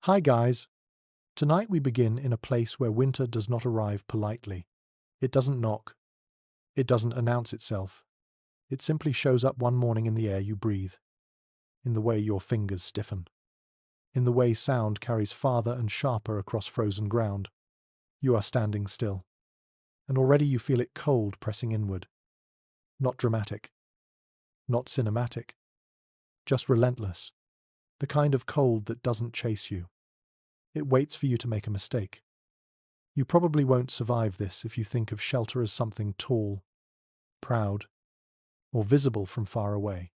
Hi guys! Tonight we begin in a place where winter does not arrive politely. It doesn't knock. It doesn't announce itself. It simply shows up one morning in the air you breathe, in the way your fingers stiffen, in the way sound carries farther and sharper across frozen ground. You are standing still, and already you feel it cold pressing inward. Not dramatic, not cinematic, just relentless. The kind of cold that doesn't chase you. It waits for you to make a mistake. You probably won't survive this if you think of shelter as something tall, proud, or visible from far away.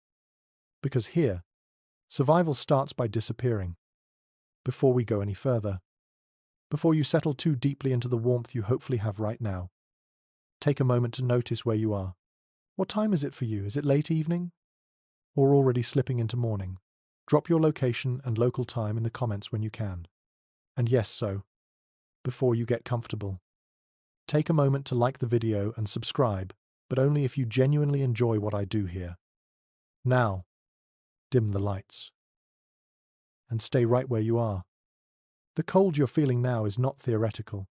Because here, survival starts by disappearing. Before we go any further, before you settle too deeply into the warmth you hopefully have right now, take a moment to notice where you are. What time is it for you? Is it late evening? Or already slipping into morning? Drop your location and local time in the comments when you can. And yes, before you get comfortable, take a moment to like the video and subscribe, but only if you genuinely enjoy what I do here. Now, dim the lights. And stay right where you are. The cold you're feeling now is not theoretical.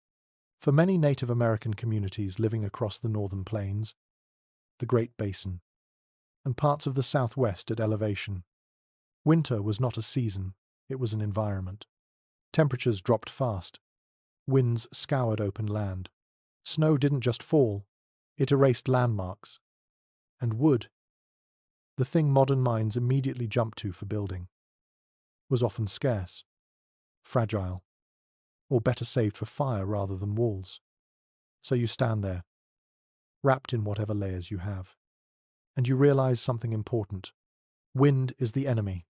For many Native American communities living across the northern plains, the Great Basin, and parts of the Southwest at elevation, winter was not a season, it was an environment. Temperatures dropped fast. Winds scoured open land. Snow didn't just fall, it erased landmarks. And wood, the thing modern minds immediately jump to for building, was often scarce, fragile, or better saved for fire rather than walls. So you stand there, wrapped in whatever layers you have, and you realize something important. Wind is the enemy,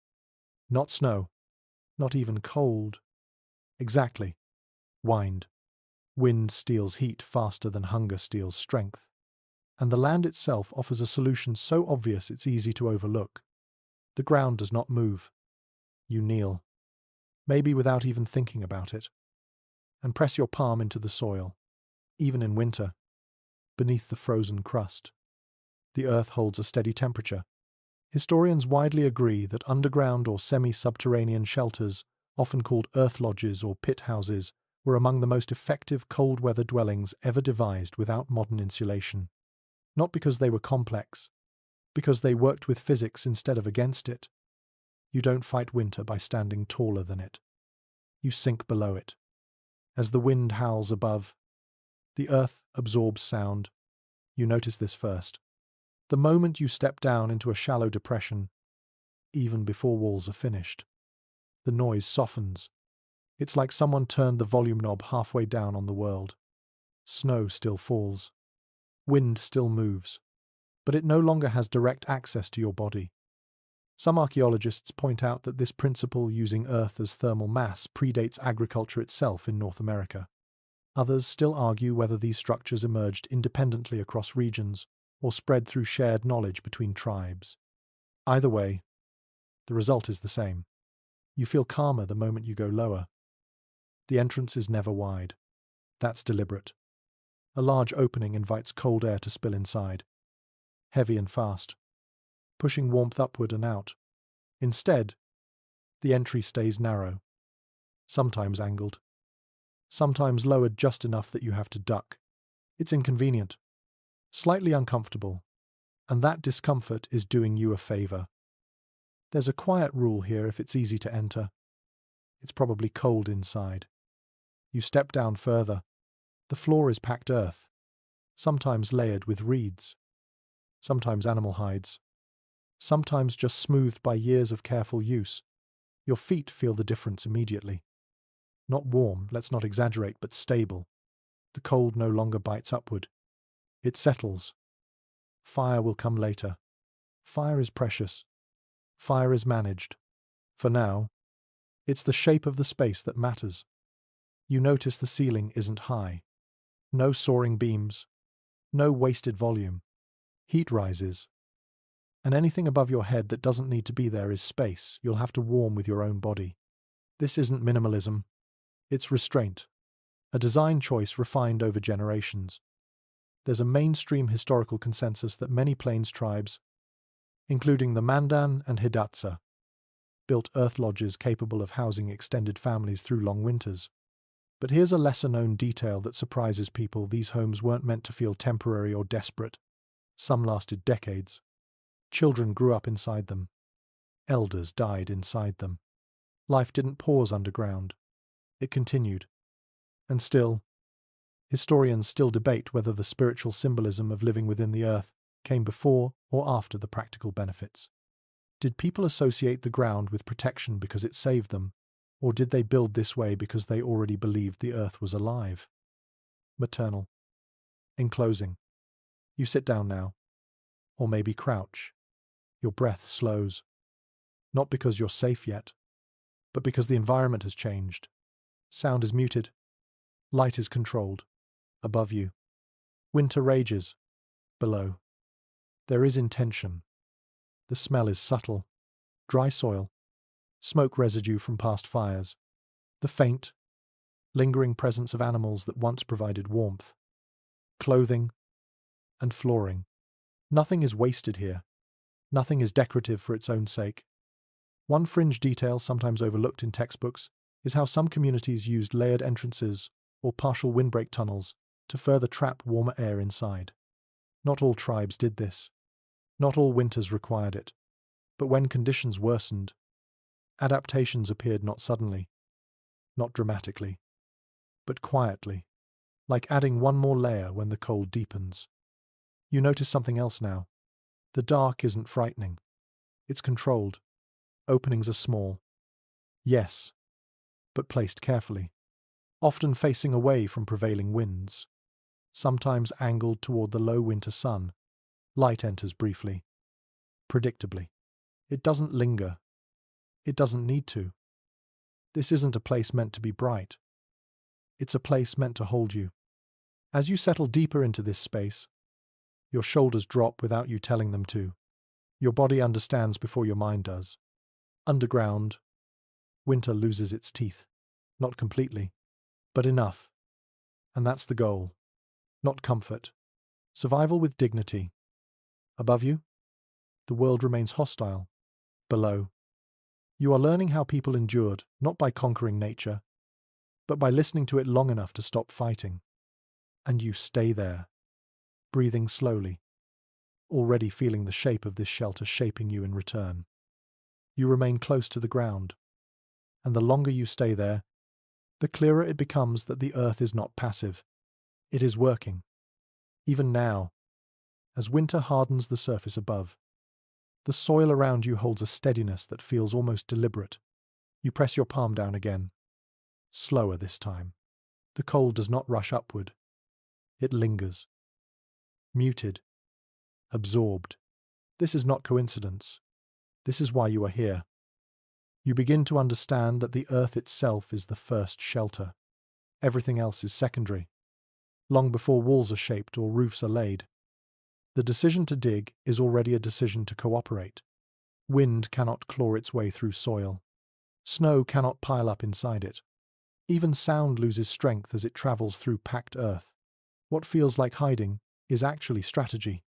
not snow, not even cold. Exactly. Wind. Wind steals heat faster than hunger steals strength. And the land itself offers a solution so obvious it's easy to overlook. The ground does not move. You kneel, maybe without even thinking about it, and press your palm into the soil. Even in winter, beneath the frozen crust, the earth holds a steady temperature. Historians widely agree that underground or semi-subterranean shelters, often called earth lodges or pit houses, were among the most effective cold-weather dwellings ever devised without modern insulation. Not because they were complex, because they worked with physics instead of against it. You don't fight winter by standing taller than it. You sink below it. As the wind howls above, the earth absorbs sound. You notice this first. The moment you step down into a shallow depression, even before walls are finished, the noise softens. It's like someone turned the volume knob halfway down on the world. Snow still falls. Wind still moves. But it no longer has direct access to your body. Some archaeologists point out that this principle using earth as thermal mass predates agriculture itself in North America. Others still argue whether these structures emerged independently across regions or spread through shared knowledge between tribes. Either way, the result is the same. You feel calmer the moment you go lower. The entrance is never wide. That's deliberate. A large opening invites cold air to spill inside, heavy and fast, pushing warmth upward and out. Instead, the entry stays narrow, sometimes angled, sometimes lowered just enough that you have to duck. It's inconvenient, slightly uncomfortable, and that discomfort is doing you a favor. There's a quiet rule here if it's easy to enter. It's probably cold inside. You step down further. The floor is packed earth, sometimes layered with reeds, sometimes animal hides, sometimes just smoothed by years of careful use. Your feet feel the difference immediately. Not warm, let's not exaggerate, but stable. The cold no longer bites upward. It settles. Fire will come later. Fire is precious. Fire is managed. For now, it's the shape of the space that matters. You notice the ceiling isn't high. No soaring beams. No wasted volume. Heat rises. And anything above your head that doesn't need to be there is space you'll have to warm with your own body. This isn't minimalism. It's restraint. A design choice refined over generations. There's a mainstream historical consensus that many plains tribes, including the Mandan and Hidatsa, built earth lodges capable of housing extended families through long winters. But here's a lesser-known detail that surprises people. These homes weren't meant to feel temporary or desperate. Some lasted decades. Children grew up inside them. Elders died inside them. Life didn't pause underground. It continued. And still, historians still debate whether the spiritual symbolism of living within the earth came before or after the practical benefits. Did people associate the ground with protection because it saved them, or did they build this way because they already believed the earth was alive? Maternal. In closing, you sit down now, or maybe crouch. Your breath slows. Not because you're safe yet, but because the environment has changed. Sound is muted. Light is controlled. Above you. Winter rages. Below. There is intention. The smell is subtle. Dry soil. Smoke residue from past fires. The faint, lingering presence of animals that once provided warmth. Clothing and flooring. Nothing is wasted here. Nothing is decorative for its own sake. One fringe detail sometimes overlooked in textbooks is how some communities used layered entrances or partial windbreak tunnels to further trap warmer air inside. Not all tribes did this. Not all winters required it. But when conditions worsened, adaptations appeared not suddenly, not dramatically, but quietly, like adding one more layer when the cold deepens. You notice something else now. The dark isn't frightening. It's controlled. Openings are small. Yes, but placed carefully, often facing away from prevailing winds. Sometimes angled toward the low winter sun, light enters briefly, predictably. It doesn't linger. It doesn't need to. This isn't a place meant to be bright. It's a place meant to hold you. As you settle deeper into this space, your shoulders drop without you telling them to. Your body understands before your mind does. Underground, winter loses its teeth. Not completely, but enough. And that's the goal. Not comfort. Survival with dignity. Above you, the world remains hostile. Below, you are learning how people endured, not by conquering nature, but by listening to it long enough to stop fighting. And you stay there, breathing slowly, already feeling the shape of this shelter shaping you in return. You remain close to the ground, and the longer you stay there, the clearer it becomes that the earth is not passive. It is working. Even now, as winter hardens the surface above, the soil around you holds a steadiness that feels almost deliberate. You press your palm down again. Slower this time. The cold does not rush upward. It lingers. Muted. Absorbed. This is not coincidence. This is why you are here. You begin to understand that the earth itself is the first shelter. Everything else is secondary. Long before walls are shaped or roofs are laid, the decision to dig is already a decision to cooperate. Wind cannot claw its way through soil. Snow cannot pile up inside it. Even sound loses strength as it travels through packed earth. What feels like hiding is actually strategy.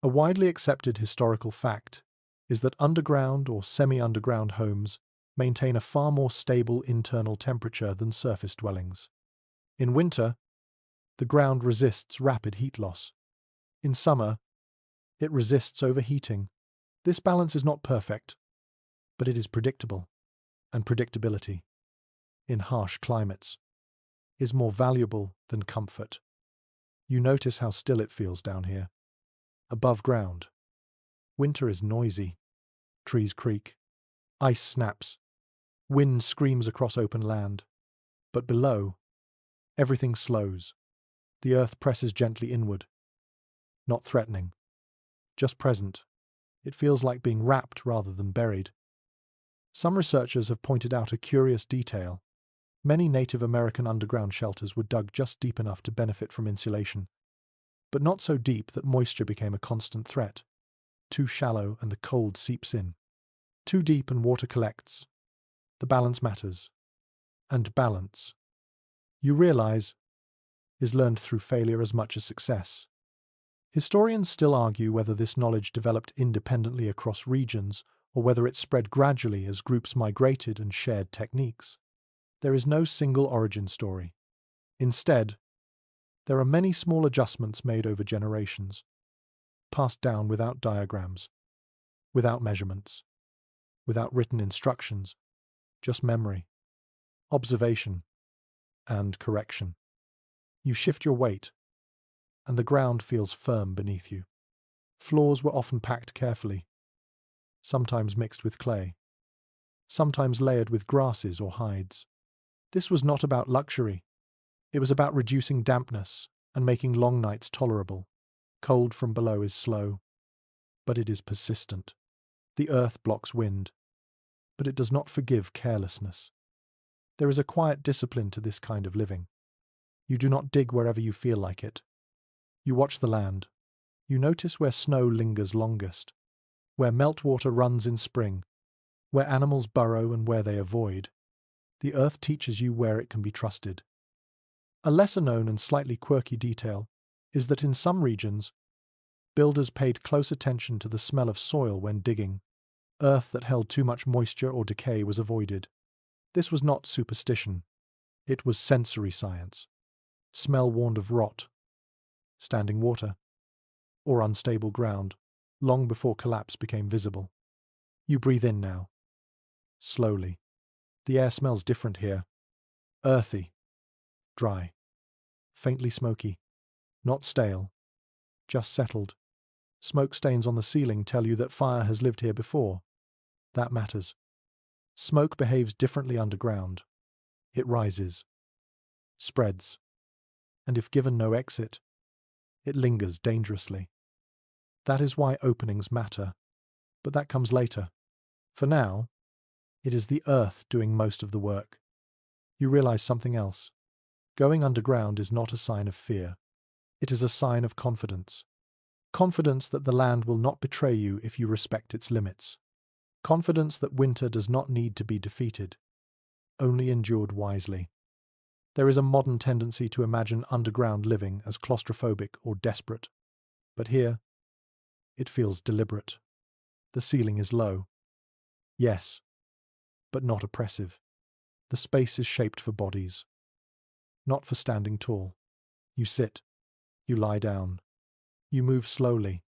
A widely accepted historical fact is that underground or semi-underground homes maintain a far more stable internal temperature than surface dwellings. In winter, the ground resists rapid heat loss. In summer, it resists overheating. This balance is not perfect, but it is predictable, and predictability, in harsh climates, is more valuable than comfort. You notice how still it feels down here. Above ground, winter is noisy. Trees creak. Ice snaps. Wind screams across open land. But below, everything slows. The earth presses gently inward. Not threatening, just present. It feels like being wrapped rather than buried. Some researchers have pointed out a curious detail. Many Native American underground shelters were dug just deep enough to benefit from insulation, but not so deep that moisture became a constant threat. Too shallow and the cold seeps in. Too deep and water collects. The balance matters. And balance, you realize, is learned through failure as much as success. Historians still argue whether this knowledge developed independently across regions or whether it spread gradually as groups migrated and shared techniques. There is no single origin story. Instead, there are many small adjustments made over generations, passed down without diagrams, without measurements, without written instructions, just memory, observation, and correction. You shift your weight, and the ground feels firm beneath you. Floors were often packed carefully, sometimes mixed with clay, sometimes layered with grasses or hides. This was not about luxury. It was about reducing dampness and making long nights tolerable. Cold from below is slow, but it is persistent. The earth blocks wind, but it does not forgive carelessness. There is a quiet discipline to this kind of living. You do not dig wherever you feel like it. You watch the land. You notice where snow lingers longest, where meltwater runs in spring, where animals burrow and where they avoid. The earth teaches you where it can be trusted. A lesser-known and slightly quirky detail is that in some regions, builders paid close attention to the smell of soil when digging. Earth that held too much moisture or decay was avoided. This was not superstition. It was sensory science. Smell warned of rot, standing water, or unstable ground, long before collapse became visible. You breathe in now, slowly. The air smells different here. Earthy, dry, faintly smoky, not stale, just settled. Smoke stains on the ceiling tell you that fire has lived here before. That matters. Smoke behaves differently underground. It rises, spreads, and if given no exit, it lingers dangerously. That is why openings matter, but that comes later. For now, it is the earth doing most of the work. You realize something else. Going underground is not a sign of fear. It is a sign of confidence. Confidence that the land will not betray you if you respect its limits. Confidence that winter does not need to be defeated, only endured wisely. There is a modern tendency to imagine underground living as claustrophobic or desperate. But here, it feels deliberate. The ceiling is low. Yes, but not oppressive. The space is shaped for bodies, not for standing tall. You sit, you lie down, you move slowly.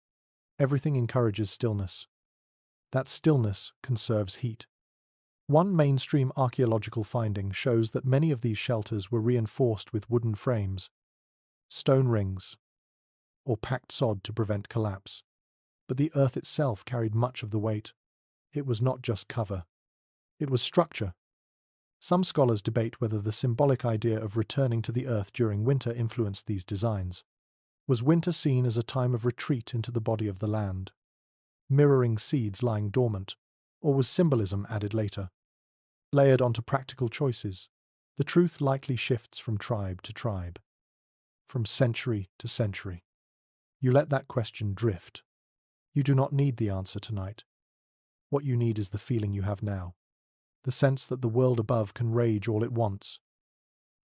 Everything encourages stillness. That stillness conserves heat. One mainstream archaeological finding shows that many of these shelters were reinforced with wooden frames, stone rings, or packed sod to prevent collapse. But the earth itself carried much of the weight. It was not just cover. It was structure. Some scholars debate whether the symbolic idea of returning to the earth during winter influenced these designs. Was winter seen as a time of retreat into the body of the land, mirroring seeds lying dormant, or was symbolism added later? Layered onto practical choices, the truth likely shifts from tribe to tribe, from century to century. You let that question drift. You do not need the answer tonight. What you need is the feeling you have now, the sense that the world above can rage all it wants,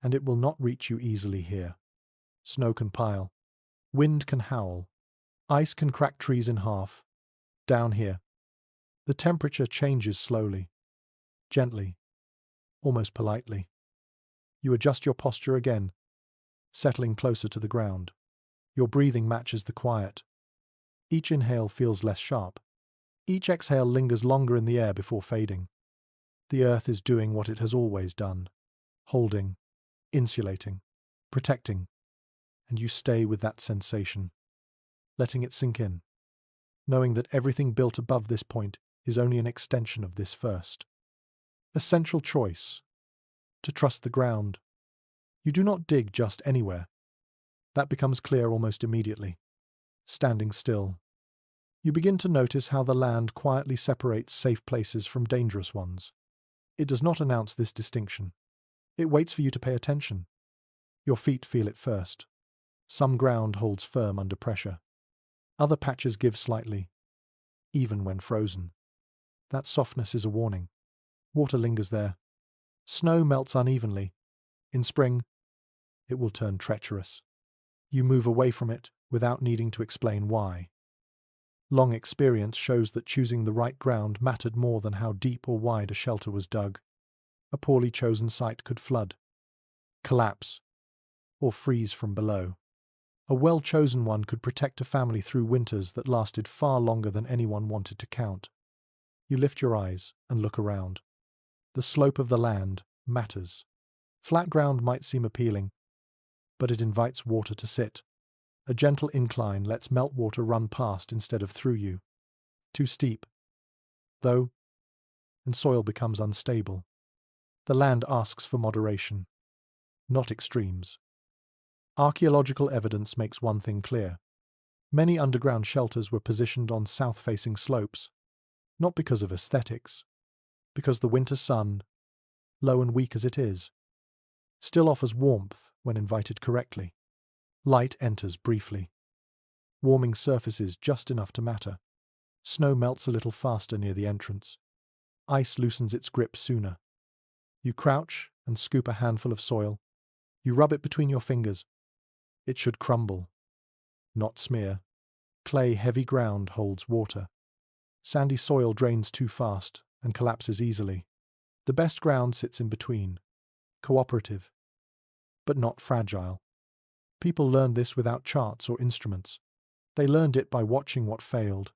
and it will not reach you easily here. Snow can pile, wind can howl, ice can crack trees in half. Down here, the temperature changes slowly, gently, almost politely. You adjust your posture again, settling closer to the ground. Your breathing matches the quiet. Each inhale feels less sharp. Each exhale lingers longer in the air before fading. The earth is doing what it has always done, holding, insulating, protecting, and you stay with that sensation, letting it sink in, knowing that everything built above this point is only an extension of this first. Essential choice: to trust the ground. You do not dig just anywhere. That becomes clear almost immediately. Standing still, you begin to notice how the land quietly separates safe places from dangerous ones. It does not announce this distinction. It waits for you to pay attention. Your feet feel it first. Some ground holds firm under pressure. Other patches give slightly, even when frozen. That softness is a warning. Water lingers there. Snow melts unevenly. In spring, it will turn treacherous. You move away from it without needing to explain why. Long experience shows that choosing the right ground mattered more than how deep or wide a shelter was dug. A poorly chosen site could flood, collapse, or freeze from below. A well-chosen one could protect a family through winters that lasted far longer than anyone wanted to count. You lift your eyes and look around. The slope of the land matters. Flat ground might seem appealing, but it invites water to sit. A gentle incline lets meltwater run past instead of through you. Too steep, though, and soil becomes unstable. The land asks for moderation, not extremes. Archaeological evidence makes one thing clear. Many underground shelters were positioned on south-facing slopes, not because of aesthetics, because the winter sun, low and weak as it is, still offers warmth when invited correctly. Light enters briefly, warming surfaces just enough to matter. Snow melts a little faster near the entrance. Ice loosens its grip sooner. You crouch and scoop a handful of soil. You rub it between your fingers. It should crumble, not smear. Clay-heavy ground holds water. Sandy soil drains too fast and collapses easily. The best ground sits in between, cooperative, but not fragile. People learned this without charts or instruments. They learned it by watching what failed.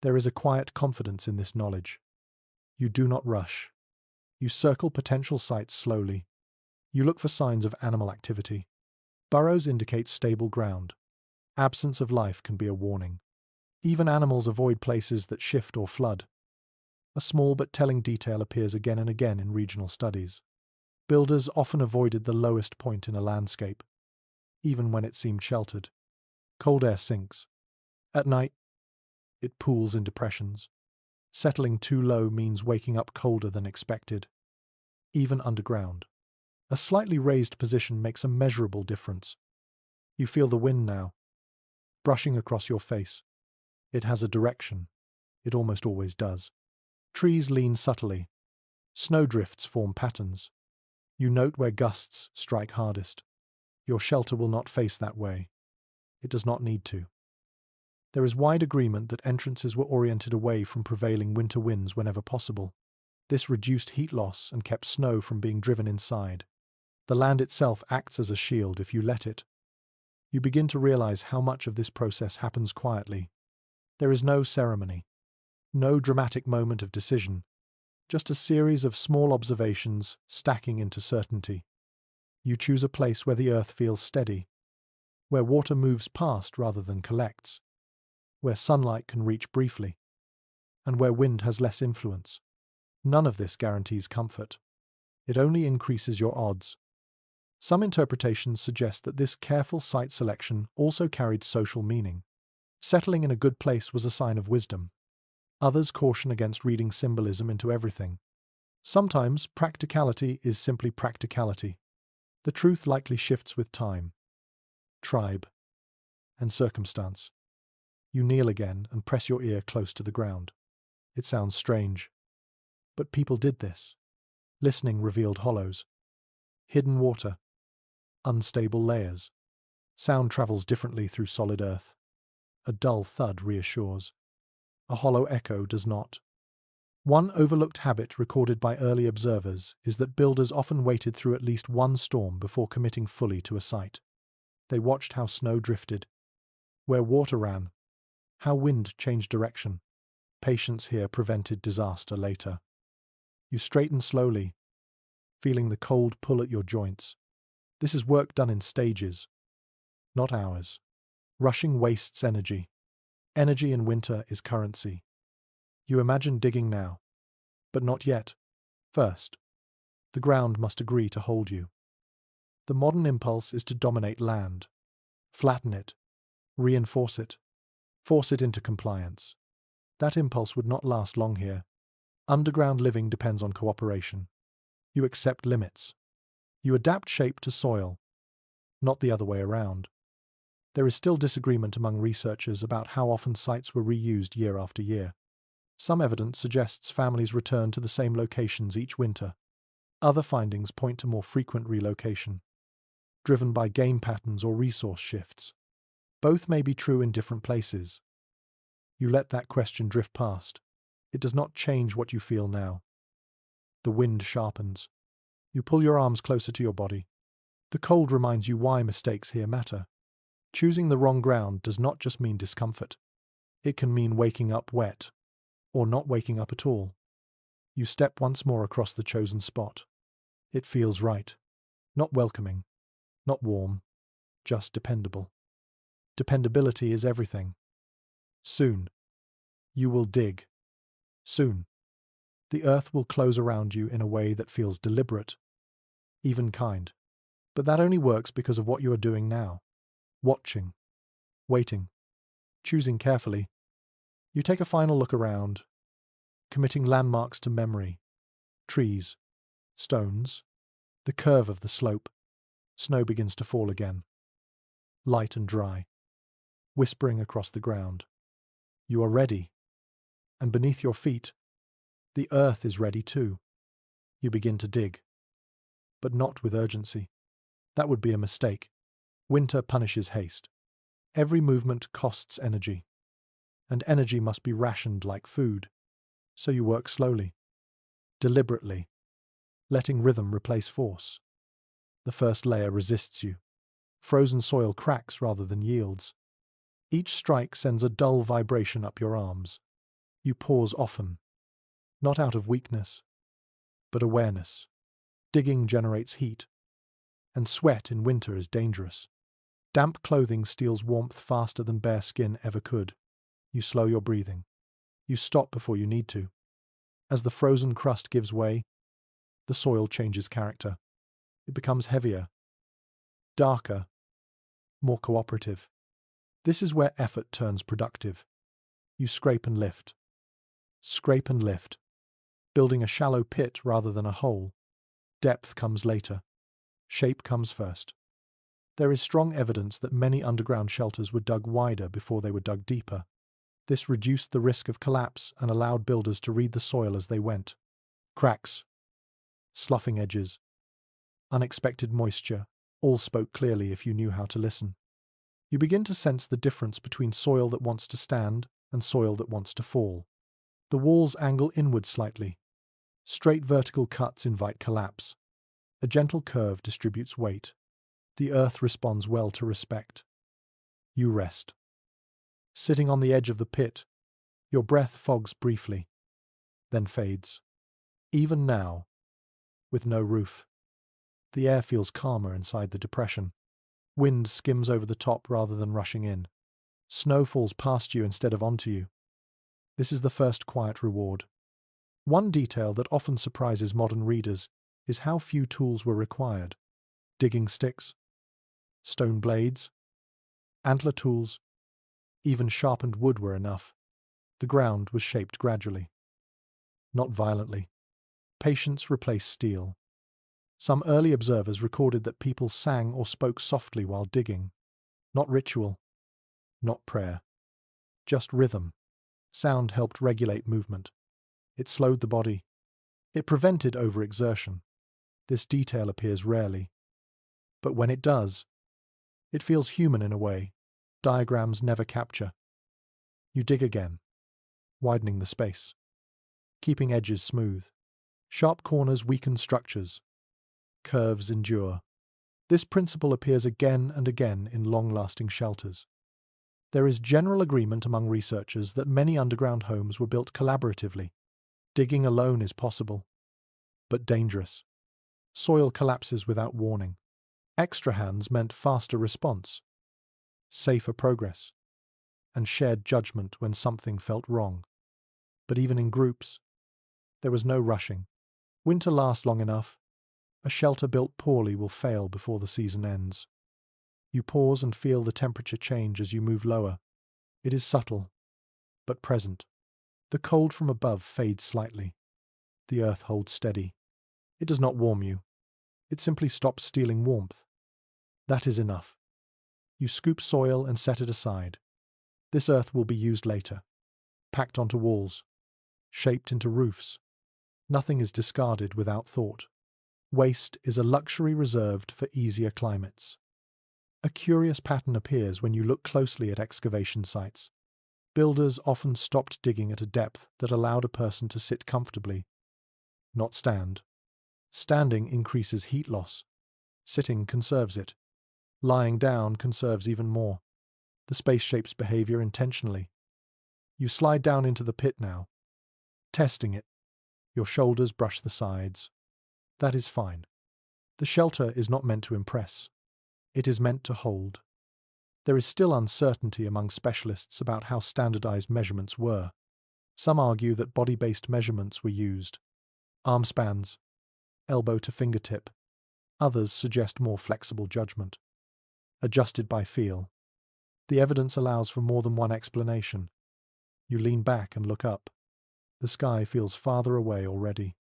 There is a quiet confidence in this knowledge. You do not rush. You circle potential sites slowly. You look for signs of animal activity. Burrows indicate stable ground. Absence of life can be a warning. Even animals avoid places that shift or flood. A small but telling detail appears again and again in regional studies. Builders often avoided the lowest point in a landscape, even when it seemed sheltered. Cold air sinks. At night, it pools in depressions. Settling too low means waking up colder than expected, even underground. A slightly raised position makes a measurable difference. You feel the wind now, brushing across your face. It has a direction. It almost always does. Trees lean subtly. Snowdrifts form patterns. You note where gusts strike hardest. Your shelter will not face that way. It does not need to. There is wide agreement that entrances were oriented away from prevailing winter winds whenever possible. This reduced heat loss and kept snow from being driven inside. The land itself acts as a shield if you let it. You begin to realize how much of this process happens quietly. There is no ceremony, no dramatic moment of decision, just a series of small observations stacking into certainty. You choose a place where the earth feels steady, where water moves past rather than collects, where sunlight can reach briefly, and where wind has less influence. None of this guarantees comfort. It only increases your odds. Some interpretations suggest that this careful site selection also carried social meaning. Settling in a good place was a sign of wisdom. Others caution against reading symbolism into everything. Sometimes practicality is simply practicality. The truth likely shifts with time, tribe, and circumstance. You kneel again and press your ear close to the ground. It sounds strange, but people did this. Listening revealed hollows, hidden water, unstable layers. Sound travels differently through solid earth. A dull thud reassures. A hollow echo does not. One overlooked habit recorded by early observers is that builders often waited through at least one storm before committing fully to a site. They watched how snow drifted, where water ran, how wind changed direction. Patience here prevented disaster later. You straighten slowly, feeling the cold pull at your joints. This is work done in stages, not hours. Rushing wastes energy. Energy in winter is currency. You imagine digging now, but not yet. First, the ground must agree to hold you. The modern impulse is to dominate land, flatten it, reinforce it, force it into compliance. That impulse would not last long here. Underground living depends on cooperation. You accept limits. You adapt shape to soil, not the other way around. There is still disagreement among researchers about how often sites were reused year after year. Some evidence suggests families return to the same locations each winter. Other findings point to more frequent relocation, driven by game patterns or resource shifts. Both may be true in different places. You let that question drift past. It does not change what you feel now. The wind sharpens. You pull your arms closer to your body. The cold reminds you why mistakes here matter. Choosing the wrong ground does not just mean discomfort. It can mean waking up wet, or not waking up at all. You step once more across the chosen spot. It feels right. Not welcoming. Not warm. Just dependable. Dependability is everything. Soon, you will dig. Soon, the earth will close around you in a way that feels deliberate, even kind. But that only works because of what you are doing now. Watching. Waiting. Choosing carefully. You take a final look around, committing landmarks to memory. Trees. Stones. The curve of the slope. Snow begins to fall again. Light and dry. Whispering across the ground. You are ready. And beneath your feet, the earth is ready too. You begin to dig. But not with urgency. That would be a mistake. Winter punishes haste. Every movement costs energy. And energy must be rationed like food. So you work slowly. Deliberately. Letting rhythm replace force. The first layer resists you. Frozen soil cracks rather than yields. Each strike sends a dull vibration up your arms. You pause often. Not out of weakness, but awareness. Digging generates heat. And sweat in winter is dangerous. Damp clothing steals warmth faster than bare skin ever could. You slow your breathing. You stop before you need to. As the frozen crust gives way, the soil changes character. It becomes heavier, darker, more cooperative. This is where effort turns productive. You scrape and lift. Scrape and lift. Building a shallow pit rather than a hole. Depth comes later. Shape comes first. There is strong evidence that many underground shelters were dug wider before they were dug deeper. This reduced the risk of collapse and allowed builders to read the soil as they went. Cracks, sloughing edges, unexpected moisture, all spoke clearly if you knew how to listen. You begin to sense the difference between soil that wants to stand and soil that wants to fall. The walls angle inward slightly. Straight vertical cuts invite collapse. A gentle curve distributes weight. The earth responds well to respect. You rest. Sitting on the edge of the pit, your breath fogs briefly, then fades. Even now, with no roof, the air feels calmer inside the depression. Wind skims over the top rather than rushing in. Snow falls past you instead of onto you. This is the first quiet reward. One detail that often surprises modern readers is how few tools were required. Digging sticks, stone blades, antler tools, even sharpened wood were enough. The ground was shaped gradually. Not violently. Patience replaced steel. Some early observers recorded that people sang or spoke softly while digging. Not ritual, not prayer. Just rhythm. Sound helped regulate movement. It slowed the body. It prevented overexertion. This detail appears rarely. But when it does, it feels human in a way diagrams never capture. You dig again, widening the space, keeping edges smooth. Sharp corners weaken structures. Curves endure. This principle appears again and again in long-lasting shelters. There is general agreement among researchers that many underground homes were built collaboratively. Digging alone is possible, but dangerous. Soil collapses without warning. Extra hands meant faster response, safer progress, and shared judgment when something felt wrong. But even in groups, there was no rushing. Winter lasts long enough. A shelter built poorly will fail before the season ends. You pause and feel the temperature change as you move lower. It is subtle, but present. The cold from above fades slightly. The earth holds steady. It does not warm you. It simply stops stealing warmth. That is enough. You scoop soil and set it aside. This earth will be used later. Packed onto walls. Shaped into roofs. Nothing is discarded without thought. Waste is a luxury reserved for easier climates. A curious pattern appears when you look closely at excavation sites. Builders often stopped digging at a depth that allowed a person to sit comfortably, not stand. Standing increases heat loss. Sitting conserves it. Lying down conserves even more. The space shapes behavior intentionally. You slide down into the pit now. Testing it. Your shoulders brush the sides. That is fine. The shelter is not meant to impress. It is meant to hold. There is still uncertainty among specialists about how standardized measurements were. Some argue that body-based measurements were used. Arm spans, elbow to fingertip. Others suggest more flexible judgment. Adjusted by feel. The evidence allows for more than one explanation. You lean back and look up. The sky feels farther away already.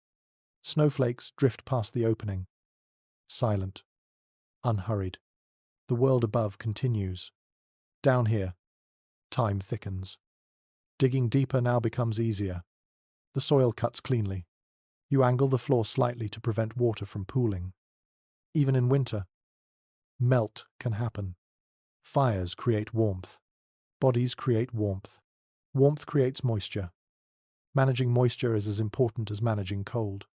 Snowflakes drift past the opening. Silent. Unhurried. The world above continues. Down here, time thickens. Digging deeper now becomes easier. The soil cuts cleanly. You angle the floor slightly to prevent water from pooling. Even in winter, melt can happen. Fires create warmth. Bodies create warmth. Warmth creates moisture. Managing moisture is as important as managing cold.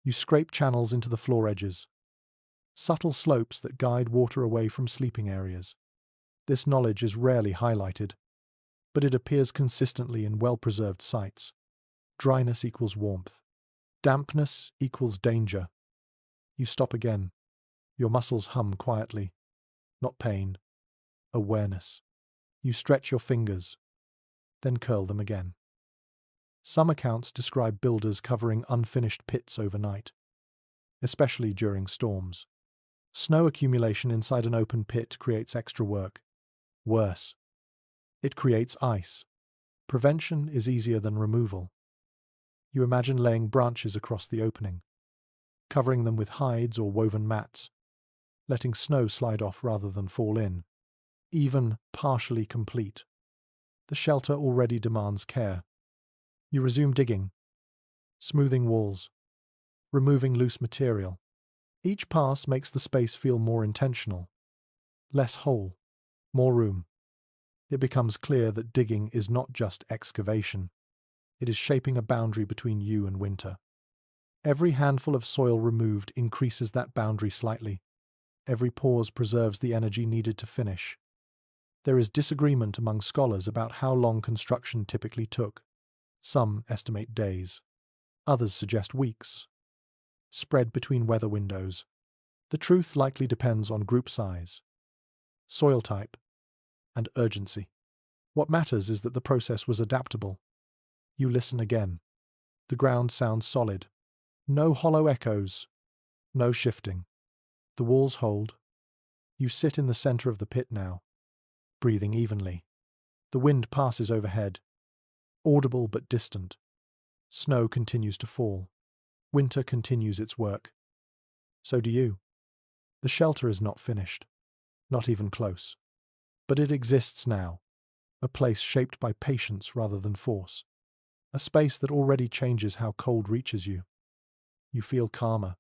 You scrape channels into the floor edges. Subtle slopes that guide water away from sleeping areas. This knowledge is rarely highlighted, but it appears consistently in well-preserved sites. Dryness equals warmth. Dampness equals danger. You stop again. Your muscles hum quietly. Not pain. Awareness. You stretch your fingers, then curl them again. Some accounts describe builders covering unfinished pits overnight, especially during storms. Snow accumulation inside an open pit creates extra work. Worse, it creates ice. Prevention is easier than removal. You imagine laying branches across the opening, covering them with hides or woven mats, letting snow slide off rather than fall in, even partially complete. The shelter already demands care. You resume digging, smoothing walls, removing loose material. Each pass makes the space feel more intentional, less whole, more room. It becomes clear that digging is not just excavation. It is shaping a boundary between you and winter. Every handful of soil removed increases that boundary slightly. Every pause preserves the energy needed to finish. There is disagreement among scholars about how long construction typically took. Some estimate days. Others suggest weeks, spread between weather windows. The truth likely depends on group size, soil type, and urgency. What matters is that the process was adaptable. You listen again. The ground sounds solid. No hollow echoes. No shifting. The walls hold. You sit in the center of the pit now, breathing evenly. The wind passes overhead, audible but distant. Snow continues to fall. Winter continues its work. So do you. The shelter is not finished, not even close. But it exists now, a place shaped by patience rather than force. A space that already changes how cold reaches you. You feel calmer,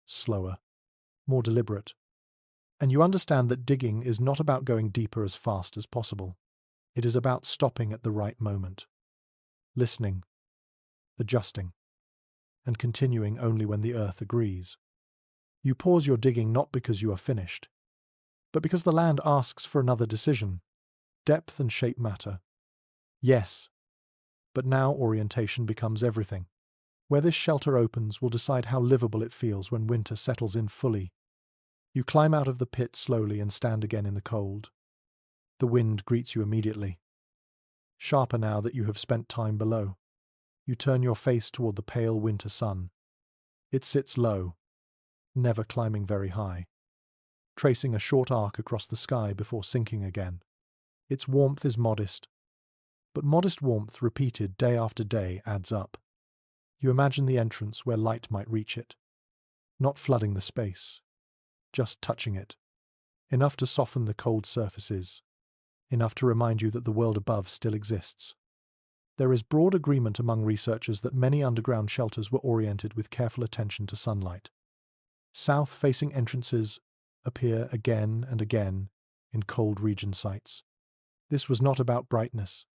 slower, more deliberate. And you understand that digging is not about going deeper as fast as possible. It is about stopping at the right moment, listening, adjusting, and continuing only when the earth agrees. You pause your digging not because you are finished, but because the land asks for another decision. Depth and shape matter. Yes, but now orientation becomes everything. Where this shelter opens will decide how livable it feels when winter settles in fully. You climb out of the pit slowly and stand again in the cold. The wind greets you immediately, sharper now that you have spent time below. You turn your face toward the pale winter sun. It sits low, never climbing very high, tracing a short arc across the sky before sinking again. Its warmth is modest, but modest warmth repeated day after day adds up. You imagine the entrance where light might reach it, not flooding the space, just touching it, enough to soften the cold surfaces, enough to remind you that the world above still exists. There is broad agreement among researchers that many underground shelters were oriented with careful attention to sunlight. South-facing entrances appear again and again in cold region sites. This was not about brightness.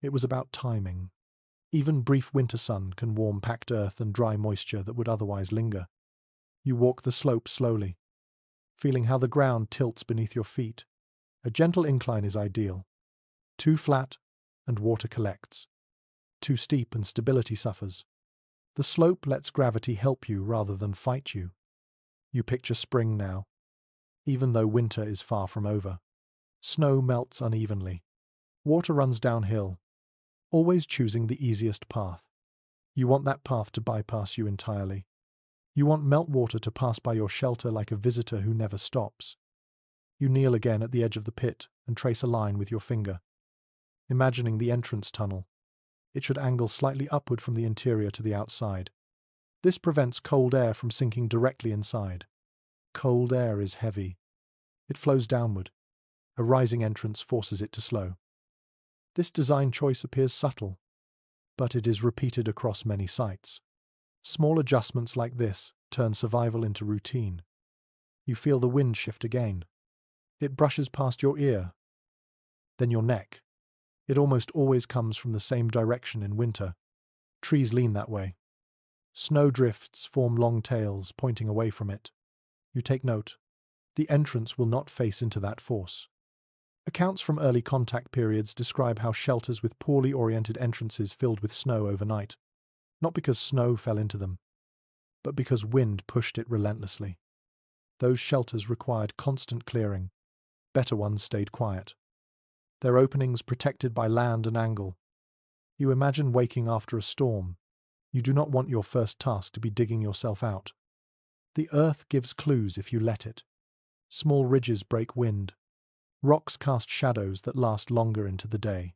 It was about timing. Even brief winter sun can warm packed earth and dry moisture that would otherwise linger. You walk the slope slowly, feeling how the ground tilts beneath your feet. A gentle incline is ideal. Too flat, and water collects. Too steep and stability suffers. The slope lets gravity help you rather than fight you. You picture spring now, even though winter is far from over. Snow melts unevenly. Water runs downhill, always choosing the easiest path. You want that path to bypass you entirely. You want meltwater to pass by your shelter like a visitor who never stops. You kneel again at the edge of the pit and trace a line with your finger, imagining the entrance tunnel. It should angle slightly upward from the interior to the outside. This prevents cold air from sinking directly inside. Cold air is heavy. It flows downward. A rising entrance forces it to slow. This design choice appears subtle, but it is repeated across many sites. Small adjustments like this turn survival into routine. You feel the wind shift again. It brushes past your ear, then your neck. It almost always comes from the same direction in winter. Trees lean that way. Snowdrifts form long tails pointing away from it. You take note. The entrance will not face into that force. Accounts from early contact periods describe how shelters with poorly oriented entrances filled with snow overnight, not because snow fell into them, but because wind pushed it relentlessly. Those shelters required constant clearing. Better ones stayed quiet. Their openings protected by land and angle. You imagine waking after a storm. You do not want your first task to be digging yourself out. The earth gives clues if you let it. Small ridges break wind. Rocks cast shadows that last longer into the day.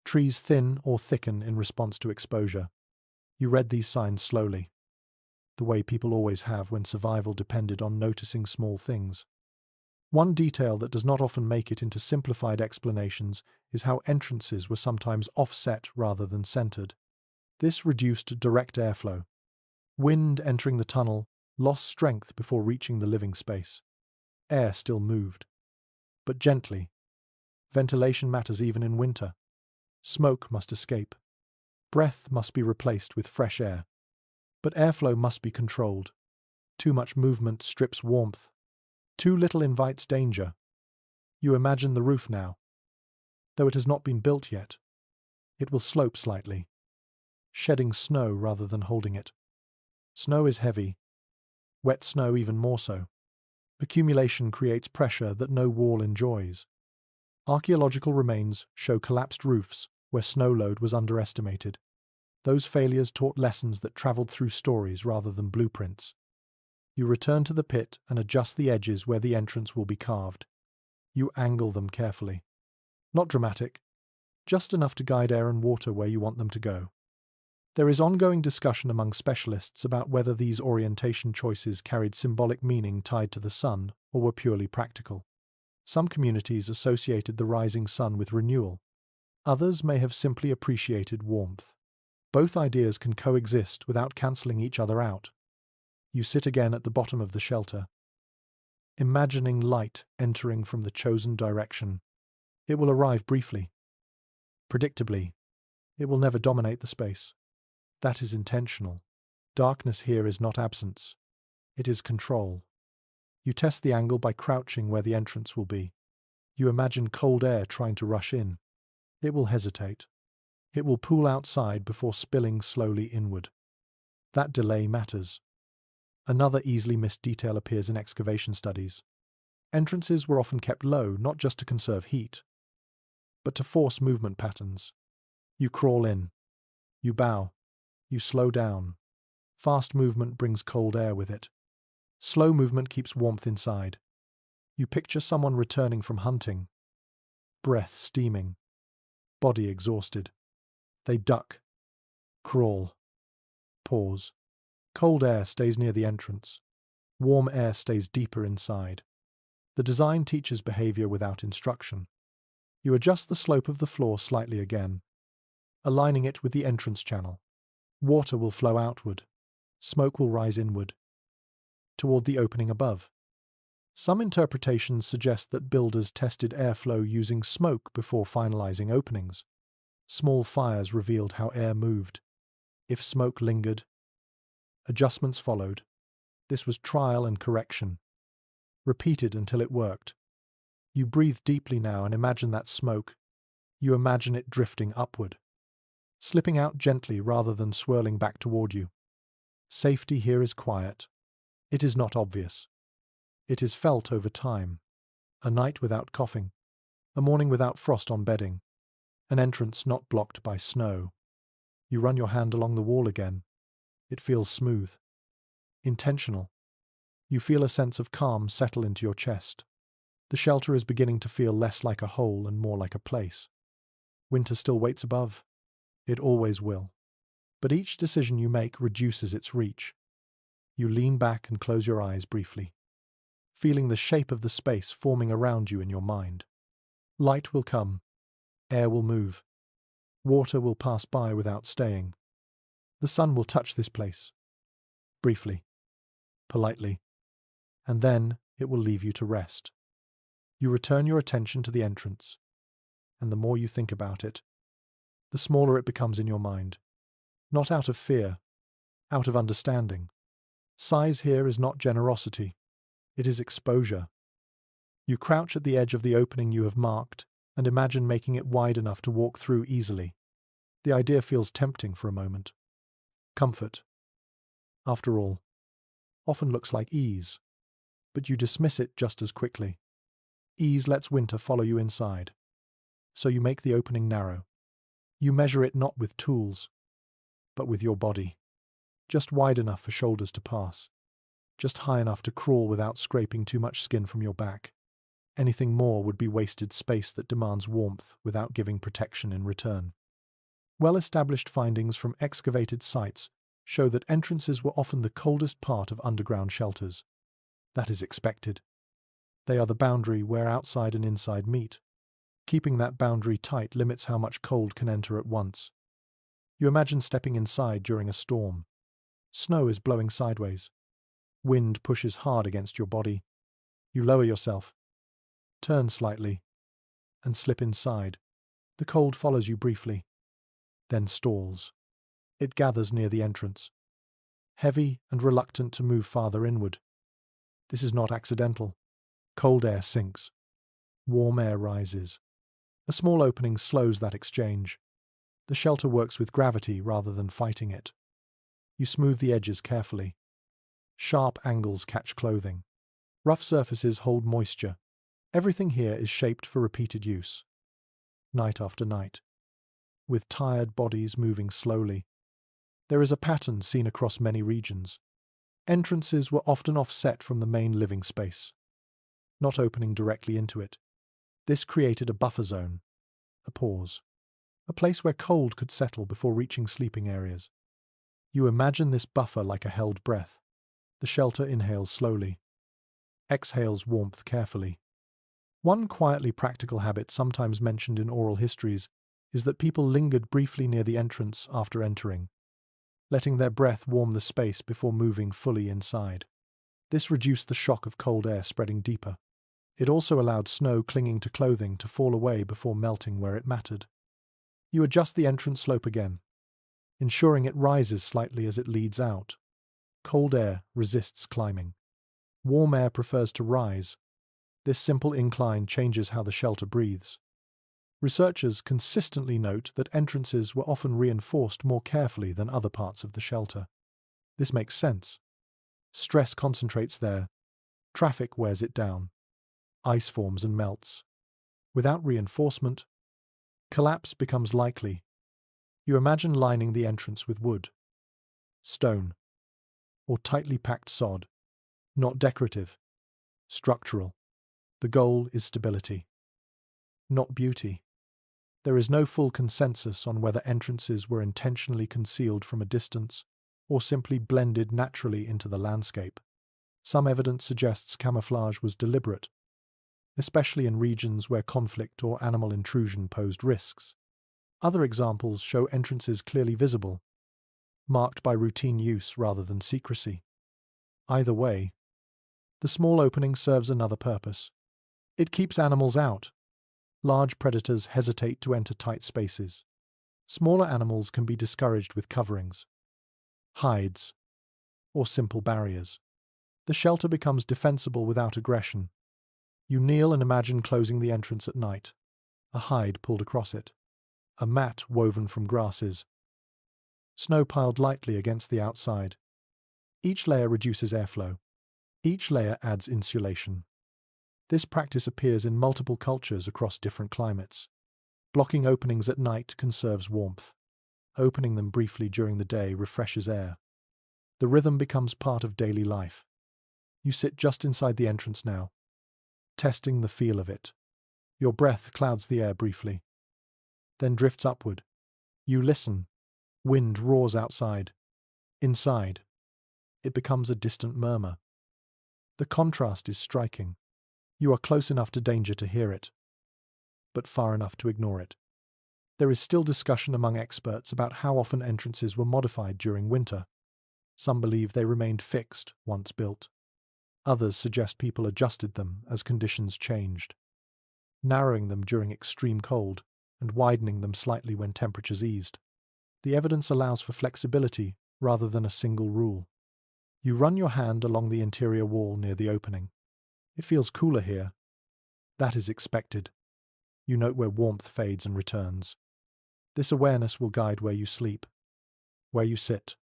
Trees thin or thicken in response to exposure. You read these signs slowly, the way people always have when survival depended on noticing small things. One detail that does not often make it into simplified explanations is how entrances were sometimes offset rather than centered. This reduced direct airflow. Wind entering the tunnel lost strength before reaching the living space. Air still moved, but gently. Ventilation matters even in winter. Smoke must escape. Breath must be replaced with fresh air. But airflow must be controlled. Too much movement strips warmth. Too little invites danger. You imagine the roof now. Though it has not been built yet, it will slope slightly, shedding snow rather than holding it. Snow is heavy, wet snow even more so. Accumulation creates pressure that no wall enjoys. Archaeological remains show collapsed roofs where snow load was underestimated. Those failures taught lessons that traveled through stories rather than blueprints. You return to the pit and adjust the edges where the entrance will be carved. You angle them carefully. Not dramatic, just enough to guide air and water where you want them to go. There is ongoing discussion among specialists about whether these orientation choices carried symbolic meaning tied to the sun or were purely practical. Some communities associated the rising sun with renewal. Others may have simply appreciated warmth. Both ideas can coexist without cancelling each other out. You sit again at the bottom of the shelter, imagining light entering from the chosen direction. It will arrive briefly. Predictably, it will never dominate the space. That is intentional. Darkness here is not absence. It is control. You test the angle by crouching where the entrance will be. You imagine cold air trying to rush in. It will hesitate. It will pool outside before spilling slowly inward. That delay matters. Another easily missed detail appears in excavation studies. Entrances were often kept low, not just to conserve heat, but to force movement patterns. You crawl in. You bow. You slow down. Fast movement brings cold air with it. Slow movement keeps warmth inside. You picture someone returning from hunting. Breath steaming. Body exhausted. They duck. Crawl. Pause. Cold air stays near the entrance. Warm air stays deeper inside. The design teaches behavior without instruction. You adjust the slope of the floor slightly again, aligning it with the entrance channel. Water will flow outward. Smoke will rise inward, toward the opening above. Some interpretations suggest that builders tested airflow using smoke before finalizing openings. Small fires revealed how air moved. If smoke lingered, adjustments followed. This was trial and correction, repeated until it worked. You breathe deeply now and imagine that smoke. You imagine it drifting upward, slipping out gently rather than swirling back toward you. Safety here is quiet. It is not obvious. It is felt over time. A night without coughing, a morning without frost on bedding, an entrance not blocked by snow. You run your hand along the wall again. It feels smooth, intentional. You feel a sense of calm settle into your chest. The shelter is beginning to feel less like a hole and more like a place. Winter still waits above. It always will. But each decision you make reduces its reach. You lean back and close your eyes briefly, feeling the shape of the space forming around you in your mind. Light will come. Air will move. Water will pass by without staying. The sun will touch this place. Briefly. Politely. And then it will leave you to rest. You return your attention to the entrance, and the more you think about it, the smaller it becomes in your mind. Not out of fear, out of understanding. Size here is not generosity, it is exposure. You crouch at the edge of the opening you have marked and imagine making it wide enough to walk through easily. The idea feels tempting for a moment. Comfort, after all, often looks like ease, but you dismiss it just as quickly. Ease lets winter follow you inside. So you make the opening narrow. You measure it not with tools, but with your body. Just wide enough for shoulders to pass. Just high enough to crawl without scraping too much skin from your back. Anything more would be wasted space that demands warmth without giving protection in return. Well-established findings from excavated sites show that entrances were often the coldest part of underground shelters. That is expected. They are the boundary where outside and inside meet. Keeping that boundary tight limits how much cold can enter at once. You imagine stepping inside during a storm. Snow is blowing sideways. Wind pushes hard against your body. You lower yourself, turn slightly, and slip inside. The cold follows you briefly, then stalls. It gathers near the entrance, heavy and reluctant to move farther inward. This is not accidental. Cold air sinks. Warm air rises. A small opening slows that exchange. The shelter works with gravity rather than fighting it. You smooth the edges carefully. Sharp angles catch clothing. Rough surfaces hold moisture. Everything here is shaped for repeated use. Night after night, with tired bodies moving slowly. There is a pattern seen across many regions. Entrances were often offset from the main living space, not opening directly into it. This created a buffer zone, a pause, a place where cold could settle before reaching sleeping areas. You imagine this buffer like a held breath. The shelter inhales slowly, exhales warmth carefully. One quietly practical habit sometimes mentioned in oral histories is that people lingered briefly near the entrance after entering, letting their breath warm the space before moving fully inside. This reduced the shock of cold air spreading deeper. It also allowed snow clinging to clothing to fall away before melting where it mattered. You adjust the entrance slope again, ensuring it rises slightly as it leads out. Cold air resists climbing. Warm air prefers to rise. This simple incline changes how the shelter breathes. Researchers consistently note that entrances were often reinforced more carefully than other parts of the shelter. This makes sense. Stress concentrates there. Traffic wears it down. Ice forms and melts. Without reinforcement, collapse becomes likely. You imagine lining the entrance with wood, stone, or tightly packed sod. Not decorative, structural. The goal is stability, not beauty. There is no full consensus on whether entrances were intentionally concealed from a distance or simply blended naturally into the landscape. Some evidence suggests camouflage was deliberate, especially in regions where conflict or animal intrusion posed risks. Other examples show entrances clearly visible, marked by routine use rather than secrecy. Either way, the small opening serves another purpose. It keeps animals out. Large predators hesitate to enter tight spaces. Smaller animals can be discouraged with coverings, hides, or simple barriers. The shelter becomes defensible without aggression. You kneel and imagine closing the entrance at night, a hide pulled across it, a mat woven from grasses, snow piled lightly against the outside. Each layer reduces airflow. Each layer adds insulation. This practice appears in multiple cultures across different climates. Blocking openings at night conserves warmth. Opening them briefly during the day refreshes air. The rhythm becomes part of daily life. You sit just inside the entrance now, testing the feel of it. Your breath clouds the air briefly, then drifts upward. You listen. Wind roars outside. Inside, it becomes a distant murmur. The contrast is striking. You are close enough to danger to hear it, but far enough to ignore it. There is still discussion among experts about how often entrances were modified during winter. Some believe they remained fixed once built. Others suggest people adjusted them as conditions changed, narrowing them during extreme cold and widening them slightly when temperatures eased. The evidence allows for flexibility rather than a single rule. You run your hand along the interior wall near the opening. It feels cooler here. That is expected. You note where warmth fades and returns. This awareness will guide where you sleep, where you sit,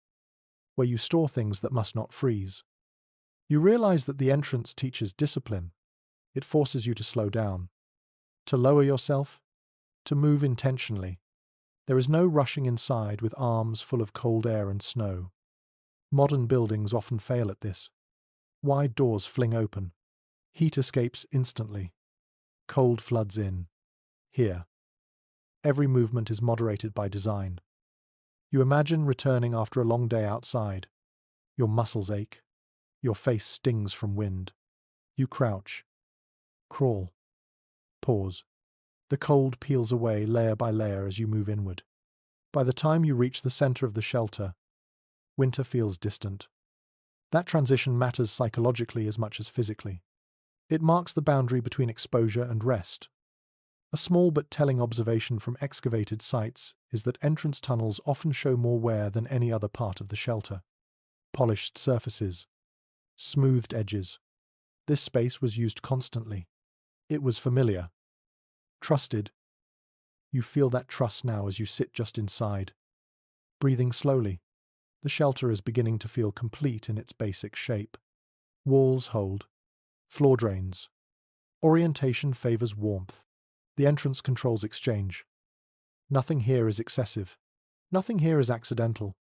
where you store things that must not freeze. You realize that the entrance teaches discipline. It forces you to slow down, to lower yourself, to move intentionally. There is no rushing inside with arms full of cold air and snow. Modern buildings often fail at this. Wide doors fling open. Heat escapes instantly. Cold floods in. Here, every movement is moderated by design. You imagine returning after a long day outside. Your muscles ache. Your face stings from wind. You crouch, crawl, pause. The cold peels away layer by layer as you move inward. By the time you reach the center of the shelter, winter feels distant. That transition matters psychologically as much as physically. It marks the boundary between exposure and rest. A small but telling observation from excavated sites is that entrance tunnels often show more wear than any other part of the shelter. Polished surfaces, smoothed edges. This space was used constantly. It was familiar, trusted. You feel that trust now as you sit just inside. Breathing slowly, the shelter is beginning to feel complete in its basic shape. Walls hold, floor drains. Orientation favors warmth. The entrance controls exchange. Nothing here is excessive. Nothing here is accidental.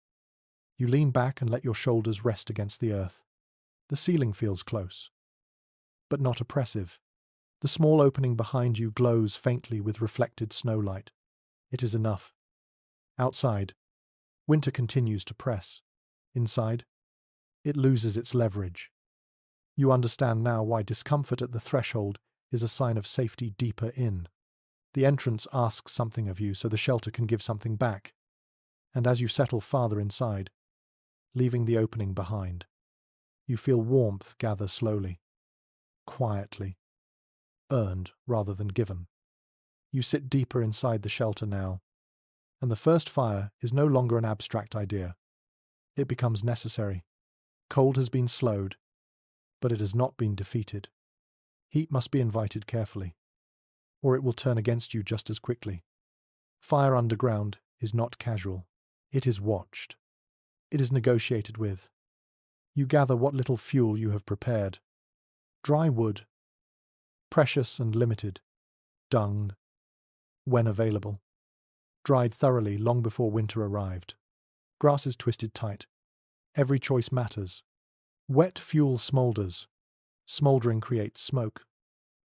You lean back and let your shoulders rest against the earth. The ceiling feels close, but not oppressive. The small opening behind you glows faintly with reflected snowlight. It is enough. Outside, winter continues to press. Inside, it loses its leverage. You understand now why discomfort at the threshold is a sign of safety deeper in. The entrance asks something of you so the shelter can give something back. And as you settle farther inside, leaving the opening behind, you feel warmth gather slowly, quietly, earned rather than given. You sit deeper inside the shelter now, and the first fire is no longer an abstract idea. It becomes necessary. Cold has been slowed, but it has not been defeated. Heat must be invited carefully, or it will turn against you just as quickly. Fire underground is not casual. It is watched. It is negotiated with. You gather what little fuel you have prepared. Dry wood, precious and limited, dung, when available, dried thoroughly long before winter arrived. Grass is twisted tight. Every choice matters. Wet fuel smoulders. Smouldering creates smoke.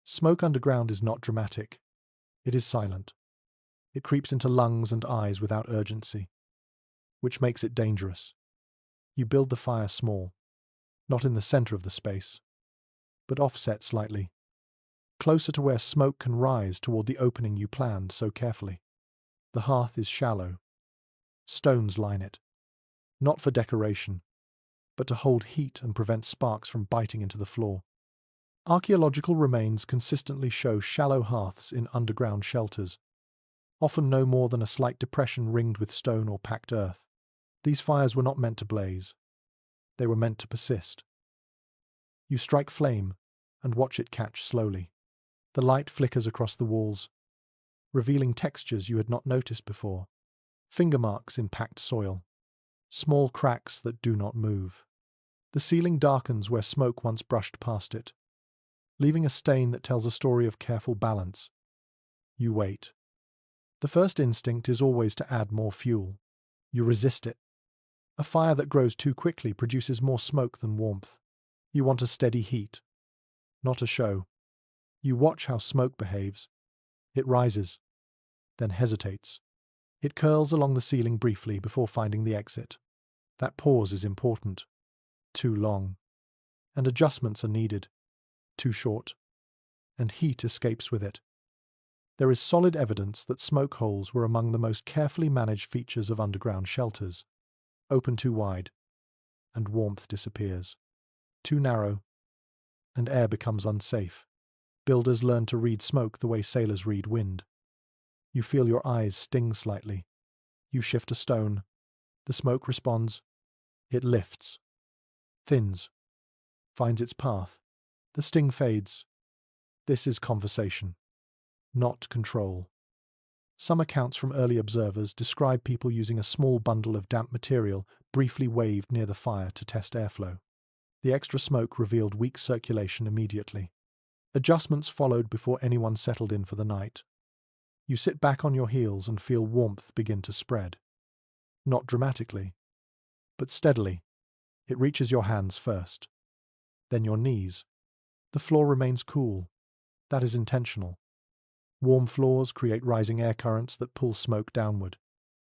Smoke underground is not dramatic. It is silent. It creeps into lungs and eyes without urgency, which makes it dangerous. You build the fire small, not in the center of the space, but offset slightly, closer to where smoke can rise toward the opening you planned so carefully. The hearth is shallow. Stones line it, not for decoration, but to hold heat and prevent sparks from biting into the floor. Archaeological remains consistently show shallow hearths in underground shelters. often no more than a slight depression ringed with stone or packed earth. These fires were not meant to blaze. They were meant to persist. You strike flame and watch it catch slowly. The light flickers across the walls, revealing textures you had not noticed before. Finger marks in packed soil. Small cracks that do not move. The ceiling darkens where smoke once brushed past it, leaving a stain that tells a story of careful balance. You wait. The first instinct is always to add more fuel. You resist it. A fire that grows too quickly produces more smoke than warmth. You want a steady heat, not a show. You watch how smoke behaves. It rises, then hesitates. It curls along the ceiling briefly before finding the exit. That pause is important. Too long. And adjustments are needed. Too short. And heat escapes with it. There is solid evidence that smoke holes were among the most carefully managed features of underground shelters. Open too wide, and warmth disappears. Too narrow, and air becomes unsafe. Builders learn to read smoke the way sailors read wind. You feel your eyes sting slightly. You shift a stone. The smoke responds. It lifts, thins, finds its path. The sting fades. This is conversation, not control. Some accounts from early observers describe people using a small bundle of damp material briefly waved near the fire to test airflow. The extra smoke revealed weak circulation immediately. Adjustments followed before anyone settled in for the night. You sit back on your heels and feel warmth begin to spread. Not dramatically, but steadily. It reaches your hands first, then your knees. The floor remains cool. That is intentional. Warm floors create rising air currents that pull smoke downward.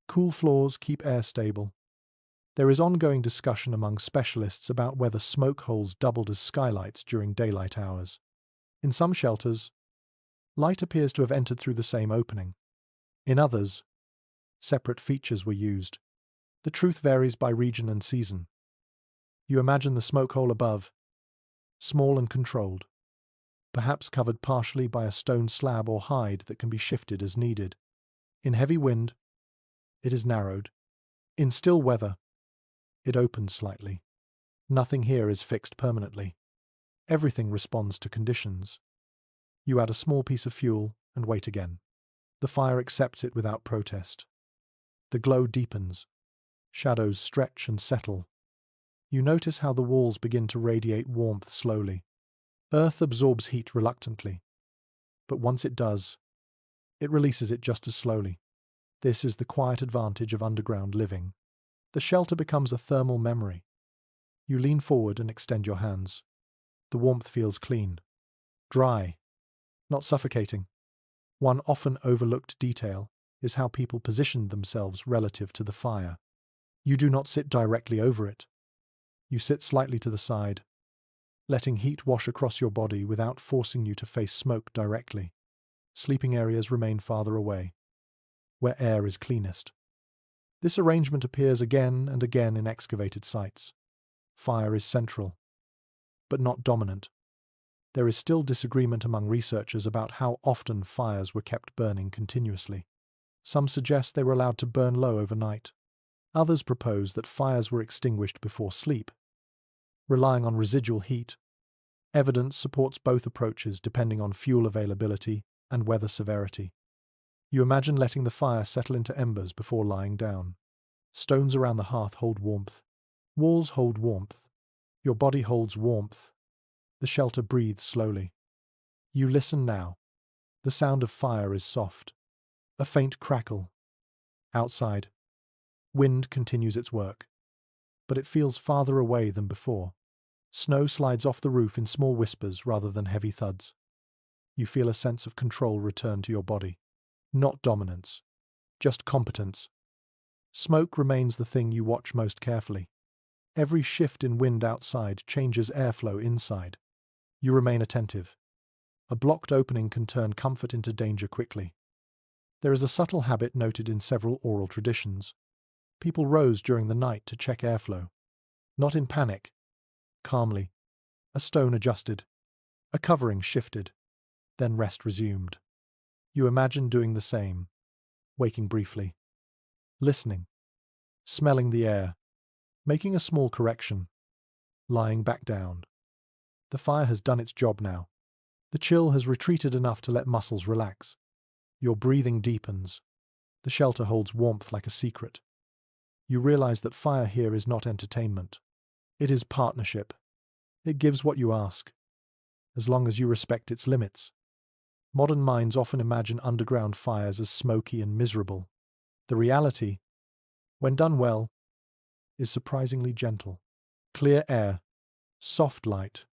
Cool floors keep air stable. There is ongoing discussion among specialists about whether smoke holes doubled as skylights during daylight hours. In some shelters, light appears to have entered through the same opening. In others, separate features were used. The truth varies by region and season. You imagine the smoke hole above, small and controlled, perhaps covered partially by a stone slab or hide that can be shifted as needed. In heavy wind, it is narrowed. In still weather, it opens slightly. Nothing here is fixed permanently. Everything responds to conditions. You add a small piece of fuel and wait again. The fire accepts it without protest. The glow deepens. Shadows stretch and settle. You notice how the walls begin to radiate warmth slowly. Earth absorbs heat reluctantly, but once it does, it releases it just as slowly. This is the quiet advantage of underground living. The shelter becomes a thermal memory. You lean forward and extend your hands. The warmth feels clean, dry, not suffocating. One often overlooked detail is how people positioned themselves relative to the fire. You do not sit directly over it. You sit slightly to the side, letting heat wash across your body without forcing you to face smoke directly. Sleeping areas remain farther away, where air is cleanest. This arrangement appears again and again in excavated sites. Fire is central, but not dominant. There is still disagreement among researchers about how often fires were kept burning continuously. Some suggest they were allowed to burn low overnight. Others propose that fires were extinguished before sleep, relying on residual heat. Evidence supports both approaches depending on fuel availability and weather severity. You imagine letting the fire settle into embers before lying down. Stones around the hearth hold warmth. Walls hold warmth. Your body holds warmth. The shelter breathes slowly. You listen now. The sound of fire is soft. A faint crackle. Outside, wind continues its work, but it feels farther away than before. Snow slides off the roof in small whispers rather than heavy thuds. You feel a sense of control return to your body. Not dominance, just competence. Smoke remains the thing you watch most carefully. Every shift in wind outside changes airflow inside. You remain attentive. A blocked opening can turn comfort into danger quickly. There is a subtle habit noted in several oral traditions. People rose during the night to check airflow. Not in panic. Calmly. A stone adjusted. A covering shifted. Then rest resumed. You imagine doing the same. waking briefly, listening, smelling the air, making a small correction, lying back down. The fire has done its job now. The chill has retreated enough to let muscles relax. Your breathing deepens. The shelter holds warmth like a secret. You realize that fire here is not entertainment. It is partnership. It gives what you ask, as long as you respect its limits. Modern minds often imagine underground fires as smoky and miserable. The reality, when done well, is surprisingly gentle. Clear air, soft light,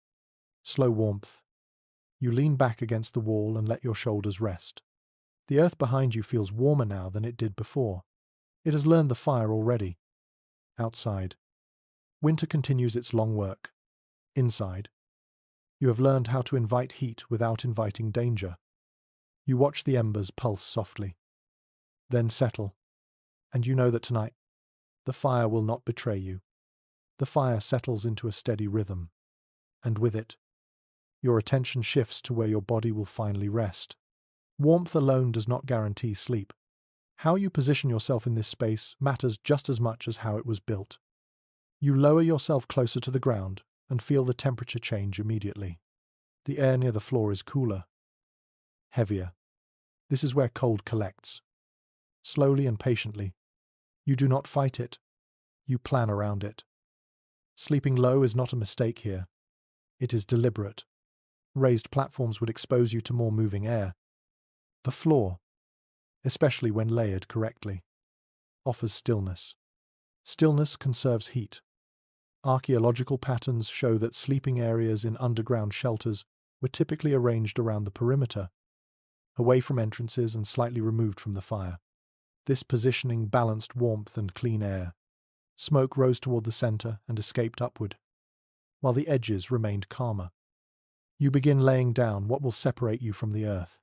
slow warmth. You lean back against the wall and let your shoulders rest. The earth behind you feels warmer now than it did before. It has learned the fire already. Outside, winter continues its long work. Inside, you have learned how to invite heat without inviting danger. You watch the embers pulse softly, then settle, and you know that tonight, the fire will not betray you. The fire settles into a steady rhythm, and with it, your attention shifts to where your body will finally rest. Warmth alone does not guarantee sleep. How you position yourself in this space matters just as much as how it was built. You lower yourself closer to the ground and feel the temperature change immediately. The air near the floor is cooler, heavier. This is where cold collects. Slowly and patiently. You do not fight it. You plan around it. Sleeping low is not a mistake here. It is deliberate. Raised platforms would expose you to more moving air. The floor, especially when layered correctly, offers stillness. Stillness conserves heat. Archaeological patterns show that sleeping areas in underground shelters were typically arranged around the perimeter, away from entrances and slightly removed from the fire. This positioning balanced warmth and clean air. Smoke rose toward the center and escaped upward, while the edges remained calmer. You begin laying down what will separate you from the earth.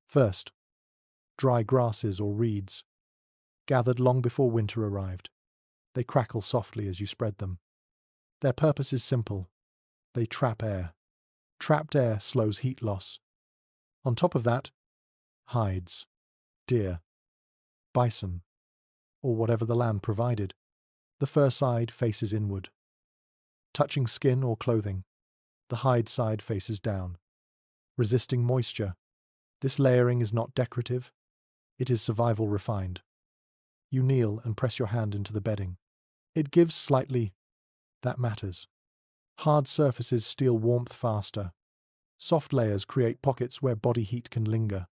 First, dry grasses or reeds, gathered long before winter arrived. They crackle softly as you spread them. Their purpose is simple. They trap air. Trapped air slows heat loss. On top of that, hides, deer, bison, or whatever the land provided. The fur side faces inward. Touching skin or clothing, the hide side faces down. Resisting moisture, this layering is not decorative, it is survival refined. You kneel and press your hand into the bedding. It gives slightly. That matters. Hard surfaces steal warmth faster. Soft layers create pockets where body heat can linger.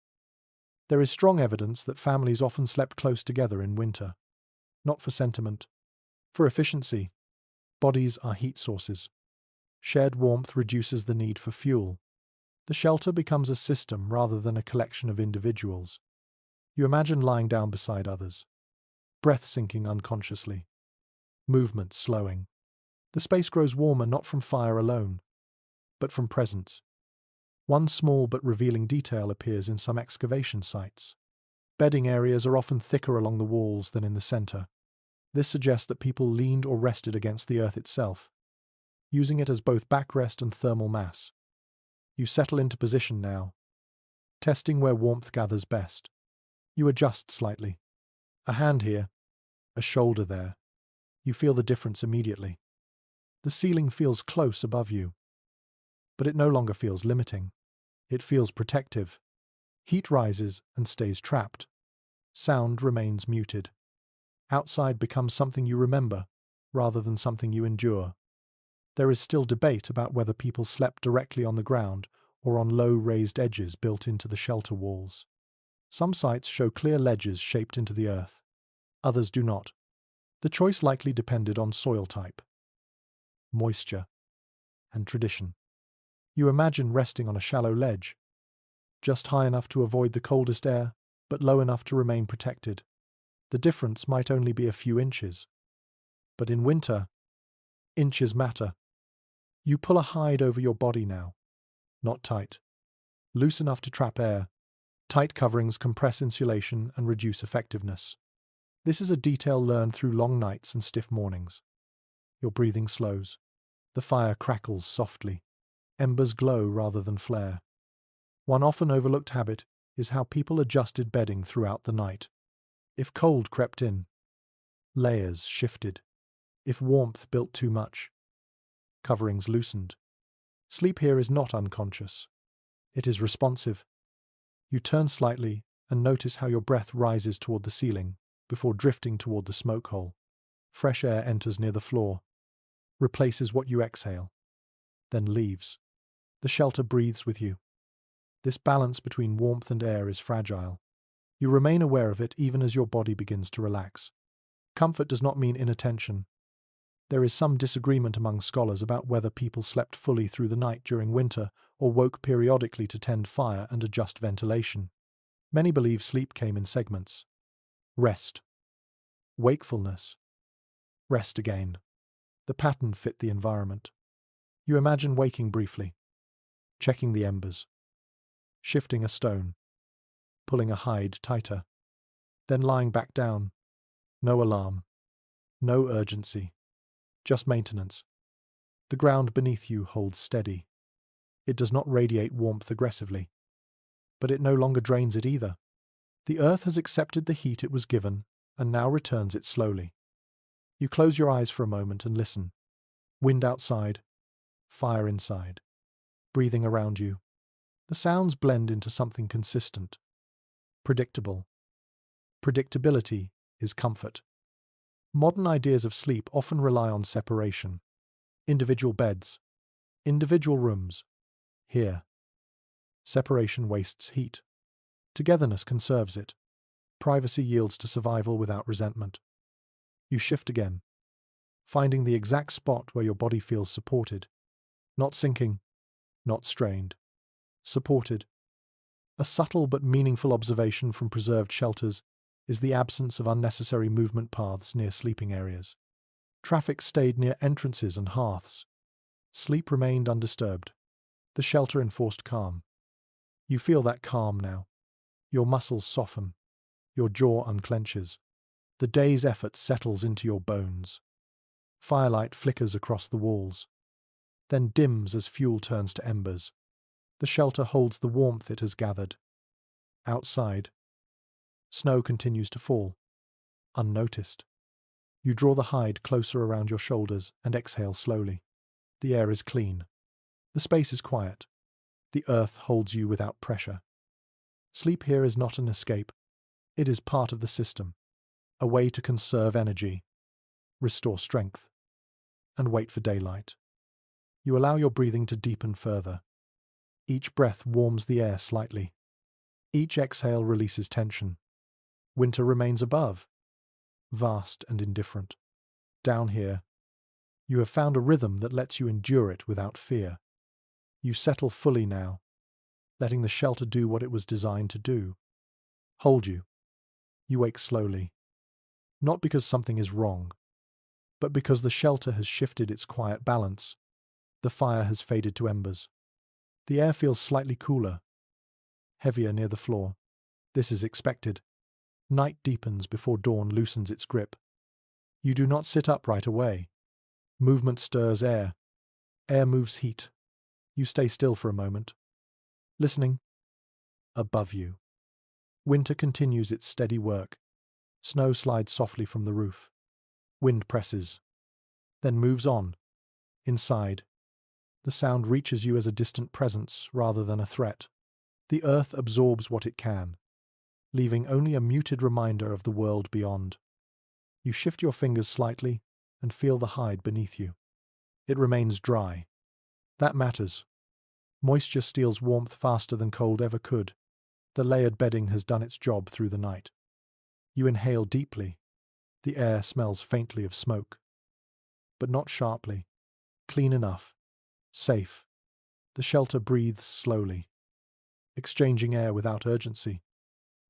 There is strong evidence that families often slept close together in winter. Not for sentiment. For efficiency. Bodies are heat sources. Shared warmth reduces the need for fuel. The shelter becomes a system rather than a collection of individuals. You imagine lying down beside others. Breath sinking unconsciously. Movement slowing. The space grows warmer not from fire alone, but from presence. One small but revealing detail appears in some excavation sites. Bedding areas are often thicker along the walls than in the center. This suggests that people leaned or rested against the earth itself, using it as both backrest and thermal mass. You settle into position now, testing where warmth gathers best. You adjust slightly. A hand here, a shoulder there. You feel the difference immediately. The ceiling feels close above you, but it no longer feels limiting. It feels protective. Heat rises and stays trapped. Sound remains muted. Outside becomes something you remember, rather than something you endure. There is still debate about whether people slept directly on the ground or on low raised edges built into the shelter walls. Some sites show clear ledges shaped into the earth. Others do not. The choice likely depended on soil type, moisture, and tradition. You imagine resting on a shallow ledge, just high enough to avoid the coldest air, but low enough to remain protected. The difference might only be a few inches. But in winter, inches matter. You pull a hide over your body now. Not tight. Loose enough to trap air. Tight coverings compress insulation and reduce effectiveness. This is a detail learned through long nights and stiff mornings. Your breathing slows. The fire crackles softly. Embers glow rather than flare. One often overlooked habit is how people adjusted bedding throughout the night. If cold crept in, layers shifted. If warmth built too much, coverings loosened. Sleep here is not unconscious. It is responsive. You turn slightly and notice how your breath rises toward the ceiling before drifting toward the smoke hole. Fresh air enters near the floor, replaces what you exhale, then leaves. The shelter breathes with you. This balance between warmth and air is fragile. You remain aware of it even as your body begins to relax. Comfort does not mean inattention. There is some disagreement among scholars about whether people slept fully through the night during winter or woke periodically to tend fire and adjust ventilation. Many believe sleep came in segments. Rest. Wakefulness. Rest again. The pattern fit the environment. You imagine waking briefly, checking the embers, shifting a stone, pulling a hide tighter, then lying back down. No alarm, no urgency, just maintenance. The ground beneath you holds steady. It does not radiate warmth aggressively, but it no longer drains it either. The earth has accepted the heat it was given and now returns it slowly. You close your eyes for a moment and listen. Wind outside, fire inside, breathing around you. The sounds blend into something consistent, predictable. Predictability is comfort. Modern ideas of sleep often rely on separation. Individual beds, individual rooms. Here, separation wastes heat. Togetherness conserves it. Privacy yields to survival without resentment. You shift again, finding the exact spot where your body feels supported. Not sinking, not strained. Supported. A subtle but meaningful observation from preserved shelters is the absence of unnecessary movement paths near sleeping areas. Traffic stayed near entrances and hearths. Sleep remained undisturbed. The shelter enforced calm. You feel that calm now. Your muscles soften. Your jaw unclenches. The day's effort settles into your bones. Firelight flickers across the walls, then dims as fuel turns to embers. The shelter holds the warmth it has gathered. Outside, snow continues to fall, unnoticed. You draw the hide closer around your shoulders and exhale slowly. The air is clean. The space is quiet. The earth holds you without pressure. Sleep here is not an escape. It is part of the system, a way to conserve energy, restore strength, and wait for daylight. You allow your breathing to deepen further. Each breath warms the air slightly. Each exhale releases tension. Winter remains above, vast and indifferent. Down here, you have found a rhythm that lets you endure it without fear. You settle fully now, letting the shelter do what it was designed to do. Hold you. You wake slowly, not because something is wrong, but because the shelter has shifted its quiet balance. The fire has faded to embers. The air feels slightly cooler, heavier near the floor. This is expected. Night deepens before dawn loosens its grip. You do not sit up right away. Movement stirs air. Air moves heat. You stay still for a moment, listening. Above you, winter continues its steady work. Snow slides softly from the roof. Wind presses, then moves on. Inside, the sound reaches you as a distant presence rather than a threat. The earth absorbs what it can, leaving only a muted reminder of the world beyond. You shift your fingers slightly and feel the hide beneath you. It remains dry. That matters. Moisture steals warmth faster than cold ever could. The layered bedding has done its job through the night. You inhale deeply. The air smells faintly of smoke, but not sharply. Clean enough. Safe. The shelter breathes slowly, exchanging air without urgency.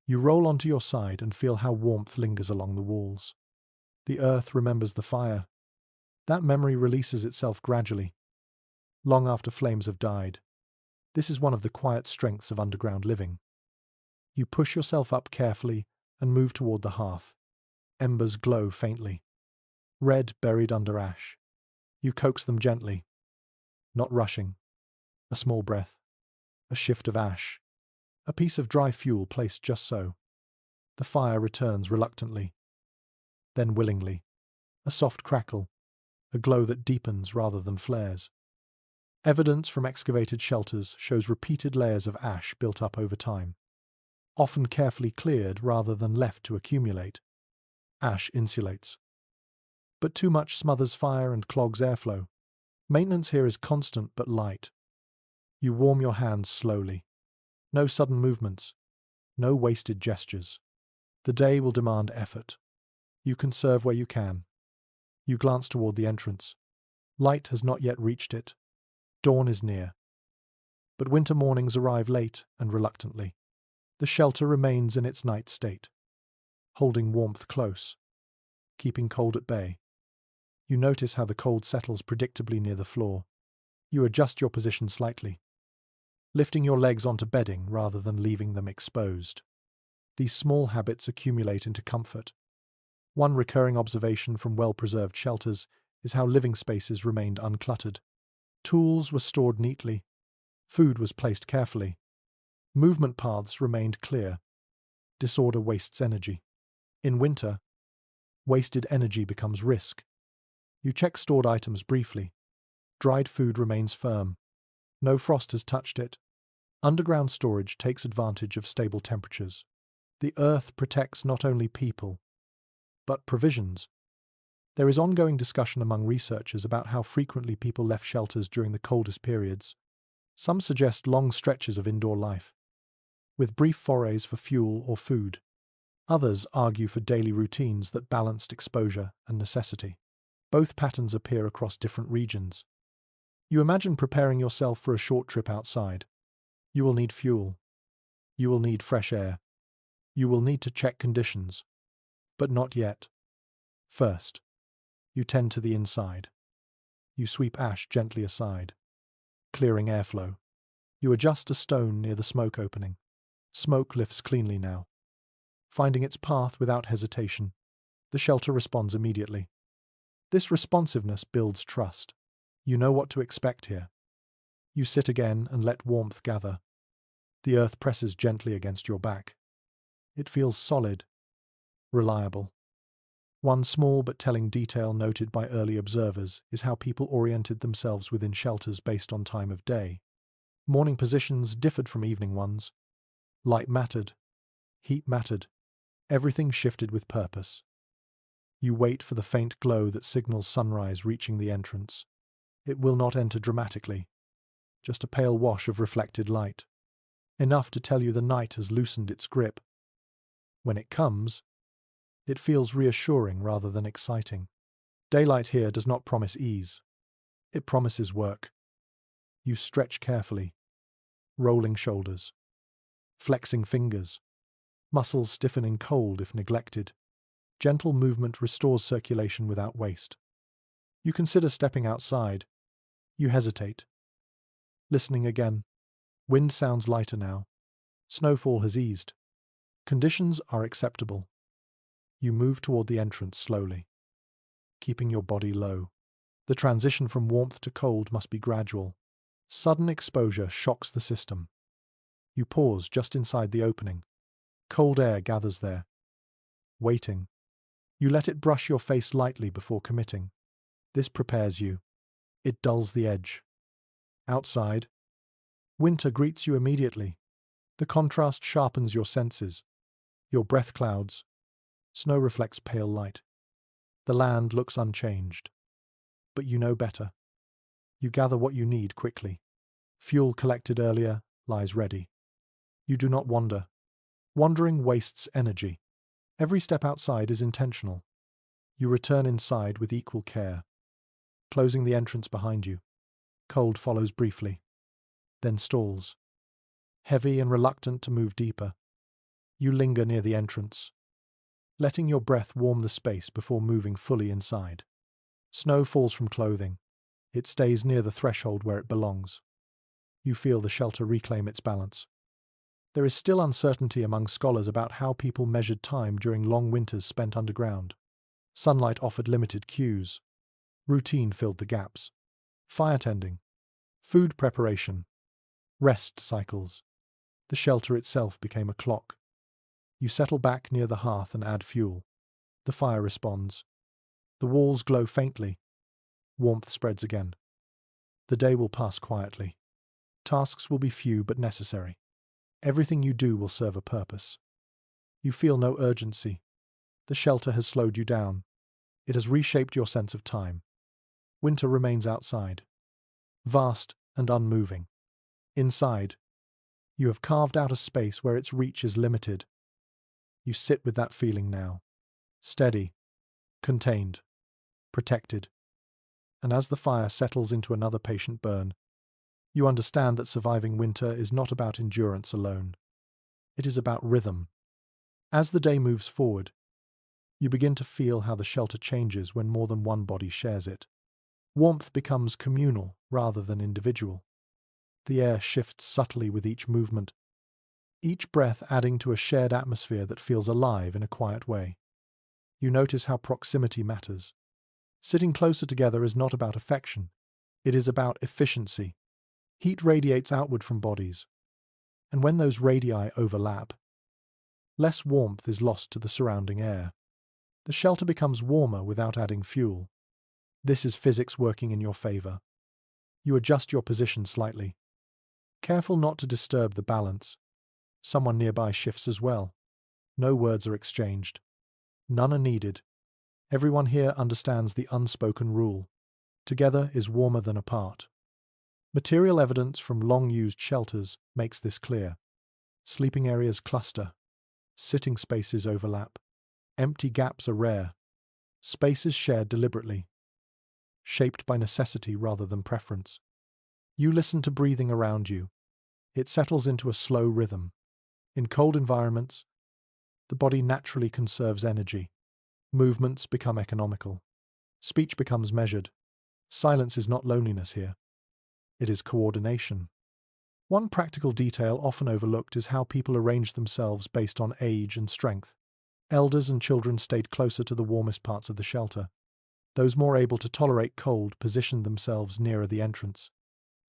You roll onto your side and feel how warmth lingers along the walls. The earth remembers the fire. That memory releases itself gradually, long after flames have died. This is one of the quiet strengths of underground living. You push yourself up carefully and move toward the hearth. Embers glow faintly, red buried under ash. You coax them gently, not rushing. A small breath, a shift of ash, a piece of dry fuel placed just so. The fire returns reluctantly, then willingly. A soft crackle, a glow that deepens rather than flares. Evidence from excavated shelters shows repeated layers of ash built up over time, often carefully cleared rather than left to accumulate. Ash insulates, but too much smothers fire and clogs airflow. Maintenance here is constant but light. You warm your hands slowly. No sudden movements, no wasted gestures. The day will demand effort. You conserve where you can. You glance toward the entrance. Light has not yet reached it. Dawn is near. But winter mornings arrive late and reluctantly. The shelter remains in its night state, holding warmth close, keeping cold at bay. You notice how the cold settles predictably near the floor. You adjust your position slightly, lifting your legs onto bedding rather than leaving them exposed. These small habits accumulate into comfort. One recurring observation from well-preserved shelters is how living spaces remained uncluttered. Tools were stored neatly. Food was placed carefully. Movement paths remained clear. Disorder wastes energy. In winter, wasted energy becomes risk. You check stored items briefly. Dried food remains firm. No frost has touched it. Underground storage takes advantage of stable temperatures. The earth protects not only people, but provisions. There is ongoing discussion among researchers about how frequently people left shelters during the coldest periods. Some suggest long stretches of indoor life, with brief forays for fuel or food. Others argue for daily routines that balanced exposure and necessity. Both patterns appear across different regions. You imagine preparing yourself for a short trip outside. You will need fuel. You will need fresh air. You will need to check conditions. But not yet. First, you tend to the inside. You sweep ash gently aside, clearing airflow. You adjust a stone near the smoke opening. Smoke lifts cleanly now. Finding its path without hesitation, the shelter responds immediately. This responsiveness builds trust. You know what to expect here. You sit again and let warmth gather. The earth presses gently against your back. It feels solid, reliable. One small but telling detail noted by early observers is how people oriented themselves within shelters based on time of day. Morning positions differed from evening ones. Light mattered. Heat mattered. Everything shifted with purpose. You wait for the faint glow that signals sunrise reaching the entrance. It will not enter dramatically, just a pale wash of reflected light, enough to tell you the night has loosened its grip. When it comes, it feels reassuring rather than exciting. Daylight here does not promise ease. It promises work. You stretch carefully, rolling shoulders, flexing fingers, muscles stiffening cold if neglected. Gentle movement restores circulation without waste. You consider stepping outside. You hesitate. Listening again. Wind sounds lighter now. Snowfall has eased. Conditions are acceptable. You move toward the entrance slowly, keeping your body low. The transition from warmth to cold must be gradual. Sudden exposure shocks the system. You pause just inside the opening. Cold air gathers there. Waiting. You let it brush your face lightly before committing. This prepares you. It dulls the edge. Outside, winter greets you immediately. The contrast sharpens your senses. Your breath clouds. Snow reflects pale light. The land looks unchanged. But you know better. You gather what you need quickly. Fuel collected earlier lies ready. You do not wander. Wandering wastes energy. Every step outside is intentional. You return inside with equal care, closing the entrance behind you. Cold follows briefly, then stalls. Heavy and reluctant to move deeper, you linger near the entrance, letting your breath warm the space before moving fully inside. Snow falls from clothing. It stays near the threshold where it belongs. You feel the shelter reclaim its balance. There is still uncertainty among scholars about how people measured time during long winters spent underground. Sunlight offered limited cues. Routine filled the gaps. Fire tending, food preparation, rest cycles. The shelter itself became a clock. You settle back near the hearth and add fuel. The fire responds. The walls glow faintly. Warmth spreads again. The day will pass quietly. Tasks will be few but necessary. Everything you do will serve a purpose. You feel no urgency. The shelter has slowed you down. It has reshaped your sense of time. Winter remains outside, vast and unmoving. Inside, you have carved out a space where its reach is limited. You sit with that feeling now, steady, contained, protected. And as the fire settles into another patient burn, you understand that surviving winter is not about endurance alone. It is about rhythm. As the day moves forward, you begin to feel how the shelter changes when more than one body shares it. Warmth becomes communal rather than individual. The air shifts subtly with each movement, each breath adding to a shared atmosphere that feels alive in a quiet way. You notice how proximity matters. Sitting closer together is not about affection. It is about efficiency. Heat radiates outward from bodies, and when those radii overlap, less warmth is lost to the surrounding air. The shelter becomes warmer without adding fuel. This is physics working in your favor. You adjust your position slightly, careful not to disturb the balance. Someone nearby shifts as well. No words are exchanged. None are needed. Everyone here understands the unspoken rule. Together is warmer than apart. Material evidence from long-used shelters makes this clear. Sleeping areas cluster. Sitting spaces overlap. Empty gaps are rare. Space is shared deliberately, shaped by necessity rather than preference. You listen to breathing around you. It settles into a slow rhythm. In cold environments, the body naturally conserves energy. Movements become economical. Speech becomes measured. Silence is not loneliness here. It is coordination. One practical detail often overlooked is how people arrange themselves based on age and strength. Elders and children stayed closer to the warmest parts of the shelter. Those more able to tolerate cold positioned themselves nearer the entrance.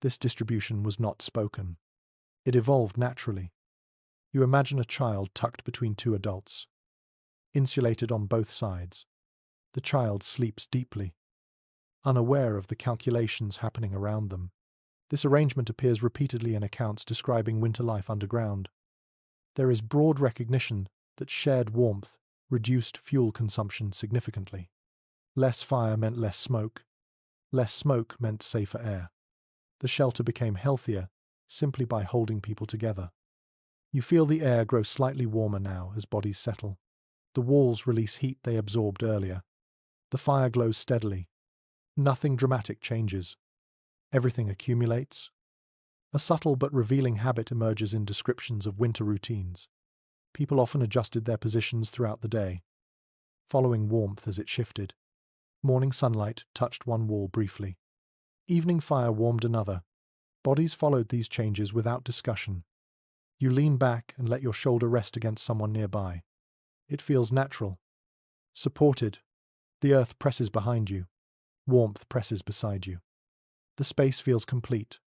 This distribution was not spoken. It evolved naturally. You imagine a child tucked between two adults, insulated on both sides. The child sleeps deeply, unaware of the calculations happening around them. This arrangement appears repeatedly in accounts describing winter life underground. There is broad recognition that shared warmth reduced fuel consumption significantly. Less fire meant less smoke. Less smoke meant safer air. The shelter became healthier simply by holding people together. You feel the air grow slightly warmer now as bodies settle. The walls release heat they absorbed earlier. The fire glows steadily. Nothing dramatic changes. Everything accumulates. A subtle but revealing habit emerges in descriptions of winter routines. People often adjusted their positions throughout the day, following warmth as it shifted. Morning sunlight touched one wall briefly. Evening fire warmed another. Bodies followed these changes without discussion. You lean back and let your shoulder rest against someone nearby. It feels natural. Supported. The earth presses behind you. Warmth presses beside you. The space feels complete.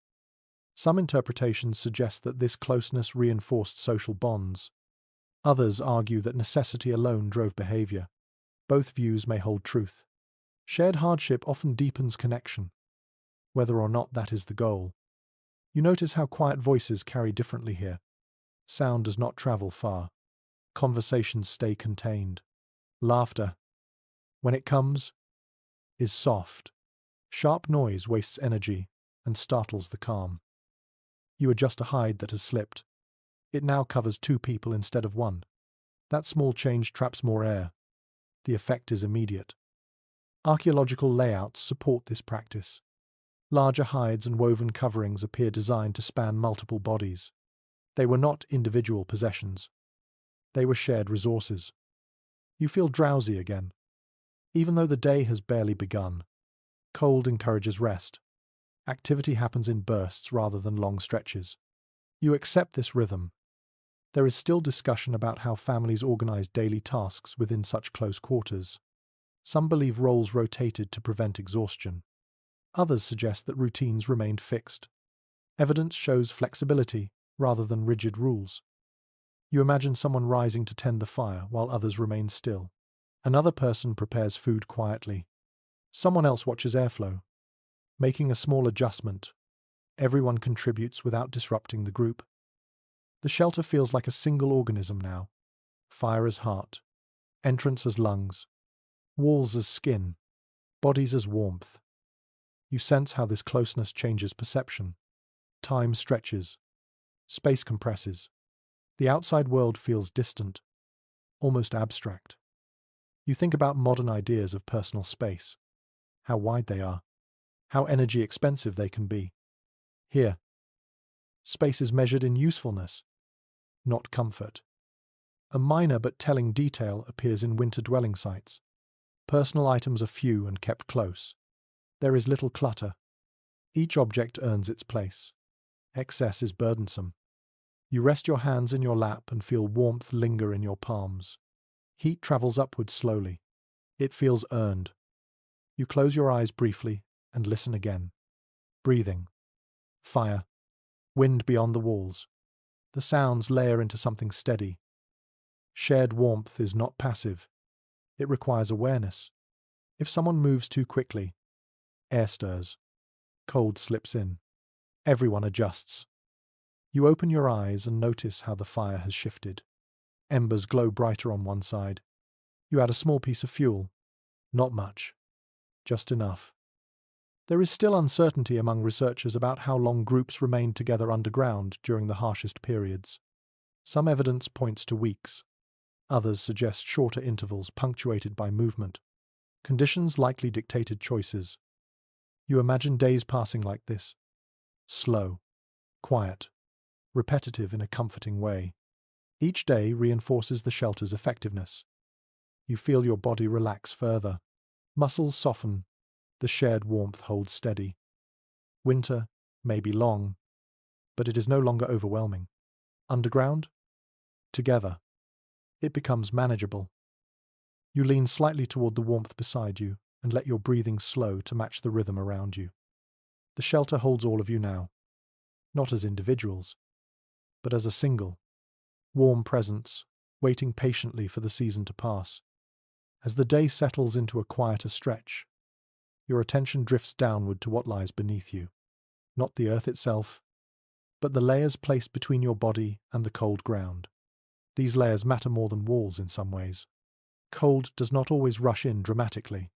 Some interpretations suggest that this closeness reinforced social bonds. Others argue that necessity alone drove behavior. Both views may hold truth. Shared hardship often deepens connection, whether or not that is the goal. You notice how quiet voices carry differently here. Sound does not travel far. Conversations stay contained. Laughter, when it comes, is soft. Sharp noise wastes energy and startles the calm. You adjust a hide that has slipped. It now covers two people instead of one. That small change traps more air. The effect is immediate. Archaeological layouts support this practice. Larger hides and woven coverings appear designed to span multiple bodies. They were not individual possessions. They were shared resources. You feel drowsy again. Even though the day has barely begun, cold encourages rest. Activity happens in bursts rather than long stretches. You accept this rhythm. There is still discussion about how families organize daily tasks within such close quarters. Some believe roles rotated to prevent exhaustion. Others suggest that routines remained fixed. Evidence shows flexibility rather than rigid rules. You imagine someone rising to tend the fire while others remain still. Another person prepares food quietly. Someone else watches airflow. Making a small adjustment, everyone contributes without disrupting the group. The shelter feels like a single organism now. Fire as heart, entrance as lungs, walls as skin, bodies as warmth. You sense how this closeness changes perception. Time stretches. Space compresses. The outside world feels distant, almost abstract. You think about modern ideas of personal space, how wide they are, how energy expensive they can be. Here, space is measured in usefulness, not comfort. A minor but telling detail appears in winter dwelling sites. Personal items are few and kept close. There is little clutter. Each object earns its place. Excess is burdensome. You rest your hands in your lap and feel warmth linger in your palms. Heat travels upward slowly. It feels earned. You close your eyes briefly and listen again. Breathing. Fire. Wind beyond the walls. The sounds layer into something steady. Shared warmth is not passive. It requires awareness. If someone moves too quickly, air stirs. Cold slips in. Everyone adjusts. You open your eyes and notice how the fire has shifted. Embers glow brighter on one side. You add a small piece of fuel. Not much. Just enough. There is still uncertainty among researchers about how long groups remained together underground during the harshest periods. Some evidence points to weeks. Others suggest shorter intervals punctuated by movement. Conditions likely dictated choices. You imagine days passing like this. Slow, quiet, repetitive in a comforting way. Each day reinforces the shelter's effectiveness. You feel your body relax further. Muscles soften. The shared warmth holds steady. Winter may be long, but it is no longer overwhelming. Underground? Together. It becomes manageable. You lean slightly toward the warmth beside you and let your breathing slow to match the rhythm around you. The shelter holds all of you now, not as individuals, but as a single, warm presence, waiting patiently for the season to pass. As the day settles into a quieter stretch, your attention drifts downward to what lies beneath you. Not the earth itself, but the layers placed between your body and the cold ground. These layers matter more than walls in some ways. Cold does not always rush in dramatically.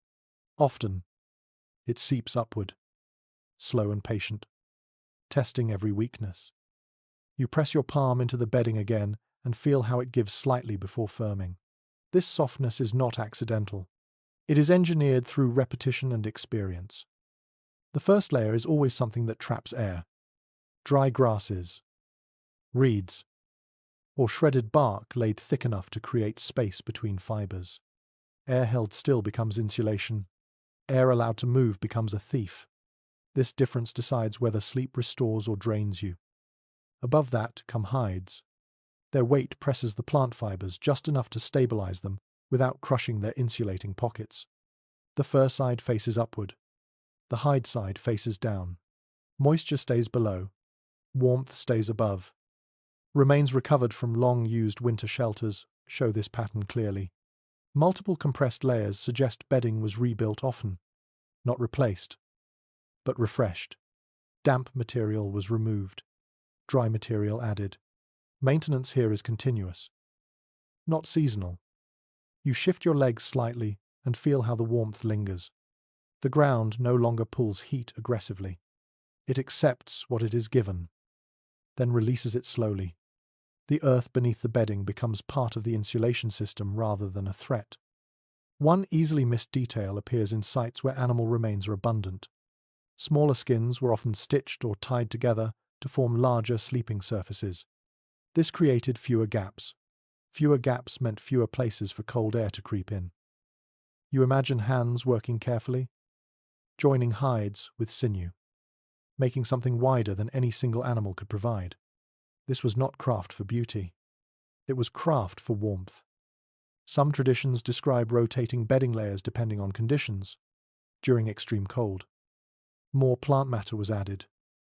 Often, it seeps upward, slow and patient, testing every weakness. You press your palm into the bedding again and feel how it gives slightly before firming. This softness is not accidental. It is engineered through repetition and experience. The first layer is always something that traps air. Dry grasses, reeds, or shredded bark laid thick enough to create space between fibers. Air held still becomes insulation. Air allowed to move becomes a thief. This difference decides whether sleep restores or drains you. Above that come hides. Their weight presses the plant fibers just enough to stabilize them without crushing their insulating pockets. The fur side faces upward. The hide side faces down. Moisture stays below. Warmth stays above. Remains recovered from long-used winter shelters show this pattern clearly. Multiple compressed layers suggest bedding was rebuilt often, not replaced, but refreshed. Damp material was removed, dry material added. Maintenance here is continuous, not seasonal. You shift your legs slightly and feel how the warmth lingers. The ground no longer pulls heat aggressively. It accepts what it is given, then releases it slowly. The earth beneath the bedding becomes part of the insulation system rather than a threat. One easily missed detail appears in sites where animal remains are abundant. Smaller skins were often stitched or tied together to form larger sleeping surfaces. This created fewer gaps. Fewer gaps meant fewer places for cold air to creep in. You imagine hands working carefully, joining hides with sinew, making something wider than any single animal could provide. This was not craft for beauty. It was craft for warmth. Some traditions describe rotating bedding layers depending on conditions. During extreme cold, more plant matter was added.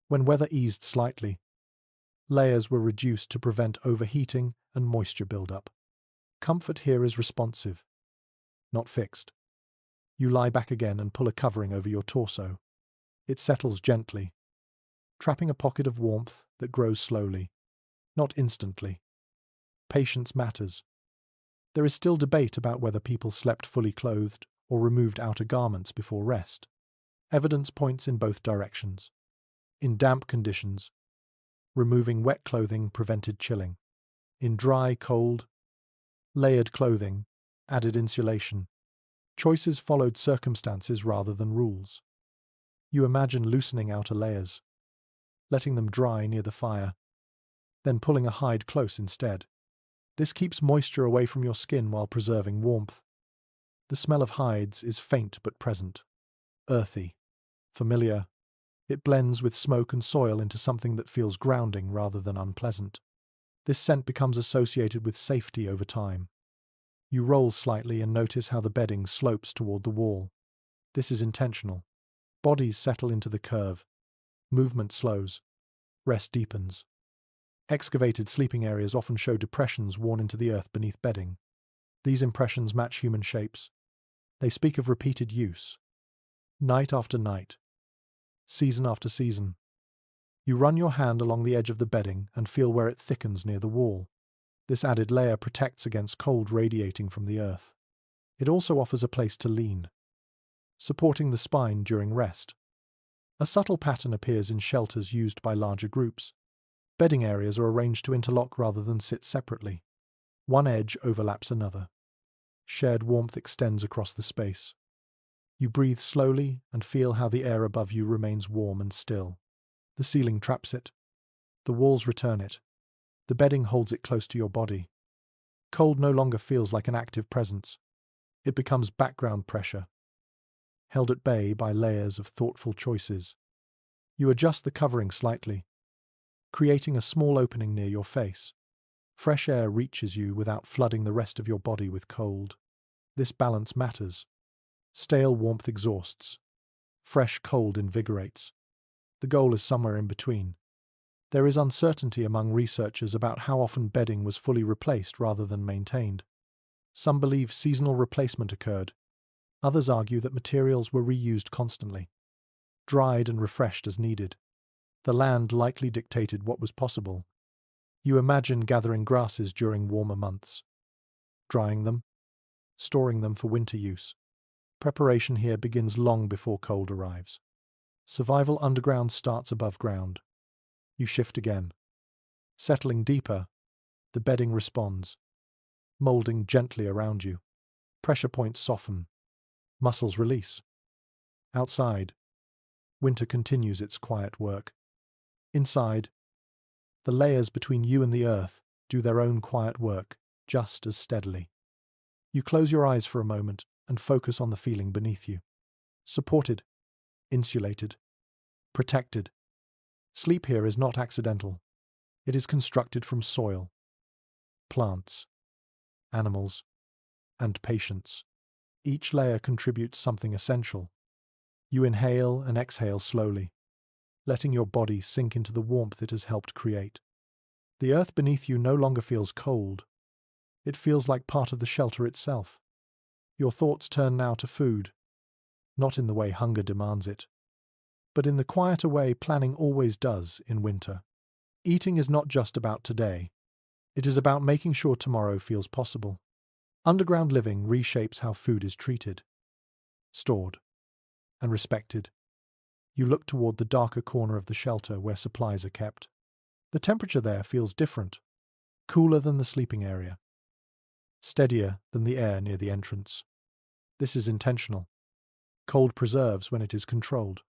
When weather eased slightly, Layers were reduced to prevent overheating and moisture buildup. Comfort here is responsive, not fixed. You lie back again and pull a covering over your torso. It settles gently, trapping a pocket of warmth that grows slowly, not instantly. Patience matters. There is still debate about whether people slept fully clothed or removed outer garments before rest. Evidence points in both directions. In damp conditions, removing wet clothing prevented chilling. In dry, cold, layered clothing added insulation. Choices followed circumstances rather than rules. You imagine loosening outer layers, letting them dry near the fire, then pulling a hide close instead. This keeps moisture away from your skin while preserving warmth. The smell of hides is faint but present, earthy, familiar. It blends with smoke and soil into something that feels grounding rather than unpleasant. This scent becomes associated with safety over time. You roll slightly and notice how the bedding slopes toward the wall. This is intentional. Bodies settle into the curve. Movement slows. Rest deepens. Excavated sleeping areas often show depressions worn into the earth beneath bedding. These impressions match human shapes. They speak of repeated use. Night after night. Season after season. You run your hand along the edge of the bedding and feel where it thickens near the wall. This added layer protects against cold radiating from the earth. It also offers a place to lean, supporting the spine during rest. A subtle pattern appears in shelters used by larger groups. Bedding areas are arranged to interlock rather than sit separately. One edge overlaps another. Shared warmth extends across the space. You breathe slowly and feel how the air above you remains warm and still. The ceiling traps it. The walls return it. The bedding holds it close to your body. Cold no longer feels like an active presence. It becomes background pressure, held at bay by layers of thoughtful choices. You adjust the covering slightly, creating a small opening near your face. Fresh air reaches you without flooding the rest of your body with cold. This balance matters. Stale warmth exhausts. Fresh cold invigorates. The goal is somewhere in between. There is uncertainty among researchers about how often bedding was fully replaced rather than maintained. Some believe seasonal replacement occurred. Others argue that materials were reused constantly, dried and refreshed as needed. The land likely dictated what was possible. You imagine gathering grasses during warmer months, drying them, storing them for winter use. Preparation here begins long before cold arrives. Survival underground starts above ground. You shift again. Settling deeper, the bedding responds, molding gently around you. Pressure points soften. Muscles release. Outside, winter continues its quiet work. Inside, the layers between you and the earth do their own quiet work, just as steadily. You close your eyes for a moment and focus on the feeling beneath you. Supported, insulated, protected. Sleep here is not accidental. It is constructed from soil, plants, animals, and patience. Each layer contributes something essential. You inhale and exhale slowly, letting your body sink into the warmth it has helped create. The earth beneath you no longer feels cold. It feels like part of the shelter itself. Your thoughts turn now to food, not in the way hunger demands it, but in the quieter way planning always does in winter. Eating is not just about today. It is about making sure tomorrow feels possible. Underground living reshapes how food is treated, stored, and respected. You look toward the darker corner of the shelter where supplies are kept. The temperature there feels different, cooler than the sleeping area, steadier than the air near the entrance. This is intentional. Cold preserves when it is controlled.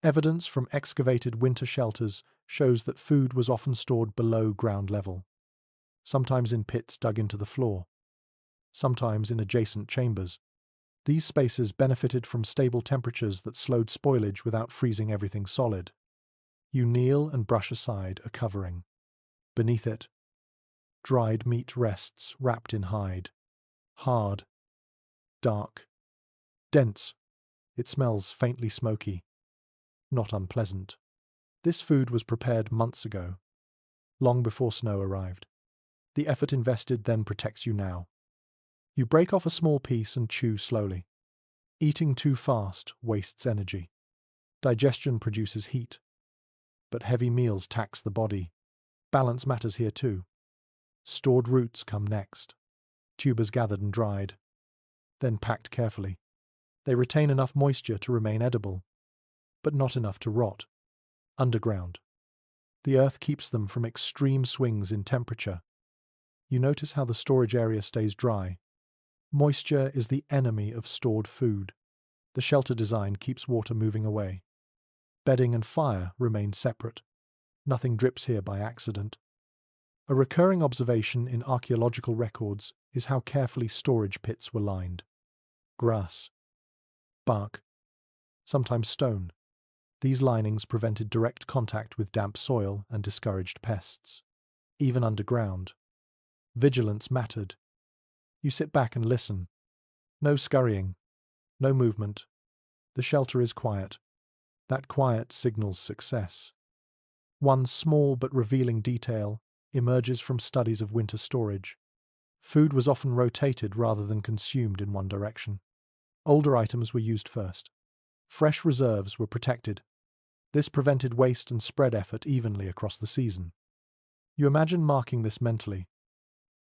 Evidence from excavated winter shelters shows that food was often stored below ground level, sometimes in pits dug into the floor, sometimes in adjacent chambers. These spaces benefited from stable temperatures that slowed spoilage without freezing everything solid. You kneel and brush aside a covering. Beneath it, dried meat rests wrapped in hide. Hard, dark, dense. It smells faintly smoky, not unpleasant. This food was prepared months ago, long before snow arrived. The effort invested then protects you now. You break off a small piece and chew slowly. Eating too fast wastes energy. Digestion produces heat. But heavy meals tax the body. Balance matters here too. Stored roots come next. Tubers gathered and dried, then packed carefully. They retain enough moisture to remain edible, but not enough to rot. Underground. The earth keeps them from extreme swings in temperature. You notice how the storage area stays dry. Moisture is the enemy of stored food. The shelter design keeps water moving away. Bedding and fire remain separate. Nothing drips here by accident. A recurring observation in archaeological records is how carefully storage pits were lined. Grass, bark, sometimes stone. These linings prevented direct contact with damp soil and discouraged pests. Even underground, vigilance mattered. You sit back and listen. No scurrying, no movement. The shelter is quiet. That quiet signals success. One small but revealing detail emerges from studies of winter storage. Food was often rotated rather than consumed in one direction. Older items were used first. Fresh reserves were protected. This prevented waste and spread effort evenly across the season. You imagine marking this mentally,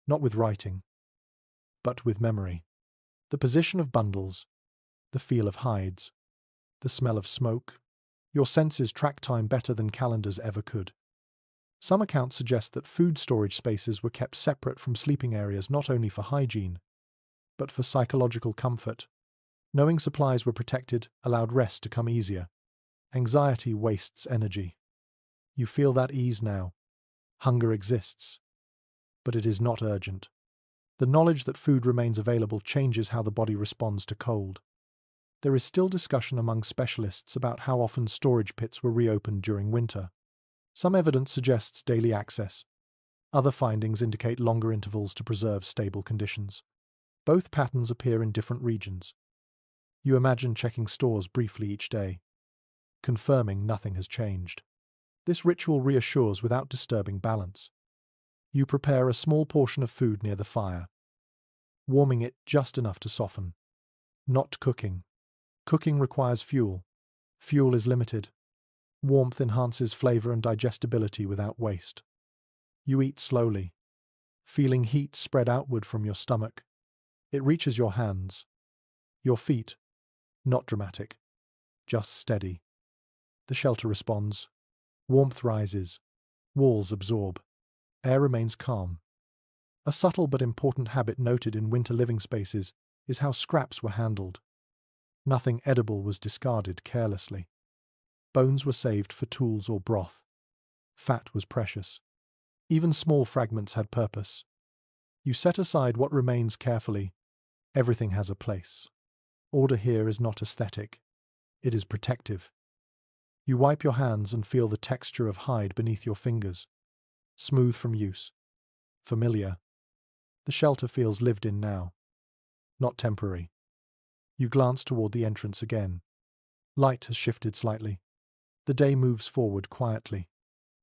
not with writing, but with memory. The position of bundles, the feel of hides, the smell of smoke. Your senses track time better than calendars ever could. Some accounts suggest that food storage spaces were kept separate from sleeping areas not only for hygiene, but for psychological comfort. Knowing supplies were protected allowed rest to come easier. Anxiety wastes energy. You feel that ease now. Hunger exists, but it is not urgent. The knowledge that food remains available changes how the body responds to cold. There is still discussion among specialists about how often storage pits were reopened during winter. Some evidence suggests daily access. Other findings indicate longer intervals to preserve stable conditions. Both patterns appear in different regions. You imagine checking stores briefly each day, confirming nothing has changed. This ritual reassures without disturbing balance. You prepare a small portion of food near the fire, warming it just enough to soften. Not cooking. Cooking requires fuel. Fuel is limited. Warmth enhances flavor and digestibility without waste. You eat slowly, feeling heat spread outward from your stomach. It reaches your hands, your feet. Not dramatic, just steady. The shelter responds. Warmth rises. Walls absorb. Air remains calm. A subtle but important habit noted in winter living spaces is how scraps were handled. Nothing edible was discarded carelessly. Bones were saved for tools or broth. Fat was precious. Even small fragments had purpose. You set aside what remains carefully. Everything has a place. Order here is not aesthetic. It is protective. You wipe your hands and feel the texture of hide beneath your fingers. Smooth from use. Familiar. The shelter feels lived in now. Not temporary. You glance toward the entrance again. Light has shifted slightly. The day moves forward quietly.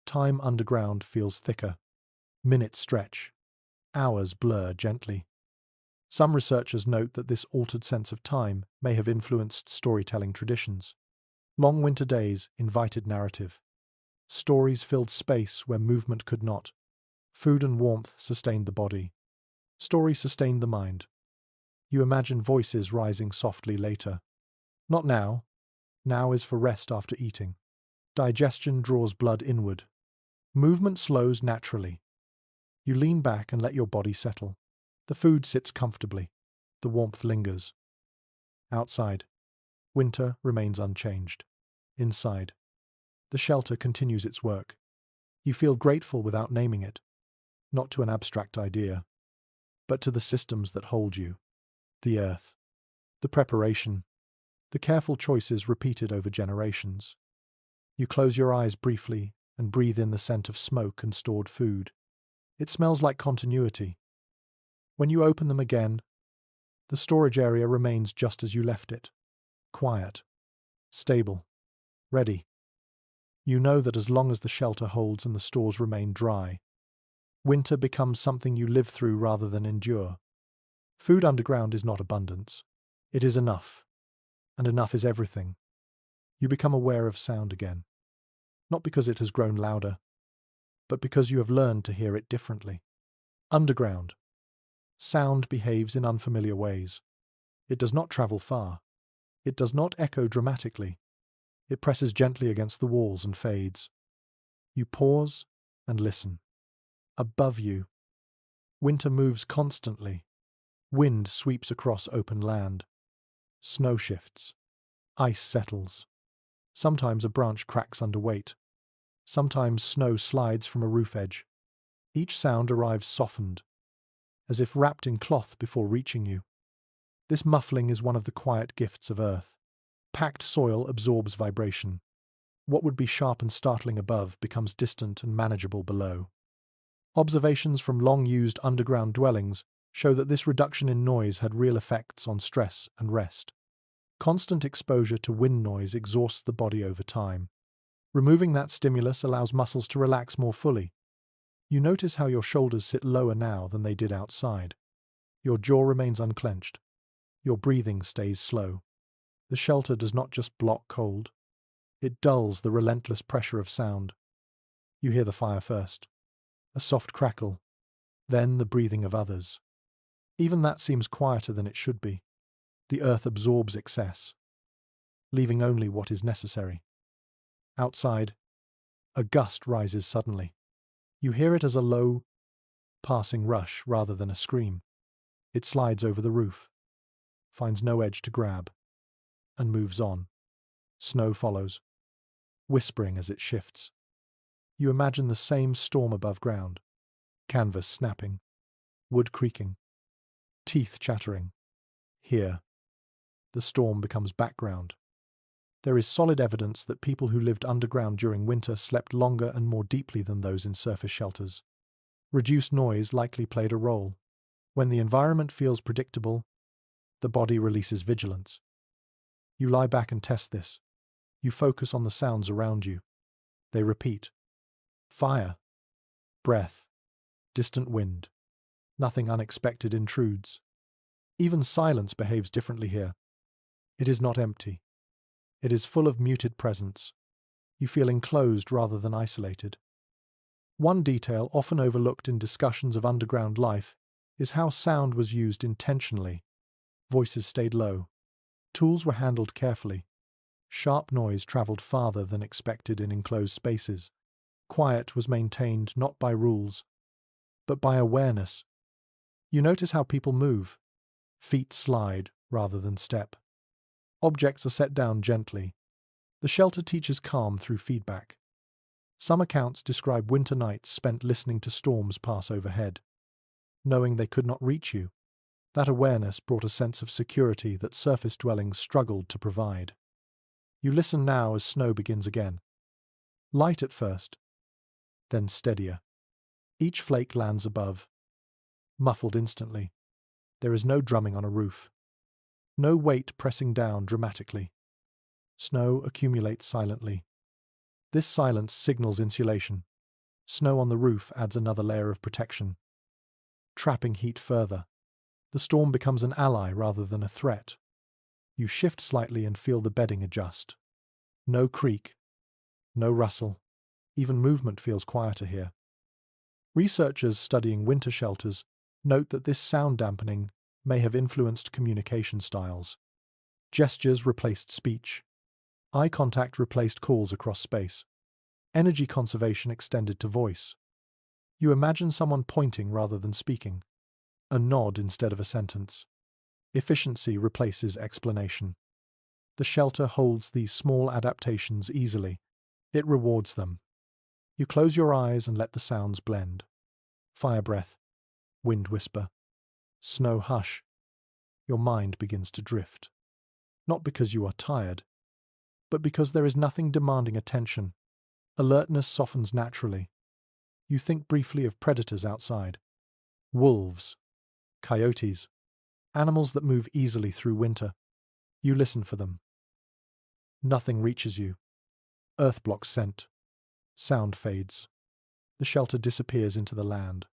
Time underground feels thicker. Minutes stretch. Hours blur gently. Some researchers note that this altered sense of time may have influenced storytelling traditions. Long winter days invited narrative. Stories filled space where movement could not. Food and warmth sustained the body. Story sustained the mind. You imagine voices rising softly later. Not now. Now is for rest after eating. Digestion draws blood inward. Movement slows naturally. You lean back and let your body settle. The food sits comfortably. The warmth lingers. Outside, winter remains unchanged. Inside, the shelter continues its work. You feel grateful without naming it, not to an abstract idea, but to the systems that hold you. The earth, the preparation, the careful choices repeated over generations. You close your eyes briefly and breathe in the scent of smoke and stored food. It smells like continuity. When you open them again, the storage area remains just as you left it. Quiet. Stable. Ready. You know that as long as the shelter holds and the stores remain dry, winter becomes something you live through rather than endure. Food underground is not abundance. It is enough. And enough is everything. You become aware of sound again. Not because it has grown louder, but because you have learned to hear it differently. Underground. Sound behaves in unfamiliar ways. It does not travel far. It does not echo dramatically. It presses gently against the walls and fades. You pause and listen. Above you, winter moves constantly. Wind sweeps across open land. Snow shifts. Ice settles. Sometimes a branch cracks under weight. Sometimes snow slides from a roof edge. Each sound arrives softened, as if wrapped in cloth before reaching you. This muffling is one of the quiet gifts of Earth. Packed soil absorbs vibration. What would be sharp and startling above becomes distant and manageable below. Observations from long-used underground dwellings show that this reduction in noise had real effects on stress and rest. Constant exposure to wind noise exhausts the body over time. Removing that stimulus allows muscles to relax more fully. You notice how your shoulders sit lower now than they did outside. Your jaw remains unclenched. Your breathing stays slow. The shelter does not just block cold. It dulls the relentless pressure of sound. You hear the fire first. A soft crackle. Then the breathing of others. Even that seems quieter than it should be. The earth absorbs excess, leaving only what is necessary. Outside, a gust rises suddenly. You hear it as a low, passing rush rather than a scream. It slides over the roof, finds no edge to grab, and moves on. Snow follows, whispering as it shifts. You imagine the same storm above ground, canvas snapping, wood creaking, teeth chattering. Here, the storm becomes background. There is solid evidence that people who lived underground during winter slept longer and more deeply than those in surface shelters. Reduced noise likely played a role. When the environment feels predictable, the body releases vigilance. You lie back and test this. You focus on the sounds around you. They repeat. Fire, breath, distant wind. Nothing unexpected intrudes. Even silence behaves differently here. It is not empty. It is full of muted presence. You feel enclosed rather than isolated. One detail often overlooked in discussions of underground life is how sound was used intentionally. Voices stayed low. Tools were handled carefully. Sharp noise traveled farther than expected in enclosed spaces. Quiet was maintained not by rules, but by awareness. You notice how people move. Feet slide rather than step. Objects are set down gently. The shelter teaches calm through feedback. Some accounts describe winter nights spent listening to storms pass overhead, knowing they could not reach you. That awareness brought a sense of security that surface dwellings struggled to provide. You listen now as snow begins again. Light at first, then steadier. Each flake lands above, muffled instantly. There is no drumming on a roof. No weight pressing down dramatically. Snow accumulates silently. This silence signals insulation. Snow on the roof adds another layer of protection, trapping heat further. The storm becomes an ally rather than a threat. You shift slightly and feel the bedding adjust. No creak, no rustle. Even movement feels quieter here. Researchers studying winter shelters note that this sound dampening may have influenced communication styles. Gestures replaced speech. Eye contact replaced calls across space. Energy conservation extended to voice. You imagine someone pointing rather than speaking. A nod instead of a sentence. Efficiency replaces explanation. The shelter holds these small adaptations easily. It rewards them. You close your eyes and let the sounds blend. Fire breath, wind whisper, snow hush. Your mind begins to drift. Not because you are tired, but because there is nothing demanding attention. Alertness softens naturally. You think briefly of predators outside. Wolves, coyotes, animals that move easily through winter. You listen for them. Nothing reaches you. Earth blocks scent. Sound fades. The shelter disappears into the land.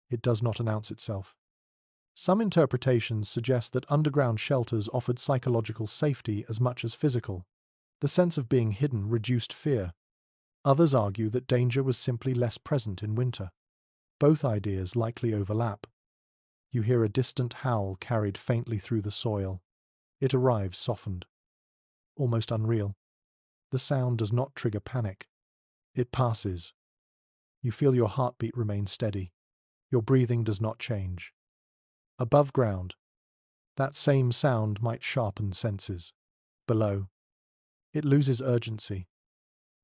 It does not announce itself. Some interpretations suggest that underground shelters offered psychological safety as much as physical. The sense of being hidden reduced fear. Others argue that danger was simply less present in winter. Both ideas likely overlap. You hear a distant howl carried faintly through the soil. It arrives softened, almost unreal. The sound does not trigger panic. It passes. You feel your heartbeat remain steady. Your breathing does not change. Above ground, that same sound might sharpen senses. Below, it loses urgency.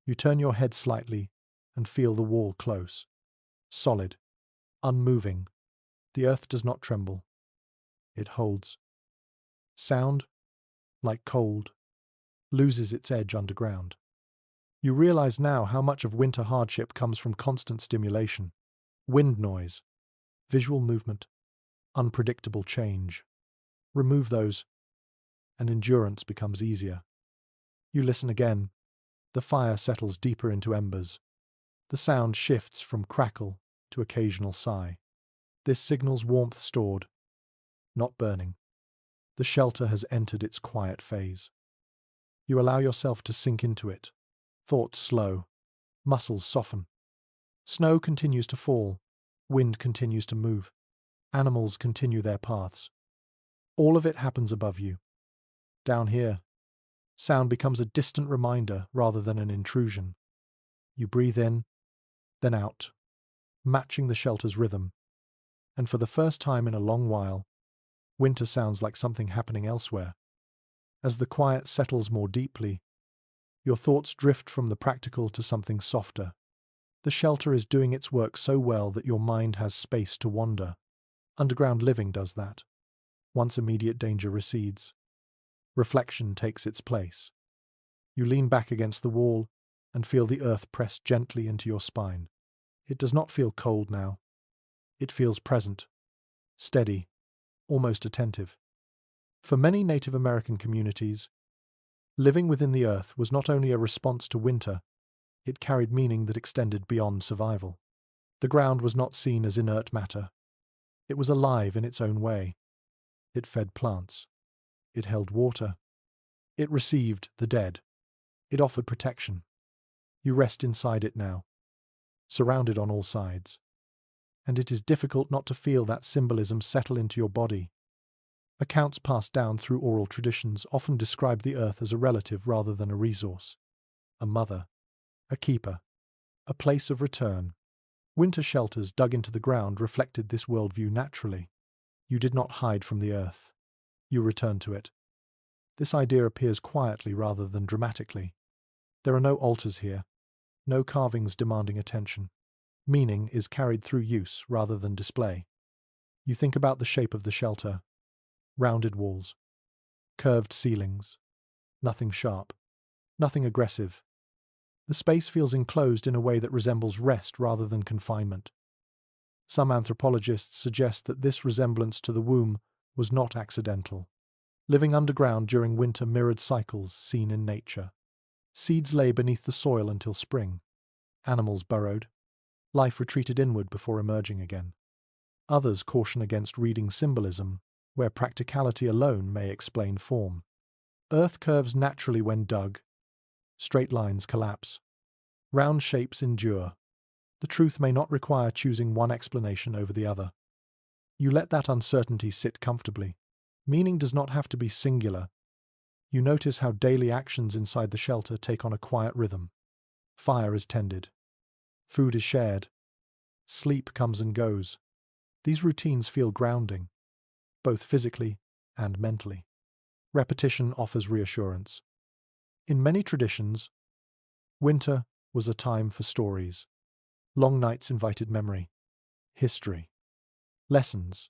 You turn your head slightly and feel the wall close. Solid, unmoving. The earth does not tremble. It holds. Sound, like cold, loses its edge underground. You realize now how much of winter hardship comes from constant stimulation. Wind noise, visual movement, unpredictable change. Remove those, and endurance becomes easier. You listen again. The fire settles deeper into embers. The sound shifts from crackle to occasional sigh. This signals warmth stored, not burning. The shelter has entered its quiet phase. You allow yourself to sink into it. Thoughts slow. Muscles soften. Snow continues to fall. Wind continues to move. Animals continue their paths. All of it happens above you. Down here, sound becomes a distant reminder rather than an intrusion. You breathe in, then out, matching the shelter's rhythm. And for the first time in a long while, winter sounds like something happening elsewhere. As the quiet settles more deeply, your thoughts drift from the practical to something softer. The shelter is doing its work so well that your mind has space to wander. Underground living does that. Once immediate danger recedes, reflection takes its place. You lean back against the wall and feel the earth press gently into your spine. It does not feel cold now. It feels present, steady, almost attentive. For many Native American communities, living within the earth was not only a response to winter, it carried meaning that extended beyond survival. The ground was not seen as inert matter. It was alive in its own way. It fed plants. It held water. It received the dead. It offered protection. You rest inside it now, surrounded on all sides. And it is difficult not to feel that symbolism settle into your body. Accounts passed down through oral traditions often describe the earth as a relative rather than a resource. A mother, a keeper, a place of return. Winter shelters dug into the ground reflected this worldview naturally. You did not hide from the earth. You returned to it. This idea appears quietly rather than dramatically. There are no altars here, no carvings demanding attention. Meaning is carried through use rather than display. You think about the shape of the shelter. Rounded walls, curved ceilings, nothing sharp, nothing aggressive. The space feels enclosed in a way that resembles rest rather than confinement. Some anthropologists suggest that this resemblance to the womb was not accidental. Living underground during winter mirrored cycles seen in nature. Seeds lay beneath the soil until spring. Animals burrowed. Life retreated inward before emerging again. Others caution against reading symbolism, where practicality alone may explain form. Earth curves naturally when dug. Straight lines collapse. Round shapes endure. The truth may not require choosing one explanation over the other. You let that uncertainty sit comfortably. Meaning does not have to be singular. You notice how daily actions inside the shelter take on a quiet rhythm. Fire is tended. Food is shared. Sleep comes and goes. These routines feel grounding, both physically and mentally. Repetition offers reassurance. In many traditions, winter was a time for stories. Long nights invited memory, history, lessons,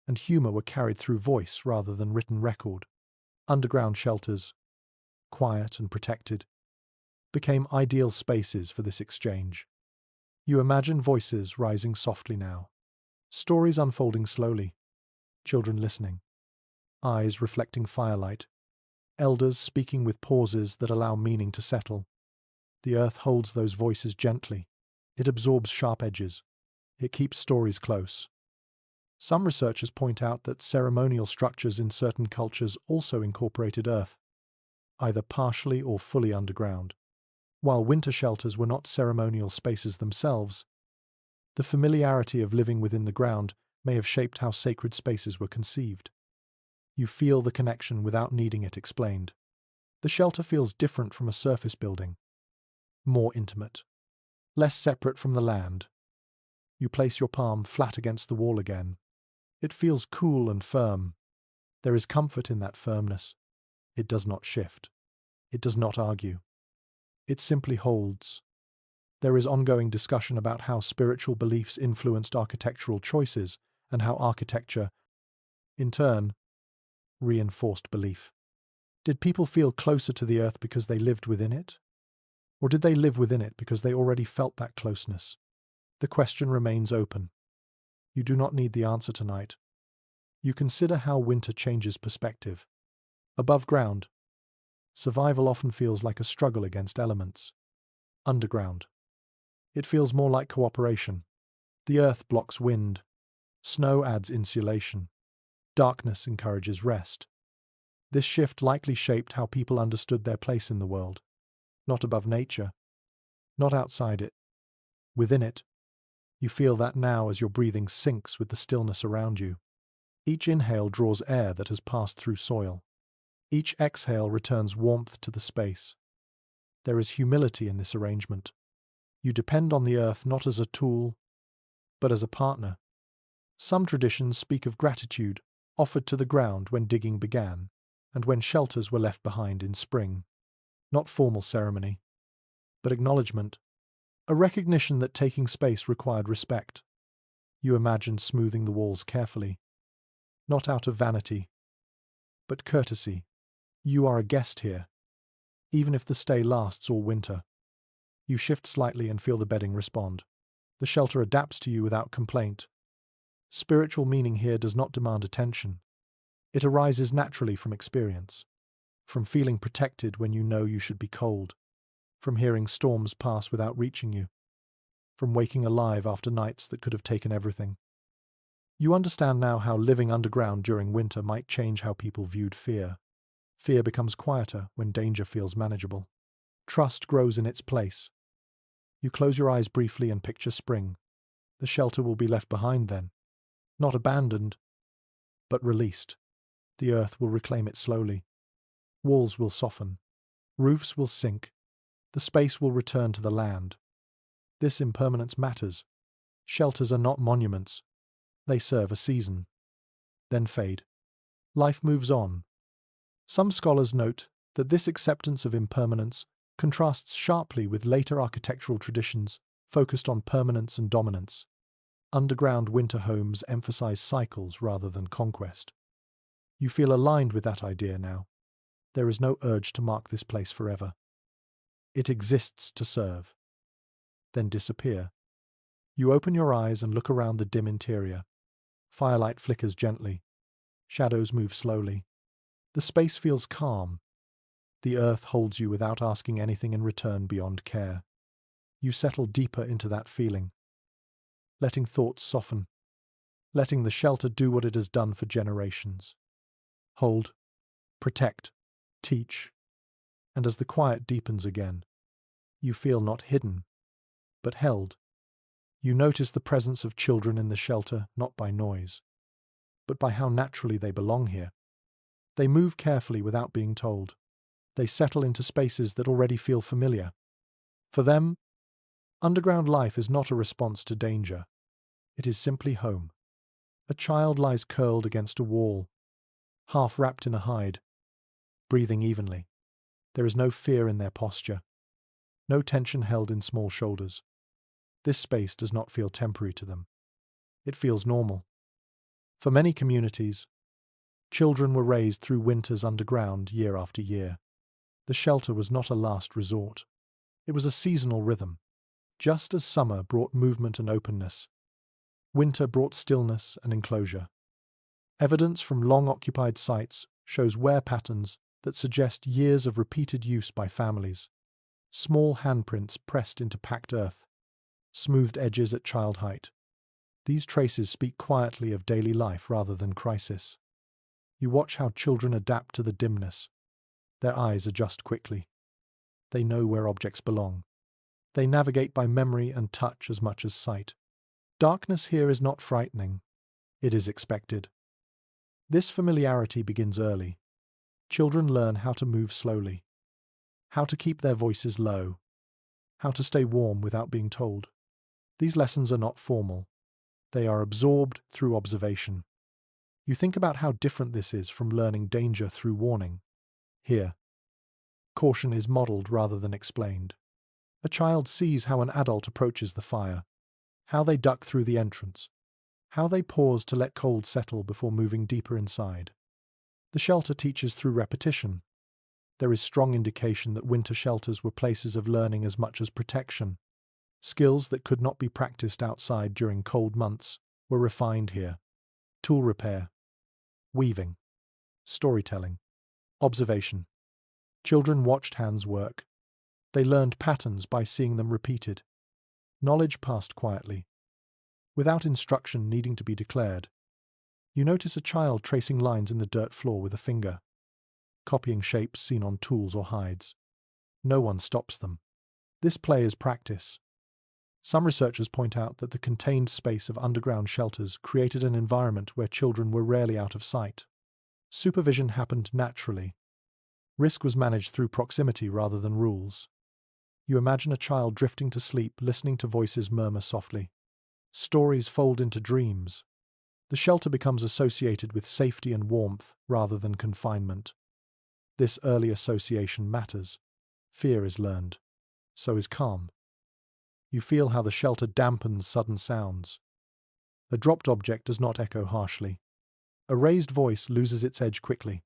and humor were carried through voice rather than written record. Underground shelters, quiet and protected, became ideal spaces for this exchange. You imagine voices rising softly now, stories unfolding slowly, children listening, eyes reflecting firelight, elders speaking with pauses that allow meaning to settle. The earth holds those voices gently. It absorbs sharp edges. It keeps stories close. Some researchers point out that ceremonial structures in certain cultures also incorporated earth, either partially or fully underground. While winter shelters were not ceremonial spaces themselves, the familiarity of living within the ground may have shaped how sacred spaces were conceived. You feel the connection without needing it explained. The shelter feels different from a surface building, more intimate, less separate from the land. You place your palm flat against the wall again. It feels cool and firm. There is comfort in that firmness. It does not shift. It does not argue. It simply holds. There is ongoing discussion about how spiritual beliefs influenced architectural choices and how architecture, in turn, reinforced belief. Did people feel closer to the earth because they lived within it? Or did they live within it because they already felt that closeness? The question remains open. You do not need the answer tonight. You consider how winter changes perspective. Above ground, survival often feels like a struggle against elements. Underground, it feels more like cooperation. The earth blocks wind. Snow adds insulation. Darkness encourages rest. This shift likely shaped how people understood their place in the world. Not above nature. Not outside it. Within it. You feel that now as your breathing syncs with the stillness around you. Each inhale draws air that has passed through soil. Each exhale returns warmth to the space. There is humility in this arrangement. You depend on the earth not as a tool, but as a partner. Some traditions speak of gratitude offered to the ground when digging began, and when shelters were left behind in spring. Not formal ceremony, but acknowledgement, a recognition that taking space required respect. You imagine smoothing the walls carefully, not out of vanity, but courtesy. You are a guest here, even if the stay lasts all winter. You shift slightly and feel the bedding respond. The shelter adapts to you without complaint. Spiritual meaning here does not demand attention. It arises naturally from experience, from feeling protected when you know you should be cold, from hearing storms pass without reaching you, from waking alive after nights that could have taken everything. You understand now how living underground during winter might change how people viewed fear. Fear becomes quieter when danger feels manageable. Trust grows in its place. You close your eyes briefly and picture spring. The shelter will be left behind then. Not abandoned, but released. The earth will reclaim it slowly. Walls will soften. Roofs will sink. The space will return to the land. This impermanence matters. Shelters are not monuments. They serve a season, then fade. Life moves on. Some scholars note that this acceptance of impermanence contrasts sharply with later architectural traditions focused on permanence and dominance. Underground winter homes emphasize cycles rather than conquest. You feel aligned with that idea now. There is no urge to mark this place forever. It exists to serve, then disappear. You open your eyes and look around the dim interior. Firelight flickers gently. Shadows move slowly. The space feels calm. The earth holds you without asking anything in return beyond care. You settle deeper into that feeling, letting thoughts soften, letting the shelter do what it has done for generations. Hold, protect, teach, and as the quiet deepens again, you feel not hidden, but held. You notice the presence of children in the shelter not by noise, but by how naturally they belong here. They move carefully without being told. They settle into spaces that already feel familiar. For them, underground life is not a response to danger. It is simply home. A child lies curled against a wall, half wrapped in a hide, breathing evenly. There is no fear in their posture, no tension held in small shoulders. This space does not feel temporary to them. It feels normal. For many communities, children were raised through winters underground year after year. The shelter was not a last resort. It was a seasonal rhythm. Just as summer brought movement and openness, winter brought stillness and enclosure. Evidence from long-occupied sites shows wear patterns that suggest years of repeated use by families. Small handprints pressed into packed earth, smoothed edges at child height. These traces speak quietly of daily life rather than crisis. You watch how children adapt to the dimness. Their eyes adjust quickly. They know where objects belong. They navigate by memory and touch as much as sight. Darkness here is not frightening. It is expected. This familiarity begins early. Children learn how to move slowly, how to keep their voices low, how to stay warm without being told. These lessons are not formal. They are absorbed through observation. You think about how different this is from learning danger through warning. Here, caution is modeled rather than explained. A child sees how an adult approaches the fire, how they duck through the entrance, how they pause to let cold settle before moving deeper inside. The shelter teaches through repetition. There is strong indication that winter shelters were places of learning as much as protection. Skills that could not be practiced outside during cold months were refined here. Tool repair, weaving, storytelling, observation. Children watched hands work. They learned patterns by seeing them repeated. Knowledge passed quietly, without instruction needing to be declared. You notice a child tracing lines in the dirt floor with a finger, copying shapes seen on tools or hides. No one stops them. This play is practice. Some researchers point out that the contained space of underground shelters created an environment where children were rarely out of sight. Supervision happened naturally. Risk was managed through proximity rather than rules. You imagine a child drifting to sleep, listening to voices murmur softly. Stories fold into dreams. The shelter becomes associated with safety and warmth rather than confinement. This early association matters. Fear is learned. So is calm. You feel how the shelter dampens sudden sounds. A dropped object does not echo harshly. A raised voice loses its edge quickly.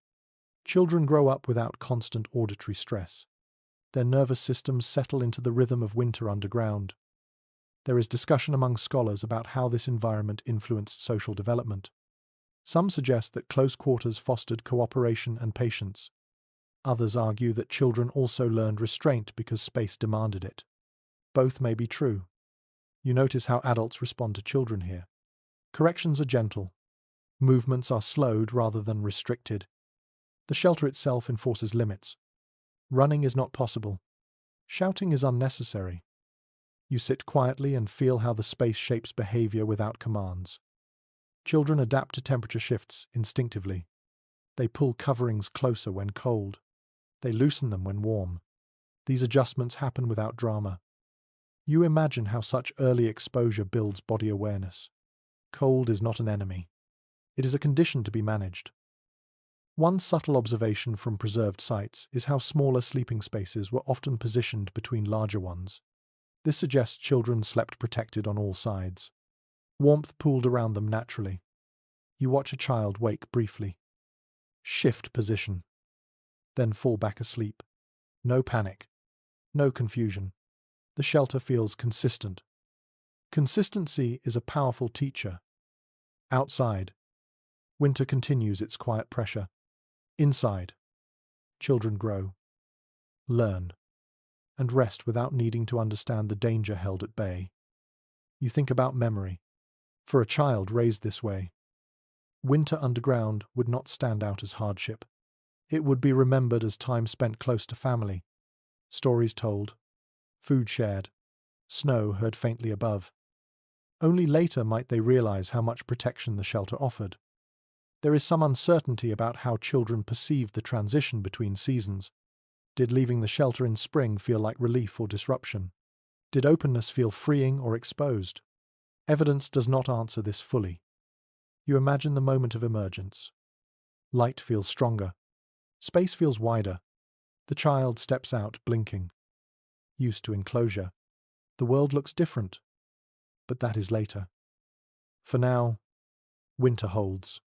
Children grow up without constant auditory stress. Their nervous systems settle into the rhythm of winter underground. There is discussion among scholars about how this environment influenced social development. Some suggest that close quarters fostered cooperation and patience. Others argue that children also learned restraint because space demanded it. Both may be true. You notice how adults respond to children here. Corrections are gentle. Movements are slowed rather than restricted. The shelter itself enforces limits. Running is not possible. Shouting is unnecessary. You sit quietly and feel how the space shapes behavior without commands. Children adapt to temperature shifts instinctively. They pull coverings closer when cold. They loosen them when warm. These adjustments happen without drama. You imagine how such early exposure builds body awareness. Cold is not an enemy. It is a condition to be managed. One subtle observation from preserved sites is how smaller sleeping spaces were often positioned between larger ones. This suggests children slept protected on all sides. Warmth pooled around them naturally. You watch a child wake briefly, shift position, then fall back asleep. No panic, no confusion. The shelter feels consistent. Consistency is a powerful teacher. Outside, winter continues its quiet pressure. Inside, children grow, learn, and rest without needing to understand the danger held at bay. You think about memory. For a child raised this way, winter underground would not stand out as hardship. It would be remembered as time spent close to family, stories told, food shared, snow heard faintly above. Only later might they realize how much protection the shelter offered. There is some uncertainty about how children perceived the transition between seasons. Did leaving the shelter in spring feel like relief or disruption? Did openness feel freeing or exposed? Evidence does not answer this fully. You imagine the moment of emergence. Light feels stronger. Space feels wider. The child steps out, blinking. Used to enclosure. The world looks different. But that is later. For now, winter holds.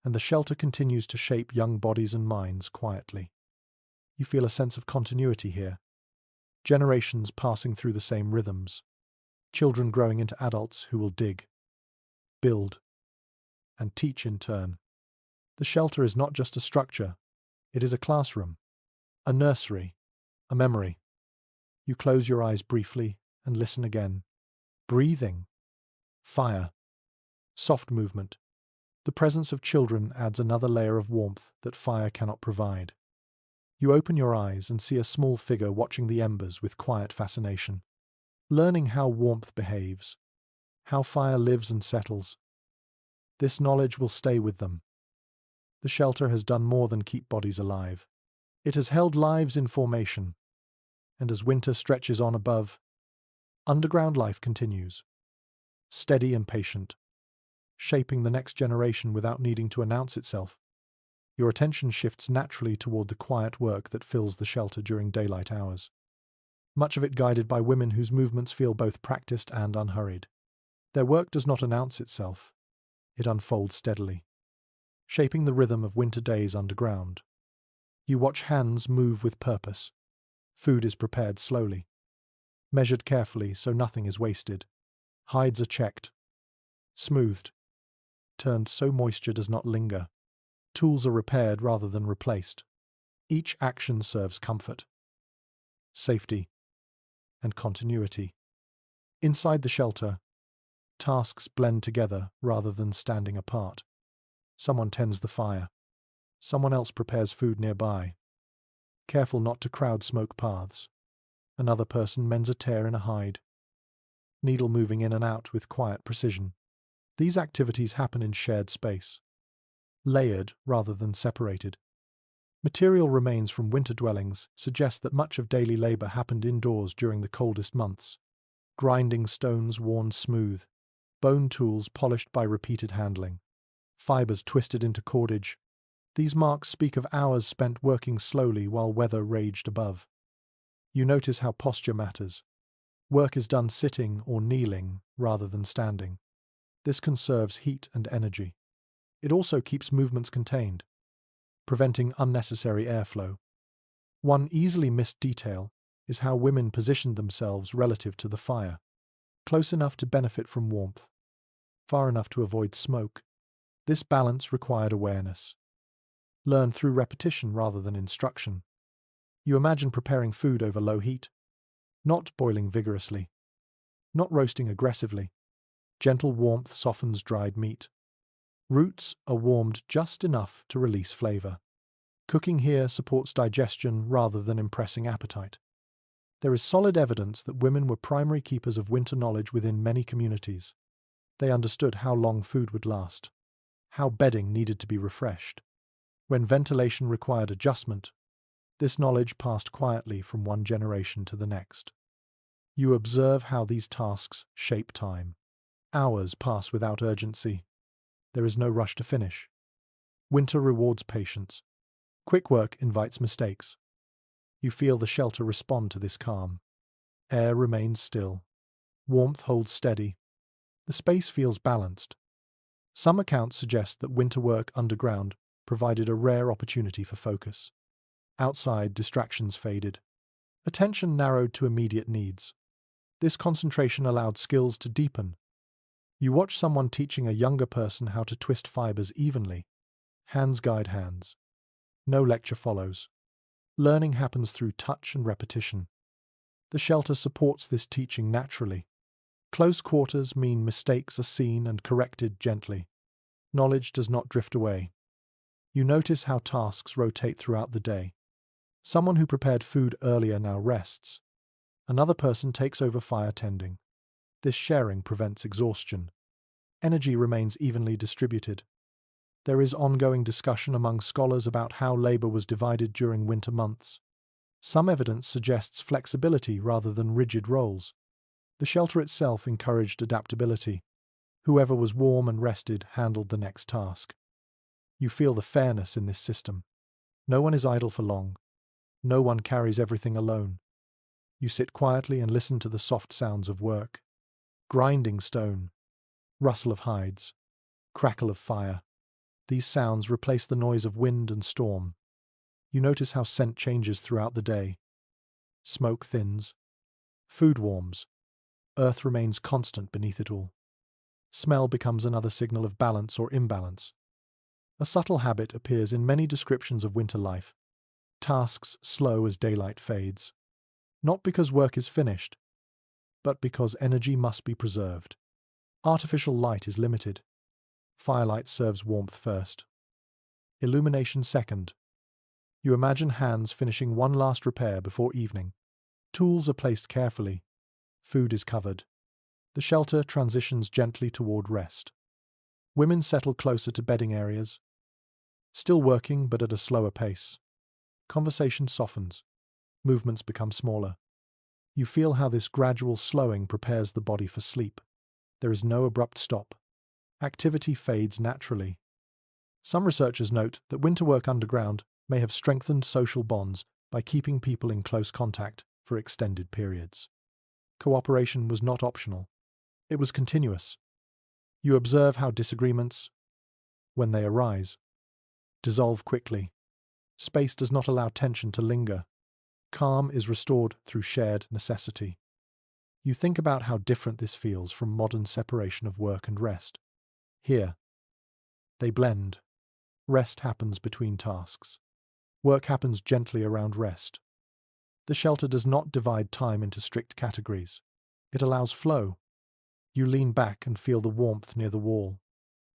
And the shelter continues to shape young bodies and minds quietly. You feel a sense of continuity here. Generations passing through the same rhythms. Children growing into adults who will dig, build, and teach in turn. The shelter is not just a structure. It is a classroom, a nursery, a memory. You close your eyes briefly and listen again. Breathing. Fire. Soft movement. The presence of children adds another layer of warmth that fire cannot provide. You open your eyes and see a small figure watching the embers with quiet fascination, learning how warmth behaves, how fire lives and settles. This knowledge will stay with them. The shelter has done more than keep bodies alive. It has held lives in formation, and as winter stretches on above, underground life continues, steady and patient, shaping the next generation without needing to announce itself. Your attention shifts naturally toward the quiet work that fills the shelter during daylight hours, much of it guided by women whose movements feel both practiced and unhurried. Their work does not announce itself, it unfolds steadily, shaping the rhythm of winter days underground. You watch hands move with purpose. Food is prepared slowly, measured carefully so nothing is wasted. Hides are checked, smoothed, turned so moisture does not linger. Tools are repaired rather than replaced. Each action serves comfort, safety, and continuity. Inside the shelter, tasks blend together rather than standing apart. Someone tends the fire. Someone else prepares food nearby, careful not to crowd smoke paths. Another person mends a tear in a hide, needle moving in and out with quiet precision. These activities happen in shared space, layered rather than separated. Material remains from winter dwellings suggest that much of daily labor happened indoors during the coldest months. Grinding stones worn smooth, bone tools polished by repeated handling, fibers twisted into cordage. These marks speak of hours spent working slowly while weather raged above. You notice how posture matters. Work is done sitting or kneeling rather than standing. This conserves heat and energy. It also keeps movements contained, preventing unnecessary airflow. One easily missed detail is how women positioned themselves relative to the fire, close enough to benefit from warmth, far enough to avoid smoke. This balance required awareness, learned through repetition rather than instruction. You imagine preparing food over low heat, not boiling vigorously, not roasting aggressively. Gentle warmth softens dried meat. Roots are warmed just enough to release flavor. Cooking here supports digestion rather than impressing appetite. There is solid evidence that women were primary keepers of winter knowledge within many communities. They understood how long food would last, how bedding needed to be refreshed, when ventilation required adjustment. This knowledge passed quietly from one generation to the next. You observe how these tasks shape time. Hours pass without urgency. There is no rush to finish. Winter rewards patience. Quick work invites mistakes. You feel the shelter respond to this calm. Air remains still. Warmth holds steady. The space feels balanced. Some accounts suggest that winter work underground provided a rare opportunity for focus. Outside, distractions faded. Attention narrowed to immediate needs. This concentration allowed skills to deepen. You watch someone teaching a younger person how to twist fibers evenly. Hands guide hands. No lecture follows. Learning happens through touch and repetition. The shelter supports this teaching naturally. Close quarters mean mistakes are seen and corrected gently. Knowledge does not drift away. You notice how tasks rotate throughout the day. Someone who prepared food earlier now rests. Another person takes over fire tending. This sharing prevents exhaustion. Energy remains evenly distributed. There is ongoing discussion among scholars about how labor was divided during winter months. Some evidence suggests flexibility rather than rigid roles. The shelter itself encouraged adaptability. Whoever was warm and rested handled the next task. You feel the fairness in this system. No one is idle for long. No one carries everything alone. You sit quietly and listen to the soft sounds of work. Grinding stone, rustle of hides, crackle of fire. These sounds replace the noise of wind and storm. You notice how scent changes throughout the day. Smoke thins. Food warms. Earth remains constant beneath it all. Smell becomes another signal of balance or imbalance. A subtle habit appears in many descriptions of winter life. Tasks slow as daylight fades. Not because work is finished, but because energy must be preserved. Artificial light is limited. Firelight serves warmth first. Illumination second. You imagine hands finishing one last repair before evening. Tools are placed carefully. Food is covered. The shelter transitions gently toward rest. Women settle closer to bedding areas. Still working, but at a slower pace. Conversation softens. Movements become smaller. You feel how this gradual slowing prepares the body for sleep. There is no abrupt stop. Activity fades naturally. Some researchers note that winter work underground may have strengthened social bonds by keeping people in close contact for extended periods. Cooperation was not optional. It was continuous. You observe how disagreements, when they arise, dissolve quickly. Space does not allow tension to linger. Calm is restored through shared necessity. You think about how different this feels from modern separation of work and rest. Here, they blend. Rest happens between tasks. Work happens gently around rest. The shelter does not divide time into strict categories. It allows flow. You lean back and feel the warmth near the wall.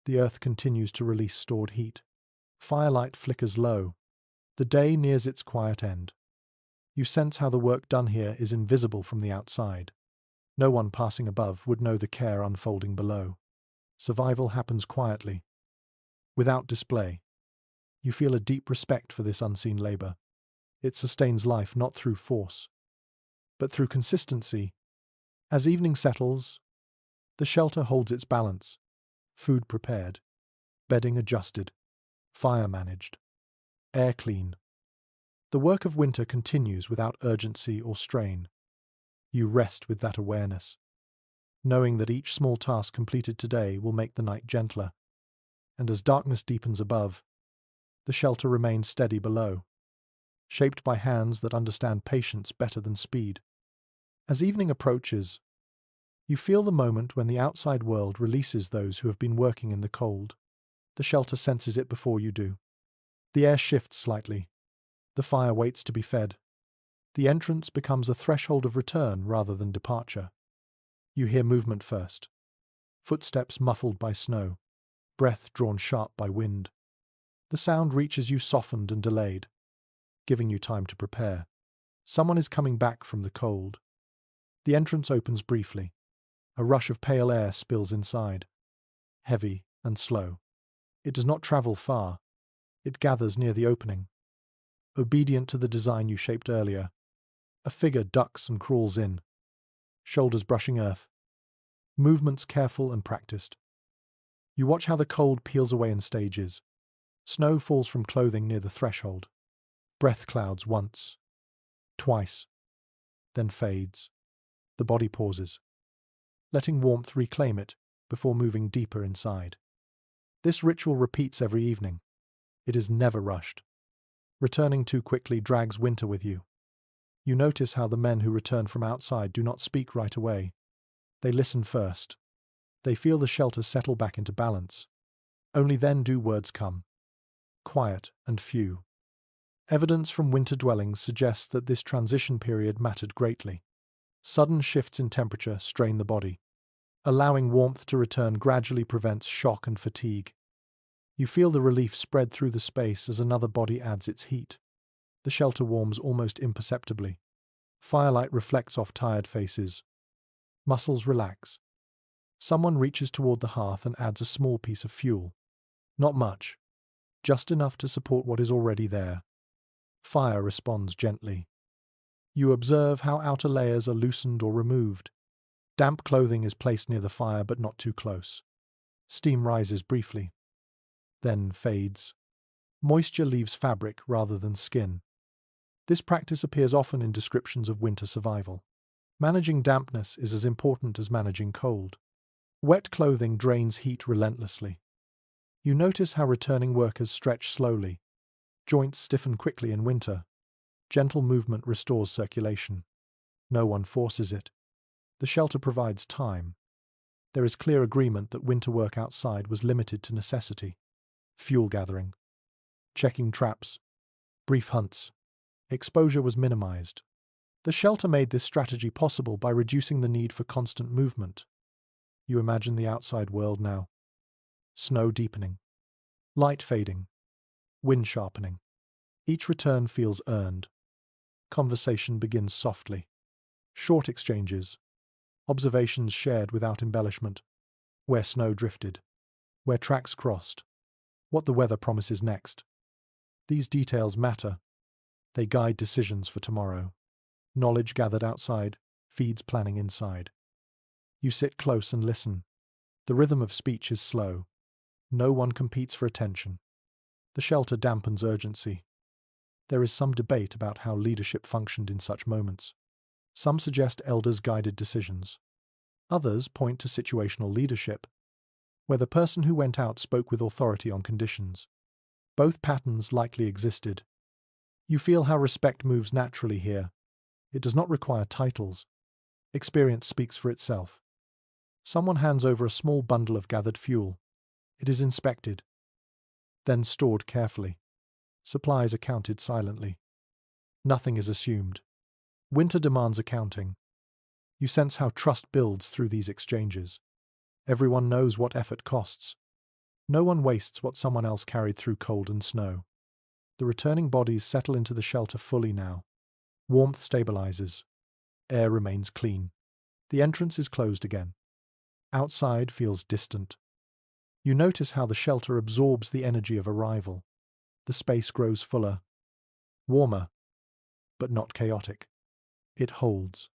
The earth continues to release stored heat. Firelight flickers low. The day nears its quiet end. You sense how the work done here is invisible from the outside. No one passing above would know the care unfolding below. Survival happens quietly, without display. You feel a deep respect for this unseen labor. It sustains life not through force, but through consistency. As evening settles, the shelter holds its balance. Food prepared, bedding adjusted, fire managed, air clean. The work of winter continues without urgency or strain. You rest with that awareness, knowing that each small task completed today will make the night gentler. And as darkness deepens above, the shelter remains steady below, shaped by hands that understand patience better than speed. As evening approaches, you feel the moment when the outside world releases those who have been working in the cold. The shelter senses it before you do. The air shifts slightly. The fire waits to be fed. The entrance becomes a threshold of return rather than departure. You hear movement first. Footsteps muffled by snow. Breath drawn sharp by wind. The sound reaches you softened and delayed, giving you time to prepare. Someone is coming back from the cold. The entrance opens briefly. A rush of pale air spills inside, heavy and slow. It does not travel far. It gathers near the opening. Obedient to the design you shaped earlier, a figure ducks and crawls in, shoulders brushing earth, movements careful and practiced. You watch how the cold peels away in stages. Snow falls from clothing near the threshold. Breath clouds once, twice, then fades. The body pauses, letting warmth reclaim it before moving deeper inside. This ritual repeats every evening. It is never rushed. Returning too quickly drags winter with you. You notice how the men who return from outside do not speak right away. They listen first. They feel the shelter settle back into balance. Only then do words come. Quiet and few. Evidence from winter dwellings suggests that this transition period mattered greatly. Sudden shifts in temperature strain the body. Allowing warmth to return gradually prevents shock and fatigue. You feel the relief spread through the space as another body adds its heat. The shelter warms almost imperceptibly. Firelight reflects off tired faces. Muscles relax. Someone reaches toward the hearth and adds a small piece of fuel. Not much, just enough to support what is already there. Fire responds gently. You observe how outer layers are loosened or removed. Damp clothing is placed near the fire but not too close. Steam rises briefly, then fades. Moisture leaves fabric rather than skin. This practice appears often in descriptions of winter survival. Managing dampness is as important as managing cold. Wet clothing drains heat relentlessly. You notice how returning workers stretch slowly. Joints stiffen quickly in winter. Gentle movement restores circulation. No one forces it. The shelter provides time. There is clear agreement that winter work outside was limited to necessity. Fuel gathering, checking traps, brief hunts. Exposure was minimized. The shelter made this strategy possible by reducing the need for constant movement. You imagine the outside world now. Snow deepening, light fading, wind sharpening. Each return feels earned. Conversation begins softly. Short exchanges. Observations shared without embellishment. Where snow drifted. Where tracks crossed. What the weather promises next. These details matter. They guide decisions for tomorrow. Knowledge gathered outside feeds planning inside. You sit close and listen. The rhythm of speech is slow. No one competes for attention. The shelter dampens urgency. There is some debate about how leadership functioned in such moments. Some suggest elders guided decisions. Others point to situational leadership, where the person who went out spoke with authority on conditions. Both patterns likely existed. You feel how respect moves naturally here. It does not require titles. Experience speaks for itself. Someone hands over a small bundle of gathered fuel. It is inspected, then stored carefully. Supplies are counted silently. Nothing is assumed. Winter demands accounting. You sense how trust builds through these exchanges. Everyone knows what effort costs. No one wastes what someone else carried through cold and snow. The returning bodies settle into the shelter fully now. Warmth stabilizes. Air remains clean. The entrance is closed again. Outside feels distant. You notice how the shelter absorbs the energy of arrival. The space grows fuller, warmer, but not chaotic. It holds.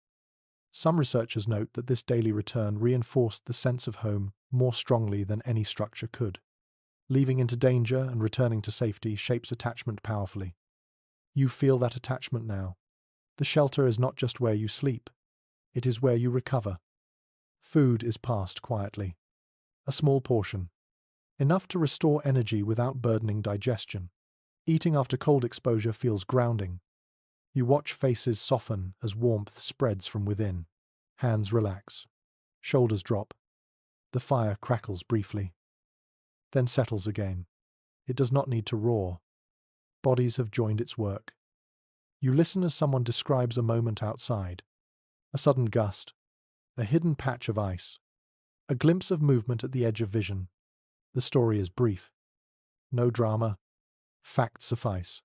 Some researchers note that this daily return reinforced the sense of home more strongly than any structure could. Leaving into danger and returning to safety shapes attachment powerfully. You feel that attachment now. The shelter is not just where you sleep, it is where you recover. Food is passed quietly. A small portion. Enough to restore energy without burdening digestion. Eating after cold exposure feels grounding. You watch faces soften as warmth spreads from within. Hands relax. Shoulders drop. The fire crackles briefly, then settles again. It does not need to roar. Bodies have joined its work. You listen as someone describes a moment outside. A sudden gust. A hidden patch of ice. A glimpse of movement at the edge of vision. The story is brief. No drama. Facts suffice.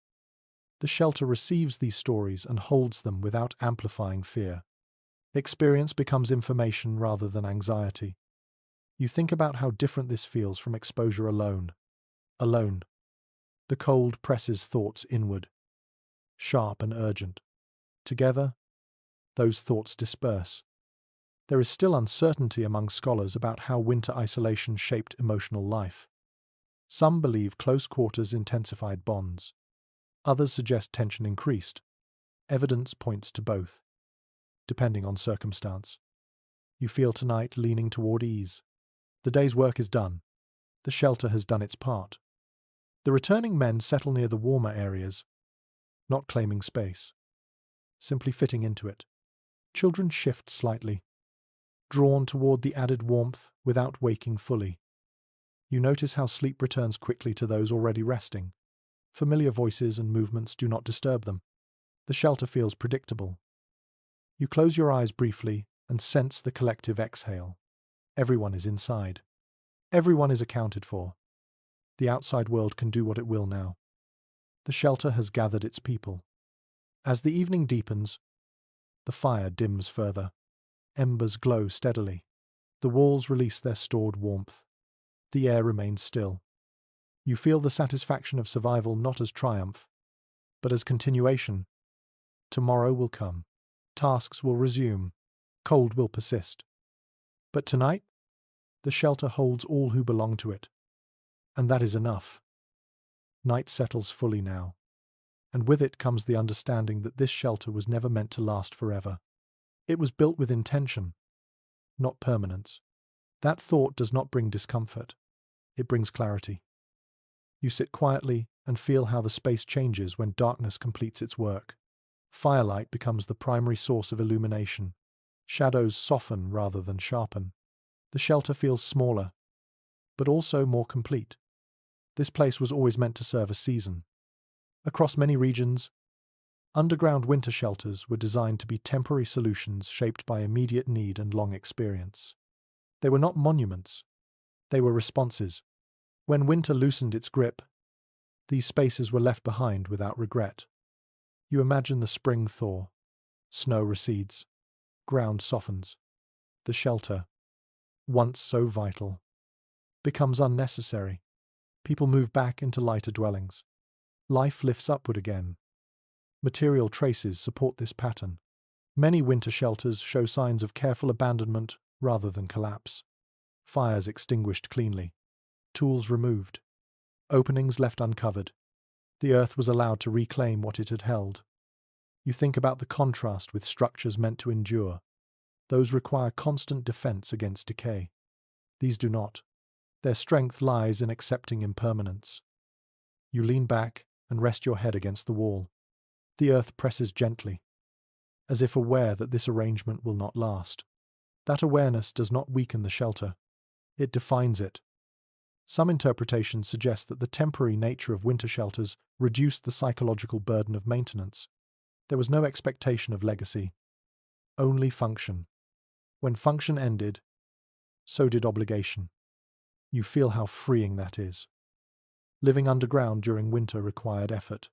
The shelter receives these stories and holds them without amplifying fear. Experience becomes information rather than anxiety. You think about how different this feels from exposure alone. Alone. The cold presses thoughts inward. Sharp and urgent. Together, those thoughts disperse. There is still uncertainty among scholars about how winter isolation shaped emotional life. Some believe close quarters intensified bonds. Others suggest tension increased. Evidence points to both, depending on circumstance. You feel tonight leaning toward ease. The day's work is done. The shelter has done its part. The returning men settle near the warmer areas, not claiming space, simply fitting into it. Children shift slightly, drawn toward the added warmth without waking fully. You notice how sleep returns quickly to those already resting. Familiar voices and movements do not disturb them. The shelter feels predictable. You close your eyes briefly and sense the collective exhale. Everyone is inside. Everyone is accounted for. The outside world can do what it will now. The shelter has gathered its people. As the evening deepens, the fire dims further. Embers glow steadily. The walls release their stored warmth. The air remains still. You feel the satisfaction of survival not as triumph, but as continuation. Tomorrow will come. Tasks will resume. Cold will persist. But tonight, the shelter holds all who belong to it. And that is enough. Night settles fully now. And with it comes the understanding that this shelter was never meant to last forever. It was built with intention, not permanence. That thought does not bring discomfort. It brings clarity. You sit quietly and feel how the space changes when darkness completes its work. Firelight becomes the primary source of illumination. Shadows soften rather than sharpen. The shelter feels smaller, but also more complete. This place was always meant to serve a season. Across many regions, Underground winter shelters were designed to be temporary solutions shaped by immediate need and long experience. They were not monuments. They were responses. When winter loosened its grip, these spaces were left behind without regret. You imagine the spring thaw. Snow recedes. Ground softens. The shelter, once so vital, becomes unnecessary. People move back into lighter dwellings. Life lifts upward again. Material traces support this pattern. Many winter shelters show signs of careful abandonment rather than collapse. Fires extinguished cleanly. Tools removed. Openings left uncovered. The earth was allowed to reclaim what it had held. You think about the contrast with structures meant to endure. Those require constant defense against decay. These do not. Their strength lies in accepting impermanence. You lean back and rest your head against the wall. The earth presses gently, as if aware that this arrangement will not last. That awareness does not weaken the shelter. It defines it. Some interpretations suggest that the temporary nature of winter shelters reduced the psychological burden of maintenance. There was no expectation of legacy, only function. When function ended, so did obligation. You feel how freeing that is. Living underground during winter required effort,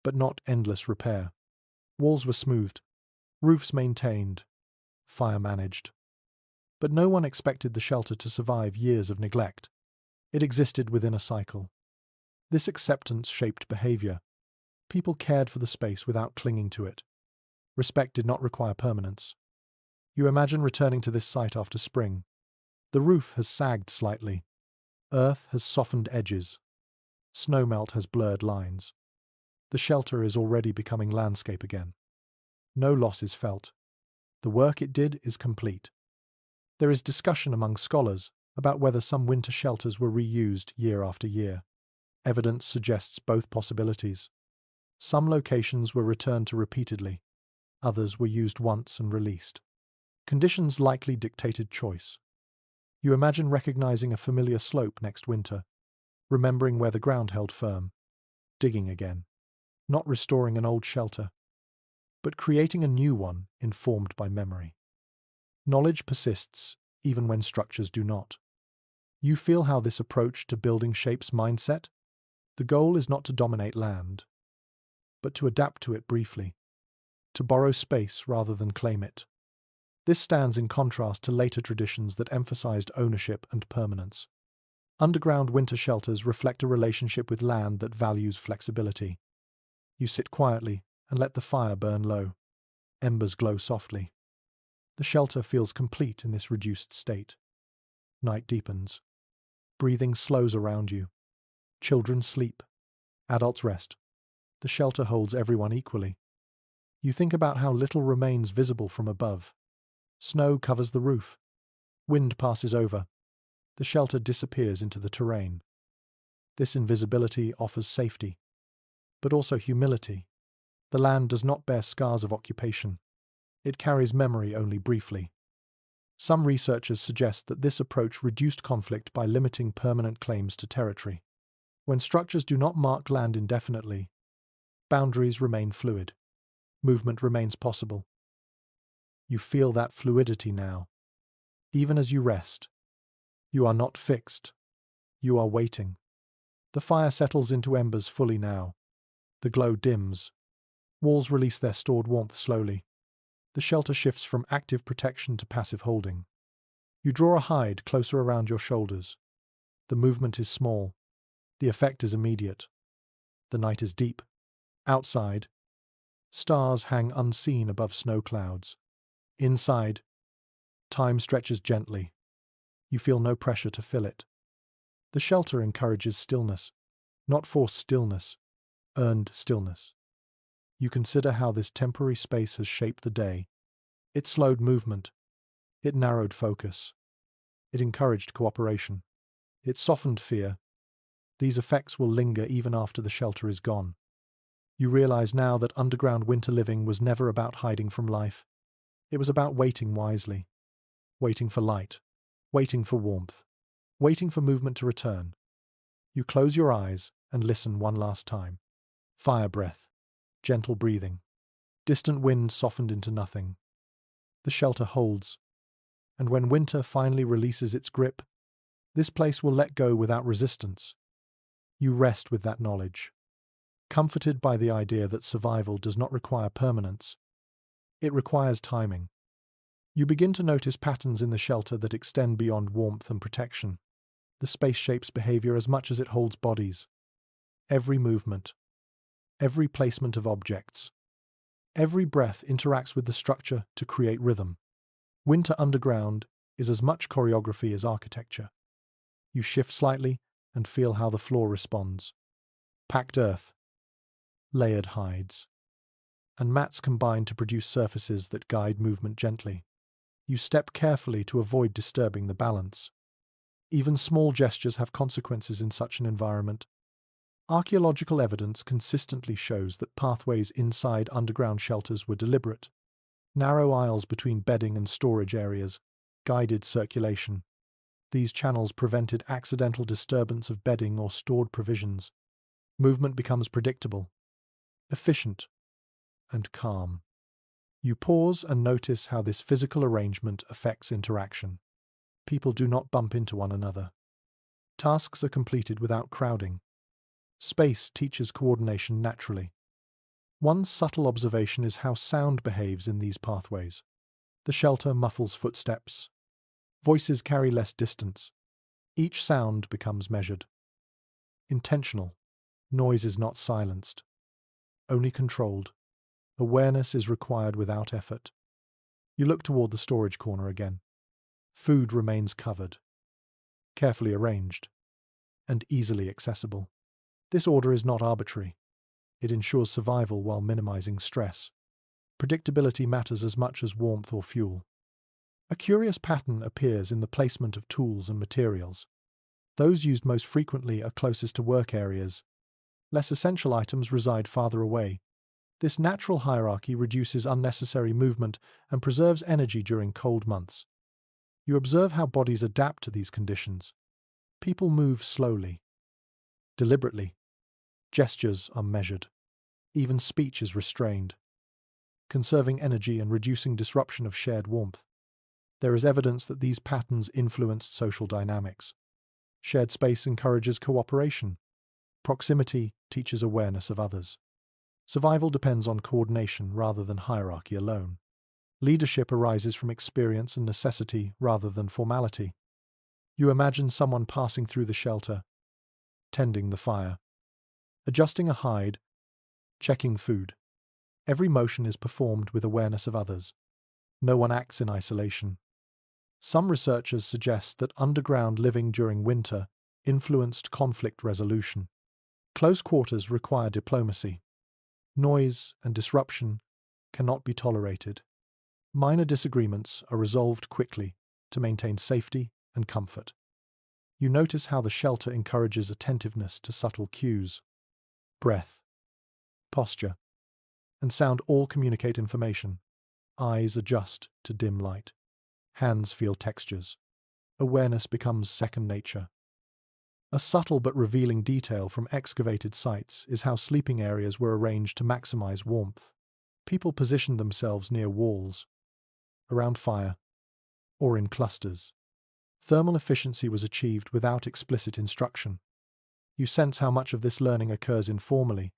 but not endless repair. Walls were smoothed, roofs maintained, fire managed. But no one expected the shelter to survive years of neglect. It existed within a cycle. This acceptance shaped behavior. People cared for the space without clinging to it. Respect did not require permanence. You imagine returning to this site after spring. The roof has sagged slightly. Earth has softened edges. Snowmelt has blurred lines. The shelter is already becoming landscape again. No loss is felt. The work it did is complete. There is discussion among scholars about whether some winter shelters were reused year after year. Evidence suggests both possibilities. Some locations were returned to repeatedly. Others were used once and released. Conditions likely dictated choice. You imagine recognizing a familiar slope next winter, remembering where the ground held firm, digging again, not restoring an old shelter, but creating a new one informed by memory. Knowledge persists even when structures do not. You feel how this approach to building shapes mindset. The goal is not to dominate land, but to adapt to it briefly, to borrow space rather than claim it. This stands in contrast to later traditions that emphasized ownership and permanence. Underground winter shelters reflect a relationship with land that values flexibility. You sit quietly and let the fire burn low. Embers glow softly. The shelter feels complete in this reduced state. Night deepens. Breathing slows around you. Children sleep. Adults rest. The shelter holds everyone equally. You think about how little remains visible from above. Snow covers the roof. Wind passes over. The shelter disappears into the terrain. This invisibility offers safety, but also humility. The land does not bear scars of occupation. It carries memory only briefly. Some researchers suggest that this approach reduced conflict by limiting permanent claims to territory. When structures do not mark land indefinitely, boundaries remain fluid. Movement remains possible. You feel that fluidity now. Even as you rest, you are not fixed. You are waiting. The fire settles into embers fully now. The glow dims. Walls release their stored warmth slowly. The shelter shifts from active protection to passive holding. You draw a hide closer around your shoulders. The movement is small. The effect is immediate. The night is deep. Outside, stars hang unseen above snow clouds. Inside, time stretches gently. You feel no pressure to fill it. The shelter encourages stillness, not forced stillness, earned stillness. You consider how this temporary space has shaped the day. It slowed movement. It narrowed focus. It encouraged cooperation. It softened fear. These effects will linger even after the shelter is gone. You realize now that underground winter living was never about hiding from life. It was about waiting wisely. Waiting for light. Waiting for warmth. Waiting for movement to return. You close your eyes and listen one last time. Fire breath. Gentle breathing. Distant wind softened into nothing. The shelter holds, and when winter finally releases its grip, this place will let go without resistance. You rest with that knowledge, comforted by the idea that survival does not require permanence. It requires timing. You begin to notice patterns in the shelter that extend beyond warmth and protection. The space shapes behavior as much as it holds bodies. Every movement, every placement of objects, every breath interacts with the structure to create rhythm. Winter underground is as much choreography as architecture. You shift slightly and feel how the floor responds. Packed earth, layered hides, and mats combine to produce surfaces that guide movement gently. You step carefully to avoid disturbing the balance. Even small gestures have consequences in such an environment. Archaeological evidence consistently shows that pathways inside underground shelters were deliberate. Narrow aisles between bedding and storage areas guided circulation. These channels prevented accidental disturbance of bedding or stored provisions. Movement becomes predictable, efficient, and calm. You pause and notice how this physical arrangement affects interaction. People do not bump into one another. Tasks are completed without crowding. Space teaches coordination naturally. One subtle observation is how sound behaves in these pathways. The shelter muffles footsteps. Voices carry less distance. Each sound becomes measured. Intentional. Noise is not silenced, only controlled. Awareness is required without effort. You look toward the storage corner again. Food remains covered, carefully arranged, and easily accessible. This order is not arbitrary. It ensures survival while minimizing stress. Predictability matters as much as warmth or fuel. A curious pattern appears in the placement of tools and materials. Those used most frequently are closest to work areas. Less essential items reside farther away. This natural hierarchy reduces unnecessary movement and preserves energy during cold months. You observe how bodies adapt to these conditions. People move slowly, deliberately. Gestures are measured. Even speech is restrained, conserving energy and reducing disruption of shared warmth. There is evidence that these patterns influenced social dynamics. Shared space encourages cooperation. Proximity teaches awareness of others. Survival depends on coordination rather than hierarchy alone. Leadership arises from experience and necessity rather than formality. You imagine someone passing through the shelter, tending the fire, adjusting a hide, checking food. Every motion is performed with awareness of others. No one acts in isolation. Some researchers suggest that underground living during winter influenced conflict resolution. Close quarters require diplomacy. Noise and disruption cannot be tolerated. Minor disagreements are resolved quickly to maintain safety and comfort. You notice how the shelter encourages attentiveness to subtle cues. Breath, posture, and sound all communicate information. Eyes adjust to dim light. Hands feel textures. Awareness becomes second nature. A subtle but revealing detail from excavated sites is how sleeping areas were arranged to maximize warmth. People positioned themselves near walls, around fire, or in clusters. Thermal efficiency was achieved without explicit instruction. You sense how much of this learning occurs informally.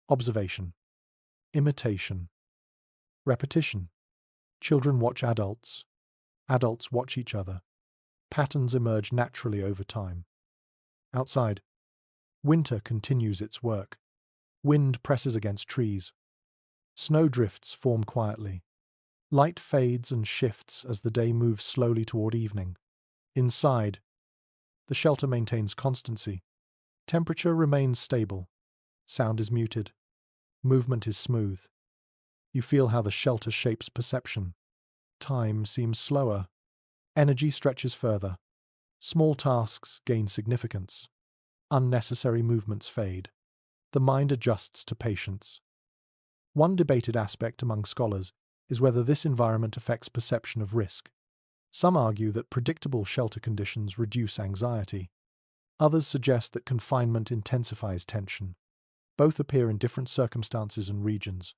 Observation, imitation, repetition. Children watch adults. Adults watch each other. Patterns emerge naturally over time. Outside, winter continues its work. Wind presses against trees. Snowdrifts form quietly. Light fades and shifts as the day moves slowly toward evening. Inside, the shelter maintains constancy. Temperature remains stable. Sound is muted. Movement is smooth. You feel how the shelter shapes perception. Time seems slower. Energy stretches further. Small tasks gain significance. Unnecessary movements fade. The mind adjusts to patience. One debated aspect among scholars is whether this environment affects perception of risk. Some argue that predictable shelter conditions reduce anxiety. Others suggest that confinement intensifies tension. Both appear in different circumstances and regions.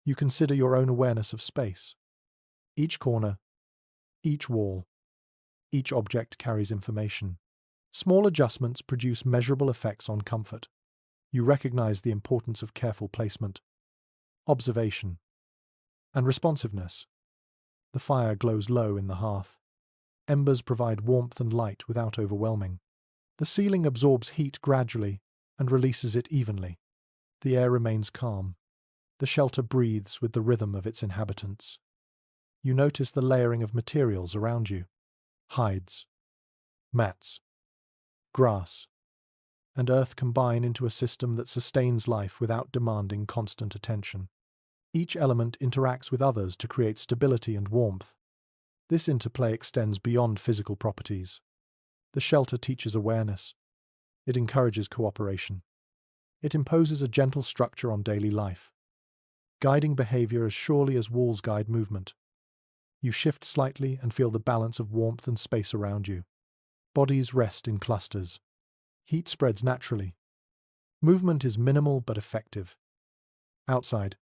You consider your own awareness of space. Each corner, each wall, each object carries information. Small adjustments produce measurable effects on comfort. You recognize the importance of careful placement, observation, and responsiveness. The fire glows low in the hearth. Embers provide warmth and light without overwhelming. The ceiling absorbs heat gradually and releases it evenly. The air remains calm. The shelter breathes with the rhythm of its inhabitants. You notice the layering of materials around you: hides, mats, grass, and earth combine into a system that sustains life without demanding constant attention. Each element interacts with others to create stability and warmth. This interplay extends beyond physical properties. The shelter teaches awareness. It encourages cooperation. It imposes a gentle structure on daily life, guiding behavior as surely as walls guide movement. You shift slightly and feel the balance of warmth and space around you. Bodies rest in clusters. Heat spreads naturally. Movement is minimal but effective. Outside,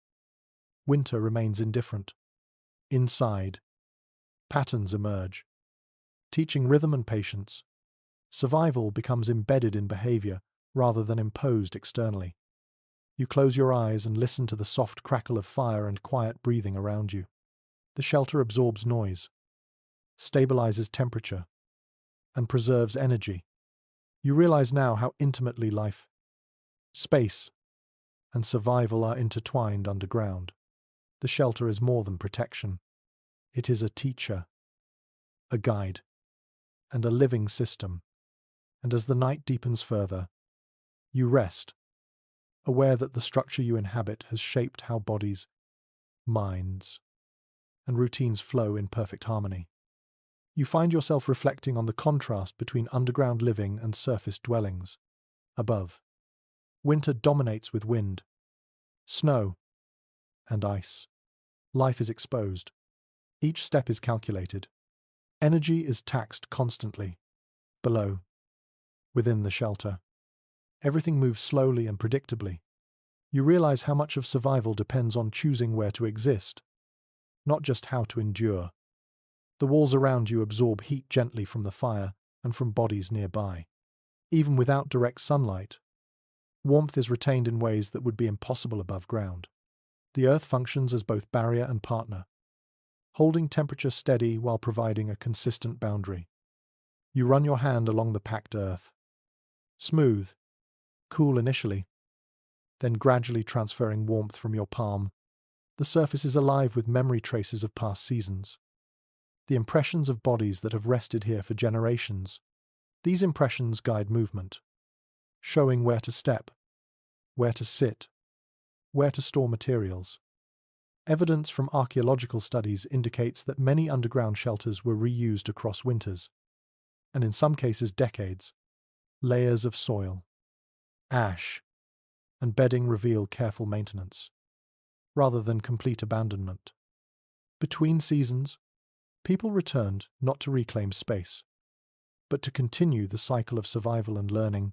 winter remains indifferent. Inside, patterns emerge, teaching rhythm and patience. Survival becomes embedded in behavior rather than imposed externally. You close your eyes and listen to the soft crackle of fire and quiet breathing around you. The shelter absorbs noise, stabilizes temperature, and preserves energy. You realize now how intimately life, space, and survival are intertwined underground. The shelter is more than protection. It is a teacher, a guide, and a living system. And as the night deepens further, you rest, aware that the structure you inhabit has shaped how bodies, minds, and routines flow in perfect harmony. You find yourself reflecting on the contrast between underground living and surface dwellings. Above, winter dominates with wind, snow, and ice. Life is exposed. Each step is calculated. Energy is taxed constantly. Below, within the shelter, everything moves slowly and predictably. You realize how much of survival depends on choosing where to exist, not just how to endure. The walls around you absorb heat gently from the fire and from bodies nearby. Even without direct sunlight, warmth is retained in ways that would be impossible above ground. The earth functions as both barrier and partner, holding temperature steady while providing a consistent boundary. You run your hand along the packed earth. Smooth, cool initially, then gradually transferring warmth from your palm. The surface is alive with memory traces of past seasons, the impressions of bodies that have rested here for generations. These impressions guide movement, showing where to step, where to sit, where to store materials. Evidence from archaeological studies indicates that many underground shelters were reused across winters, and in some cases decades. Layers of soil, ash, and bedding reveal careful maintenance, rather than complete abandonment. Between seasons, people returned not to reclaim space, but to continue the cycle of survival and learning.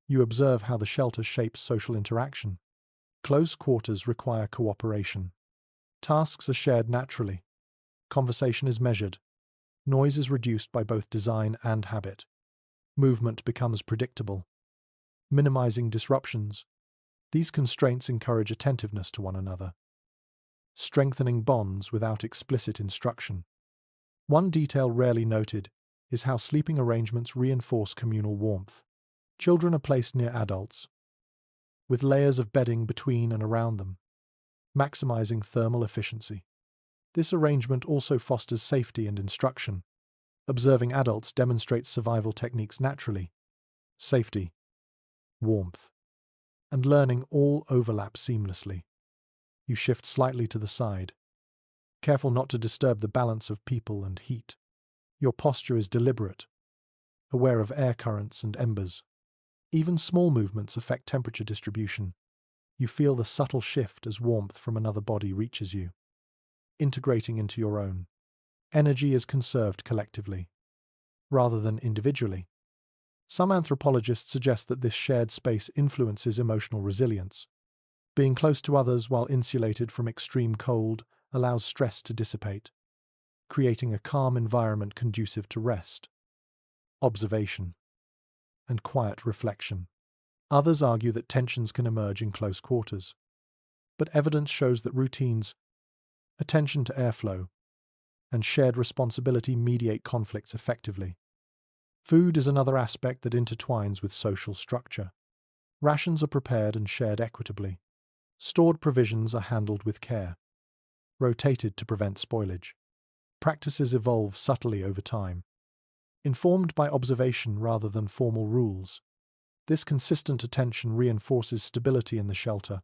You observe how the shelter shapes social interaction. Close quarters require cooperation. Tasks are shared naturally. Conversation is measured. Noise is reduced by both design and habit. Movement becomes predictable, minimizing disruptions. These constraints encourage attentiveness to one another, strengthening bonds without explicit instruction. One detail rarely noted is how sleeping arrangements reinforce communal warmth. Children are placed near adults, with layers of bedding between and around them, maximizing thermal efficiency. This arrangement also fosters safety and instruction. Observing adults demonstrates survival techniques naturally. Safety, warmth, and learning all overlap seamlessly. You shift slightly to the side, careful not to disturb the balance of people and heat. Your posture is deliberate, aware of air currents and embers. Even small movements affect temperature distribution. You feel the subtle shift as warmth from another body reaches you, integrating into your own. Energy is conserved collectively, rather than individually. Some anthropologists suggest that this shared space influences emotional resilience. Being close to others while insulated from extreme cold allows stress to dissipate, creating a calm environment conducive to rest, observation, and quiet reflection. Others argue that tensions can emerge in close quarters, but evidence shows that routines, attention to airflow, and shared responsibility mediate conflicts effectively. Food is another aspect that intertwines with social structure. Rations are prepared and shared equitably. Stored provisions are handled with care, rotated to prevent spoilage. Practices evolve subtly over time, informed by observation rather than formal rules. This consistent attention reinforces stability in the shelter,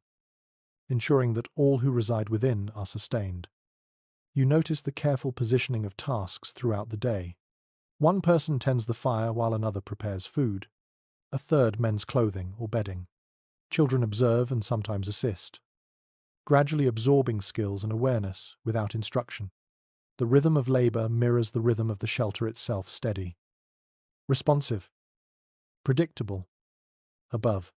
ensuring that all who reside within are sustained. You notice the careful positioning of tasks throughout the day. One person tends the fire while another prepares food. A third mends clothing or bedding. Children observe and sometimes assist, gradually absorbing skills and awareness without instruction. The rhythm of labor mirrors the rhythm of the shelter itself, steady, responsive, predictable. Above,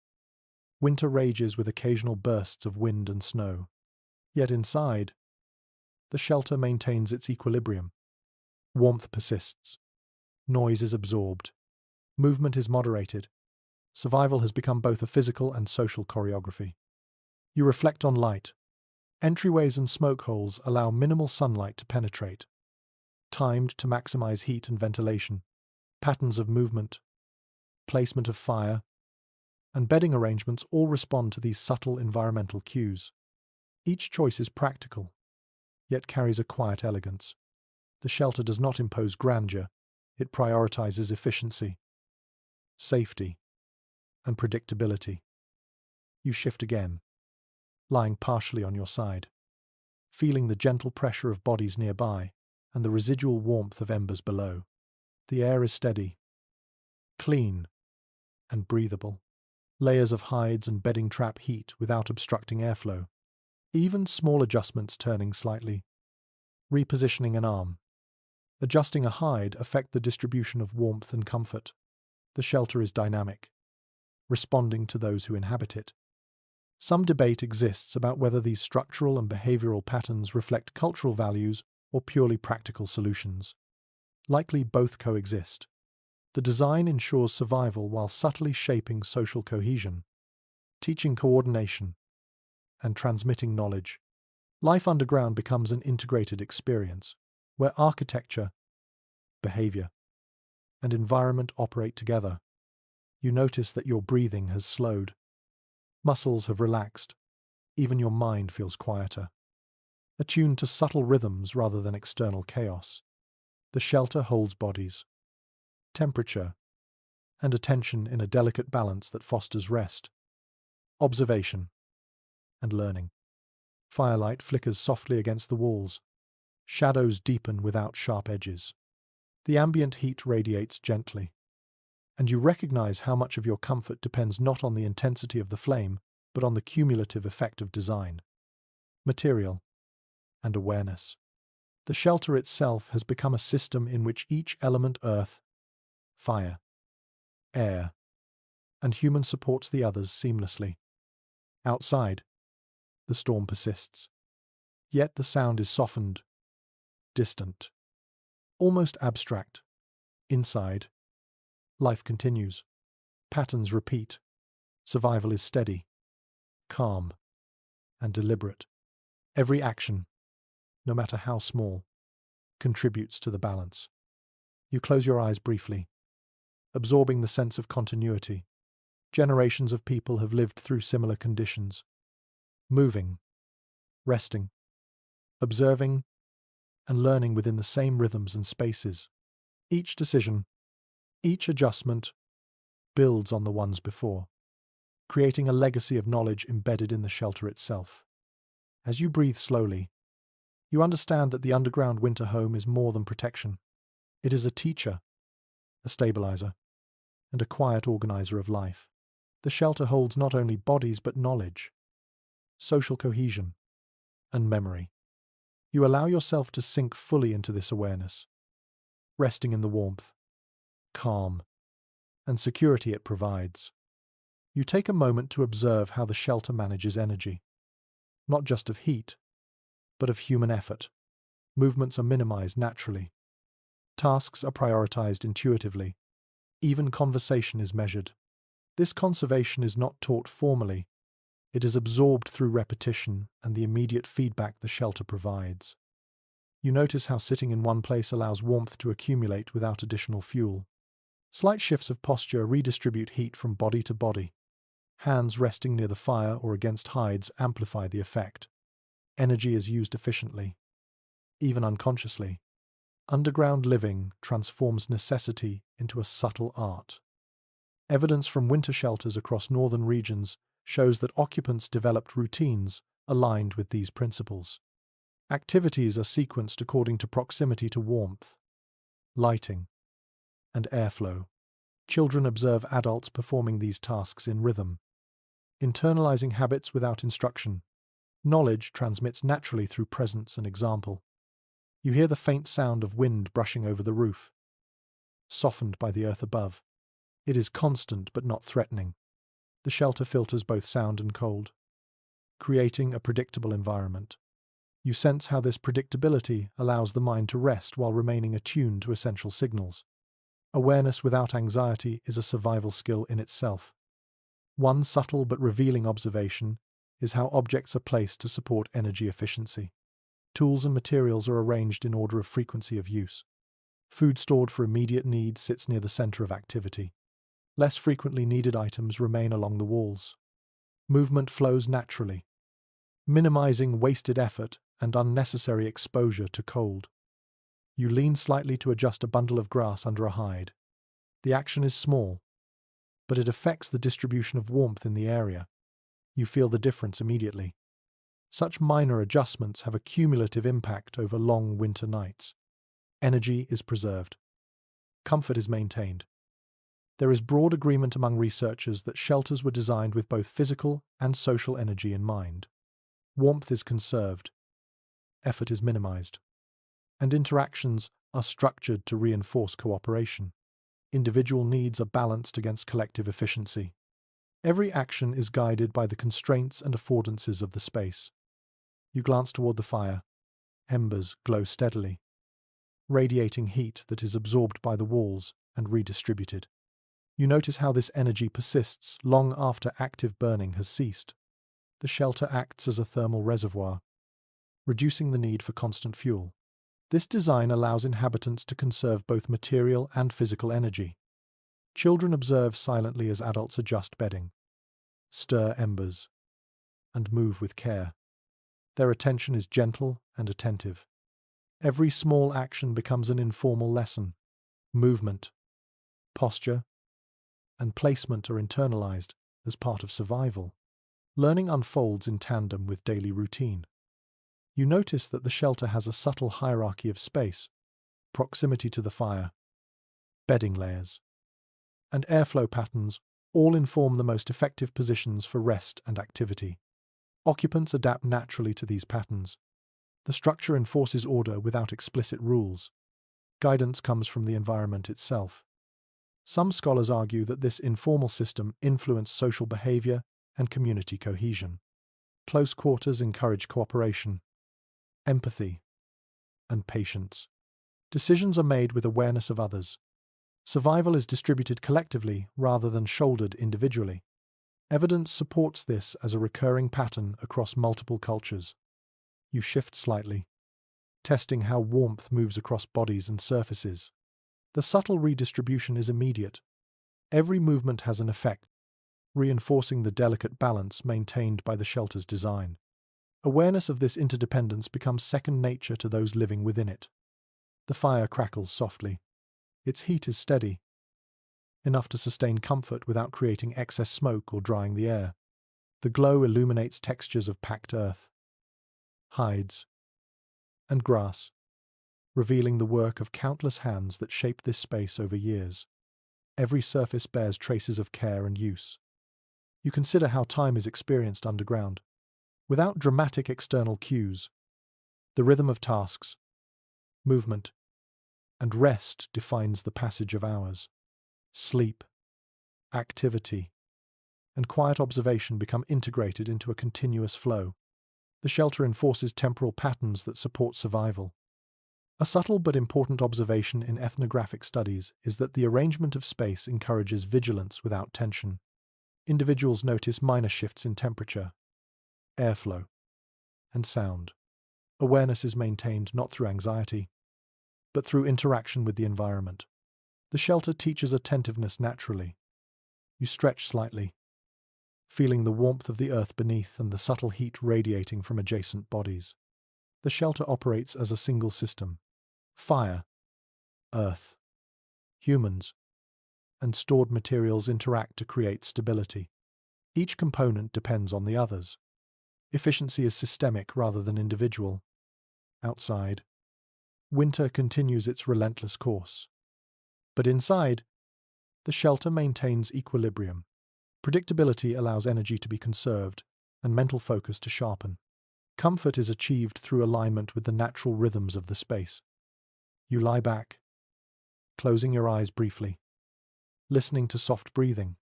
winter rages with occasional bursts of wind and snow. Yet inside, the shelter maintains its equilibrium. Warmth persists. Noise is absorbed. Movement is moderated. Survival has become both a physical and social choreography. You reflect on light. Entryways and smoke holes allow minimal sunlight to penetrate, timed to maximize heat and ventilation. Patterns of movement, placement of fire, and bedding arrangements all respond to these subtle environmental cues. Each choice is practical, yet carries a quiet elegance. The shelter does not impose grandeur, it prioritizes efficiency, safety, and predictability. You shift again, lying partially on your side, feeling the gentle pressure of bodies nearby and the residual warmth of embers below. The air is steady, clean, and breathable. Layers of hides and bedding trap heat without obstructing airflow. Even small adjustments, turning slightly, repositioning an arm, adjusting a hide, affect the distribution of warmth and comfort. The shelter is dynamic, responding to those who inhabit it. Some debate exists about whether these structural and behavioral patterns reflect cultural values or purely practical solutions. Likely both coexist. The design ensures survival while subtly shaping social cohesion, teaching coordination, and transmitting knowledge. Life underground becomes an integrated experience, where architecture, behavior, and environment operate together. You notice that your breathing has slowed. Muscles have relaxed. Even your mind feels quieter, attuned to subtle rhythms rather than external chaos. The shelter holds bodies, temperature, and attention in a delicate balance that fosters rest, observation, and learning. Firelight flickers softly against the walls. Shadows deepen without sharp edges. The ambient heat radiates gently, and you recognize how much of your comfort depends not on the intensity of the flame, but on the cumulative effect of design, material, and awareness. The shelter itself has become a system in which each element, earth, fire, air, and human, supports the others seamlessly. Outside, the storm persists. Yet the sound is softened, distant, almost abstract. Inside, life continues. Patterns repeat. Survival is steady, calm, and deliberate. Every action, no matter how small, contributes to the balance. You close your eyes briefly, absorbing the sense of continuity. Generations of people have lived through similar conditions, moving, resting, observing, and learning within the same rhythms and spaces. Each decision, each adjustment, builds on the ones before, creating a legacy of knowledge embedded in the shelter itself. As you breathe slowly, you understand that the underground winter home is more than protection. It is a teacher, a stabilizer, and a quiet organizer of life. The shelter holds not only bodies but knowledge, social cohesion, and memory. You allow yourself to sink fully into this awareness, resting in the warmth, calm, and security it provides. You take a moment to observe how the shelter manages energy, not just of heat, but of human effort. Movements are minimized naturally. Tasks are prioritized intuitively. Even conversation is measured. This conservation is not taught formally. It is absorbed through repetition and the immediate feedback the shelter provides. You notice how sitting in one place allows warmth to accumulate without additional fuel. Slight shifts of posture redistribute heat from body to body. Hands resting near the fire or against hides amplify the effect. Energy is used efficiently, even unconsciously. Underground living transforms necessity into a subtle art. Evidence from winter shelters across northern regions shows that occupants developed routines aligned with these principles. Activities are sequenced according to proximity to warmth, lighting, and airflow. Children observe adults performing these tasks in rhythm, internalizing habits without instruction. Knowledge transmits naturally through presence and example. You hear the faint sound of wind brushing over the roof, softened by the earth above. It is constant but not threatening. The shelter filters both sound and cold, creating a predictable environment. You sense how this predictability allows the mind to rest while remaining attuned to essential signals. Awareness without anxiety is a survival skill in itself. One subtle but revealing observation is how objects are placed to support energy efficiency. Tools and materials are arranged in order of frequency of use. Food stored for immediate needs sits near the center of activity. Less frequently needed items remain along the walls. Movement flows naturally, minimizing wasted effort and unnecessary exposure to cold. You lean slightly to adjust a bundle of grass under a hide. The action is small, but it affects the distribution of warmth in the area. You feel the difference immediately. Such minor adjustments have a cumulative impact over long winter nights. Energy is preserved. Comfort is maintained. There is broad agreement among researchers that shelters were designed with both physical and social energy in mind. Warmth is conserved. Effort is minimized. And interactions are structured to reinforce cooperation. Individual needs are balanced against collective efficiency. Every action is guided by the constraints and affordances of the space. You glance toward the fire. Embers glow steadily, radiating heat that is absorbed by the walls and redistributed. You notice how this energy persists long after active burning has ceased. The shelter acts as a thermal reservoir, reducing the need for constant fuel. This design allows inhabitants to conserve both material and physical energy. Children observe silently as adults adjust bedding, stir embers, and move with care. Their attention is gentle and attentive. Every small action becomes an informal lesson. Movement, posture, and placement are internalized as part of survival. Learning unfolds in tandem with daily routine. You notice that the shelter has a subtle hierarchy of space, proximity to the fire, bedding layers, and airflow patterns all inform the most effective positions for rest and activity. Occupants adapt naturally to these patterns. The structure enforces order without explicit rules. Guidance comes from the environment itself. Some scholars argue that this informal system influenced social behavior and community cohesion. Close quarters encourage cooperation, empathy, and patience. Decisions are made with awareness of others. Survival is distributed collectively rather than shouldered individually. Evidence supports this as a recurring pattern across multiple cultures. You shift slightly, testing how warmth moves across bodies and surfaces. The subtle redistribution is immediate. Every movement has an effect, reinforcing the delicate balance maintained by the shelter's design. Awareness of this interdependence becomes second nature to those living within it. The fire crackles softly. Its heat is steady, enough to sustain comfort without creating excess smoke or drying the air. The glow illuminates textures of packed earth, hides, and grass, revealing the work of countless hands that shaped this space over years. Every surface bears traces of care and use. You consider how time is experienced underground. Without dramatic external cues, the rhythm of tasks, movement, and rest defines the passage of hours. Sleep, activity, and quiet observation become integrated into a continuous flow. The shelter enforces temporal patterns that support survival. A subtle but important observation in ethnographic studies is that the arrangement of space encourages vigilance without tension. Individuals notice minor shifts in temperature, airflow, and sound. Awareness is maintained not through anxiety, but through interaction with the environment. The shelter teaches attentiveness naturally. You stretch slightly, feeling the warmth of the earth beneath and the subtle heat radiating from adjacent bodies. The shelter operates as a single system. Fire, earth, humans, and stored materials interact to create stability. Each component depends on the others. Efficiency is systemic rather than individual. Outside, winter continues its relentless course. But inside, the shelter maintains equilibrium. Predictability allows energy to be conserved and mental focus to sharpen. Comfort is achieved through alignment with the natural rhythms of the space. You lie back, closing your eyes briefly, listening to soft breathing,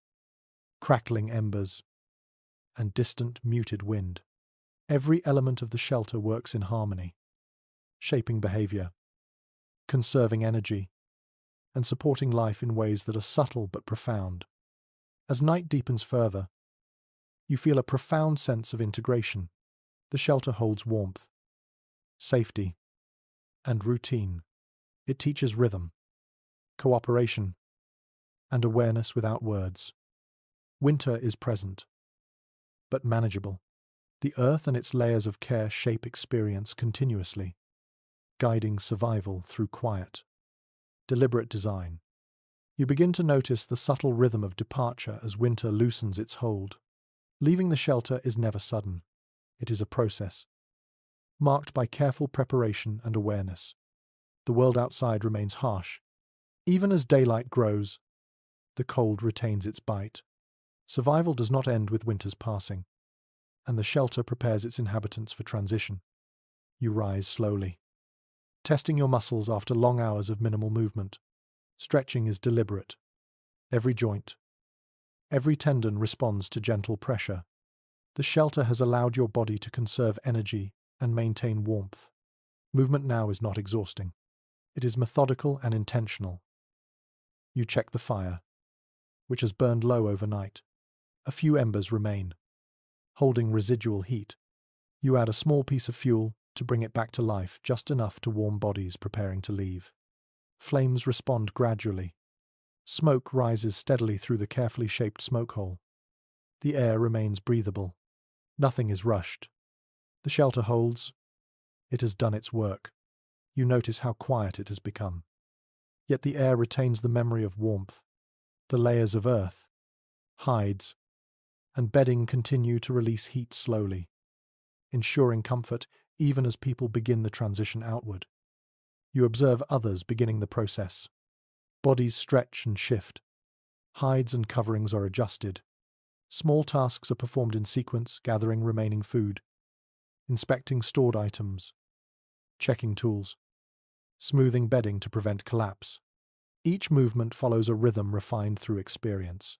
crackling embers, and distant muted wind. Every element of the shelter works in harmony, shaping behavior, conserving energy, and supporting life in ways that are subtle but profound. As night deepens further, you feel a profound sense of integration. The shelter holds warmth, safety, and routine. It teaches rhythm, cooperation, and awareness without words. Winter is present, but manageable. The earth and its layers of care shape experience continuously, guiding survival through quiet, deliberate design. You begin to notice the subtle rhythm of departure as winter loosens its hold. Leaving the shelter is never sudden. It is a process, marked by careful preparation and awareness. The world outside remains harsh. Even as daylight grows, the cold retains its bite. Survival does not end with winter's passing, and the shelter prepares its inhabitants for transition. You rise slowly, testing your muscles after long hours of minimal movement. Stretching is deliberate. Every joint, every tendon responds to gentle pressure. The shelter has allowed your body to conserve energy and maintain warmth. Movement now is not exhausting. It is methodical and intentional. You check the fire, which has burned low overnight. A few embers remain, holding residual heat. You add a small piece of fuel to bring it back to life, just enough to warm bodies preparing to leave. Flames respond gradually. Smoke rises steadily through the carefully shaped smoke hole. The air remains breathable. Nothing is rushed. The shelter holds. It has done its work. You notice how quiet it has become. Yet the air retains the memory of warmth. The layers of earth, hides, and bedding continue to release heat slowly, ensuring comfort even as people begin the transition outward. You observe others beginning the process. Bodies stretch and shift. Hides and coverings are adjusted. Small tasks are performed in sequence, gathering remaining food, inspecting stored items, checking tools, smoothing bedding to prevent collapse. Each movement follows a rhythm refined through experience.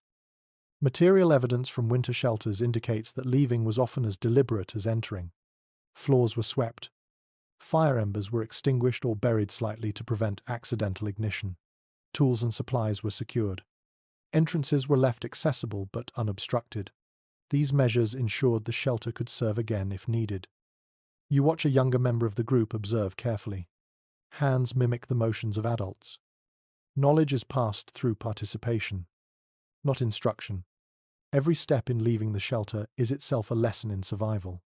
Material evidence from winter shelters indicates that leaving was often as deliberate as entering. Floors were swept. Fire embers were extinguished or buried slightly to prevent accidental ignition. Tools and supplies were secured. Entrances were left accessible but unobstructed. These measures ensured the shelter could serve again if needed. You watch a younger member of the group observe carefully. Hands mimic the motions of adults. Knowledge is passed through participation, not instruction. Every step in leaving the shelter is itself a lesson in survival.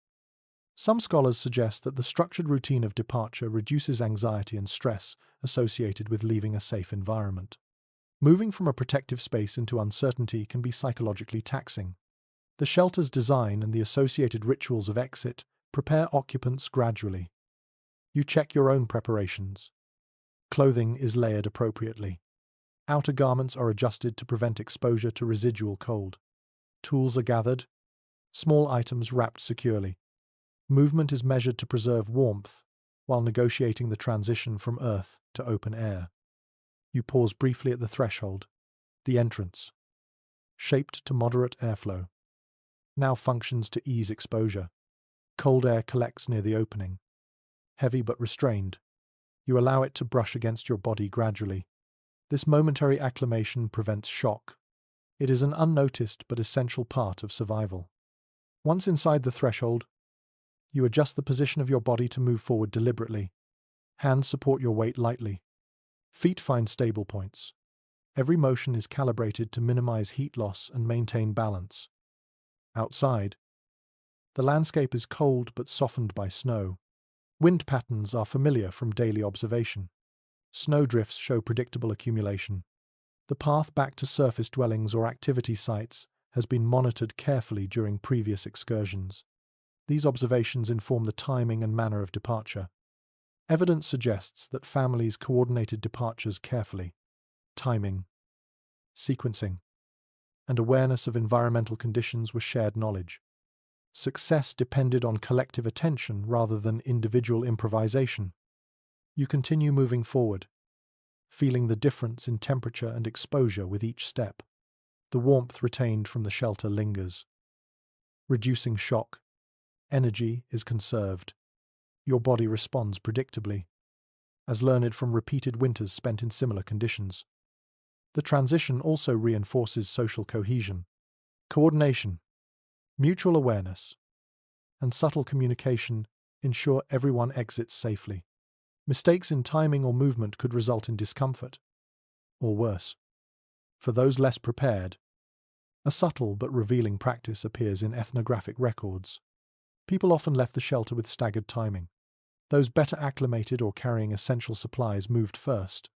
Some scholars suggest that the structured routine of departure reduces anxiety and stress associated with leaving a safe environment. Moving from a protective space into uncertainty can be psychologically taxing. The shelter's design and the associated rituals of exit prepare occupants gradually. You check your own preparations. Clothing is layered appropriately. Outer garments are adjusted to prevent exposure to residual cold. Tools are gathered, small items wrapped securely. Movement is measured to preserve warmth while negotiating the transition from earth to open air. You pause briefly at the threshold, the entrance. shaped to moderate airflow, now functions to ease exposure. Cold air collects near the opening. Heavy but restrained, you allow it to brush against your body gradually. This momentary acclimation prevents shock. It is an unnoticed but essential part of survival. Once inside the threshold, you adjust the position of your body to move forward deliberately. Hands support your weight lightly. Feet find stable points. Every motion is calibrated to minimize heat loss and maintain balance. Outside, the landscape is cold but softened by snow. Wind patterns are familiar from daily observation. Snowdrifts show predictable accumulation. The path back to surface dwellings or activity sites has been monitored carefully during previous excursions. These observations inform the timing and manner of departure. Evidence suggests that families coordinated departures carefully. Timing, sequencing, and awareness of environmental conditions were shared knowledge. Success depended on collective attention rather than individual improvisation. You continue moving forward, feeling the difference in temperature and exposure with each step. The warmth retained from the shelter lingers. Reducing shock, energy is conserved. Your body responds predictably, as learned from repeated winters spent in similar conditions. The transition also reinforces social cohesion, coordination, mutual awareness, and subtle communication ensure everyone exits safely. Mistakes in timing or movement could result in discomfort, or worse. For those less prepared, a subtle but revealing practice appears in ethnographic records. People often left the shelter with staggered timing. Those better acclimated or carrying essential supplies moved first.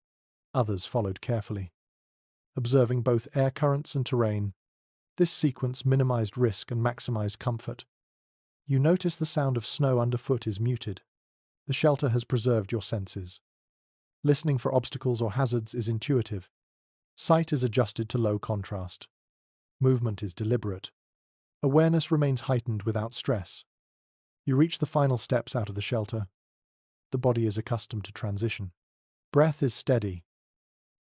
Others followed carefully. Observing both air currents and terrain, this sequence minimized risk and maximized comfort. You notice the sound of snow underfoot is muted. The shelter has preserved your senses. Listening for obstacles or hazards is intuitive. Sight is adjusted to low contrast. Movement is deliberate. Awareness remains heightened without stress. You reach the final steps out of the shelter. The body is accustomed to transition. Breath is steady.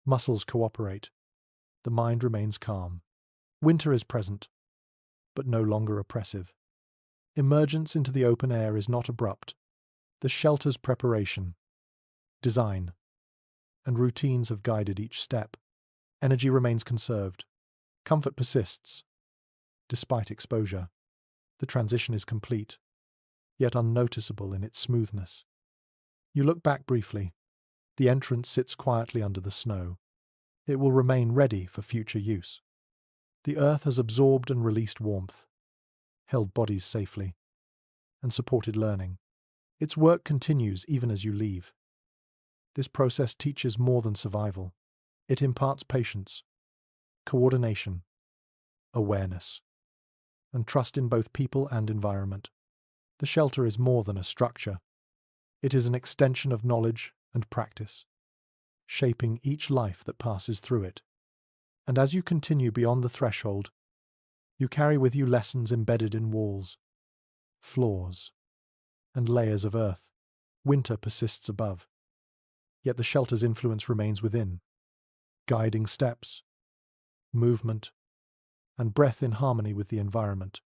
Muscles cooperate. The mind remains calm. Winter is present, but no longer oppressive. Emergence into the open air is not abrupt. The shelter's preparation, design, and routines have guided each step. Energy remains conserved. Comfort persists. Despite exposure, the transition is complete, yet unnoticeable in its smoothness. You look back briefly. The entrance sits quietly under the snow. It will remain ready for future use. The earth has absorbed and released warmth, held bodies safely, and supported learning. Its work continues even as you leave. This process teaches more than survival. It imparts patience, coordination, awareness, and trust in both people and environment. The shelter is more than a structure. It is an extension of knowledge and practice, shaping each life that passes through it. And as you continue beyond the threshold, you carry with you lessons embedded in walls, floors, and layers of earth. Winter persists above, yet the shelter's influence remains within, guiding steps, movement, and breath in harmony with the environment.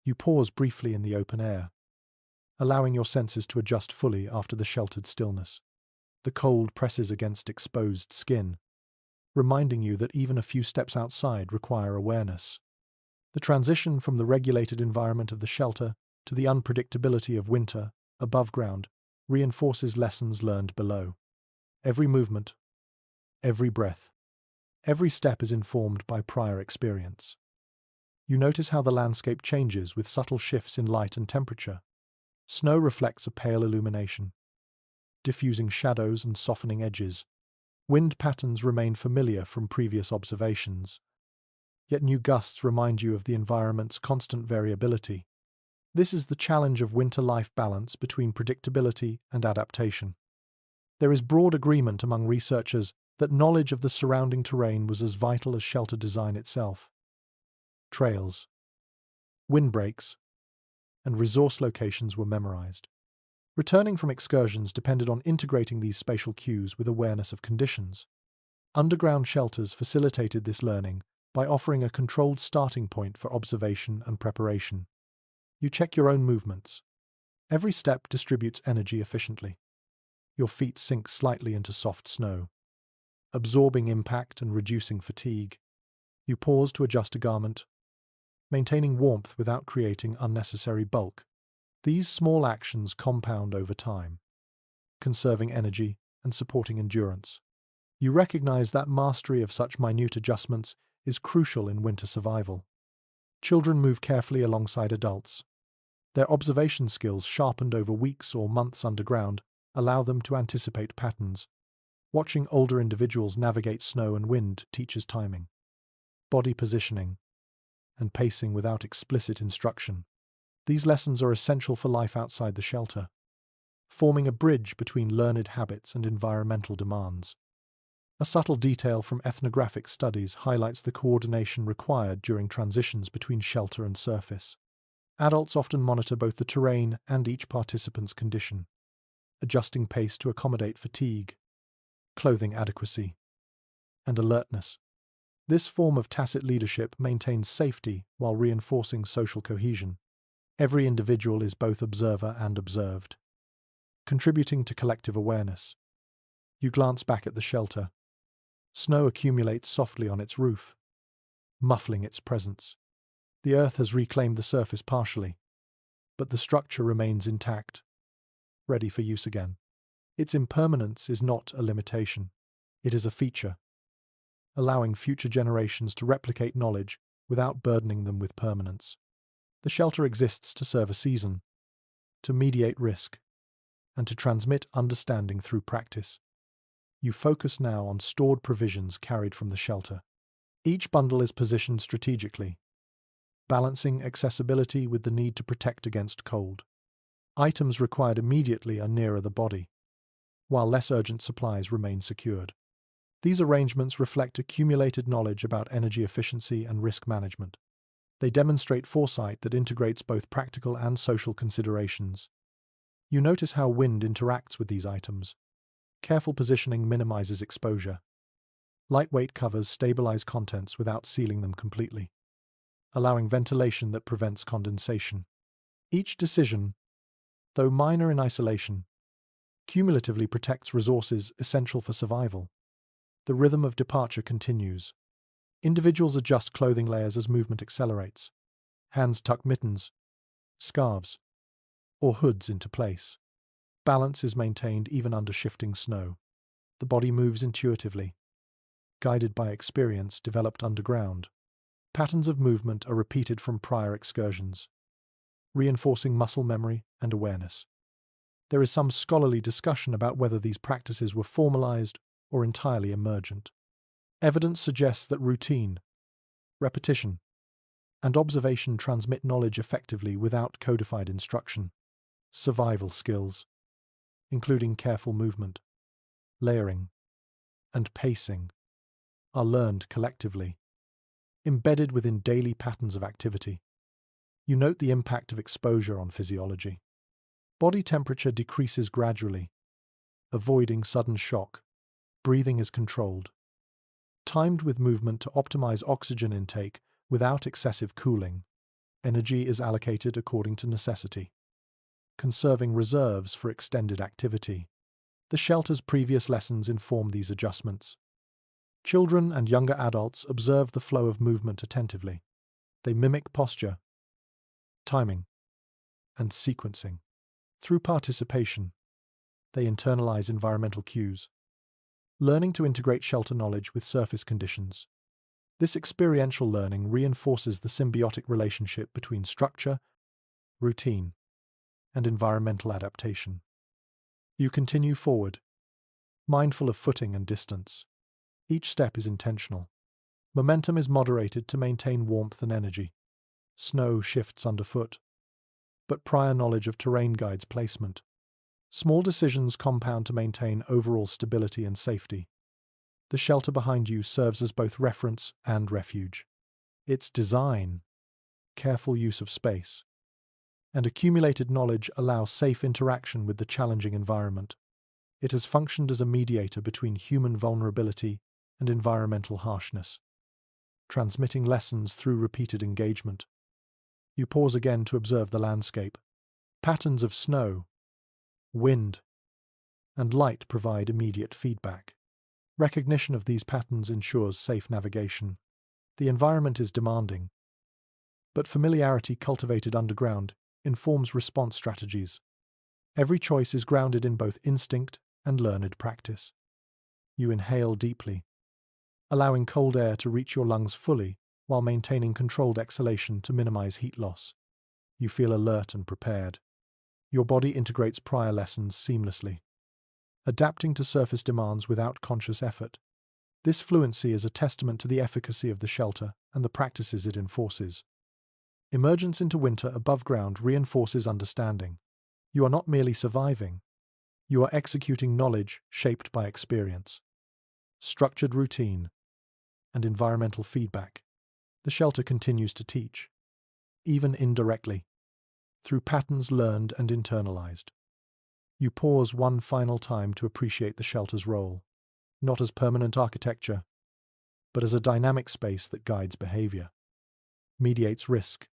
You pause briefly in the open air, allowing your senses to adjust fully after the sheltered stillness. The cold presses against exposed skin, reminding you that even a few steps outside require awareness. The transition from the regulated environment of the shelter to the unpredictability of winter above ground reinforces lessons learned below. Every movement, every breath, every step is informed by prior experience. You notice how the landscape changes with subtle shifts in light and temperature. Snow reflects a pale illumination, diffusing shadows and softening edges. Wind patterns remain familiar from previous observations, yet new gusts remind you of the environment's constant variability. This is the challenge of winter-life balance between predictability and adaptation. There is broad agreement among researchers that knowledge of the surrounding terrain was as vital as shelter design itself. Trails, windbreaks, and resource locations were memorized. Returning from excursions depended on integrating these spatial cues with awareness of conditions. Underground shelters facilitated this learning by offering a controlled starting point for observation and preparation. You check your own movements. Every step distributes energy efficiently. Your feet sink slightly into soft snow, absorbing impact and reducing fatigue. You pause to adjust a garment, maintaining warmth without creating unnecessary bulk. These small actions compound over time, conserving energy and supporting endurance. You recognize that mastery of such minute adjustments is crucial in winter survival. Children move carefully alongside adults. Their observation skills, sharpened over weeks or months underground, allow them to anticipate patterns. Watching older individuals navigate snow and wind teaches timing, body positioning, and pacing without explicit instruction. These lessons are essential for life outside the shelter, forming a bridge between learned habits and environmental demands. A subtle detail from ethnographic studies highlights the coordination required during transitions between shelter and surface. Adults often monitor both the terrain and each participant's condition, adjusting pace to accommodate fatigue, clothing adequacy, and alertness. This form of tacit leadership maintains safety while reinforcing social cohesion. Every individual is both observer and observed, contributing to collective awareness. You glance back at the shelter. Snow accumulates softly on its roof, muffling its presence. The earth has reclaimed the surface partially, but the structure remains intact, ready for use again. Its impermanence is not a limitation. It is a feature, allowing future generations to replicate knowledge without burdening them with permanence. The shelter exists to serve a season, to mediate risk, and to transmit understanding through practice. You focus now on stored provisions carried from the shelter. Each bundle is positioned strategically, balancing accessibility with the need to protect against cold. Items required immediately are nearer the body, while less urgent supplies remain secured. These arrangements reflect accumulated knowledge about energy efficiency and risk management. They demonstrate foresight that integrates both practical and social considerations. You notice how wind interacts with these items. Careful positioning minimizes exposure. Lightweight covers stabilize contents without sealing them completely, allowing ventilation that prevents condensation. Each decision, though minor in isolation, cumulatively protects resources essential for survival. The rhythm of departure continues. Individuals adjust clothing layers as movement accelerates. Hands tuck mittens, scarves, or hoods into place. Balance is maintained even under shifting snow. The body moves intuitively, guided by experience developed underground. Patterns of movement are repeated from prior excursions, reinforcing muscle memory and awareness. There is some scholarly discussion about whether these practices were formalized or entirely emergent. Evidence suggests that routine, repetition, and observation transmit knowledge effectively without codified instruction. Survival skills, including careful movement, layering, and pacing, are learned collectively, embedded within daily patterns of activity. You note the impact of exposure on physiology. Body temperature decreases gradually, avoiding sudden shock. Breathing is controlled, timed with movement to optimize oxygen intake without excessive cooling. Energy is allocated according to necessity, conserving reserves for extended activity. The shelter's previous lessons inform these adjustments. Children and younger adults observe the flow of movement attentively. They mimic posture, timing, and sequencing. Through participation, they internalize environmental cues, learning to integrate shelter knowledge with surface conditions. This experiential learning reinforces the symbiotic relationship between structure, routine, and environmental adaptation. You continue forward, mindful of footing and distance. Each step is intentional. Momentum is moderated to maintain warmth and energy. Snow shifts underfoot, but prior knowledge of terrain guides placement. Small decisions compound to maintain overall stability and safety. The shelter behind you serves as both reference and refuge. Its design, careful use of space, and accumulated knowledge allow safe interaction with the challenging environment. It has functioned as a mediator between human vulnerability and environmental harshness. transmitting lessons through repeated engagement. You pause again to observe the landscape. Patterns of snow, wind, and light provide immediate feedback. Recognition of these patterns ensures safe navigation. The environment is demanding, but familiarity cultivated underground informs response strategies. Every choice is grounded in both instinct and learned practice. You inhale deeply, allowing cold air to reach your lungs fully while maintaining controlled exhalation to minimize heat loss. You feel alert and prepared. Your body integrates prior lessons seamlessly, adapting to surface demands without conscious effort. This fluency is a testament to the efficacy of the shelter and the practices it enforces. Emergence into winter above ground reinforces understanding. You are not merely surviving, you are executing knowledge shaped by experience, structured routine, and environmental feedback. The shelter continues to teach, even indirectly, through patterns learned and internalized. You pause one final time to appreciate the shelter's role, not as permanent architecture, but as a dynamic space that guides behavior, mediates risk,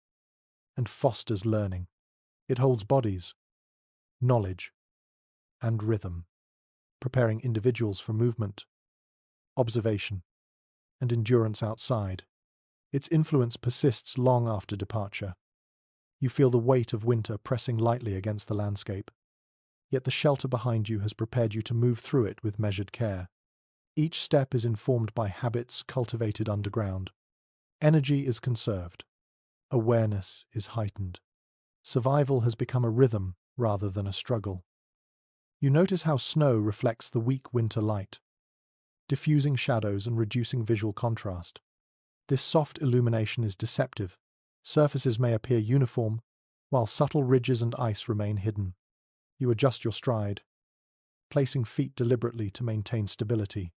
and fosters learning. It holds bodies, knowledge, and rhythm, preparing individuals for movement, observation, and endurance outside. Its influence persists long after departure. You feel the weight of winter pressing lightly against the landscape, yet the shelter behind you has prepared you to move through it with measured care. Each step is informed by habits cultivated underground. Energy is conserved. Awareness is heightened. Survival has become a rhythm rather than a struggle. You notice how snow reflects the weak winter light, diffusing shadows and reducing visual contrast. This soft illumination is deceptive. Surfaces may appear uniform, while subtle ridges and ice remain hidden. You adjust your stride, placing feet deliberately to maintain stability.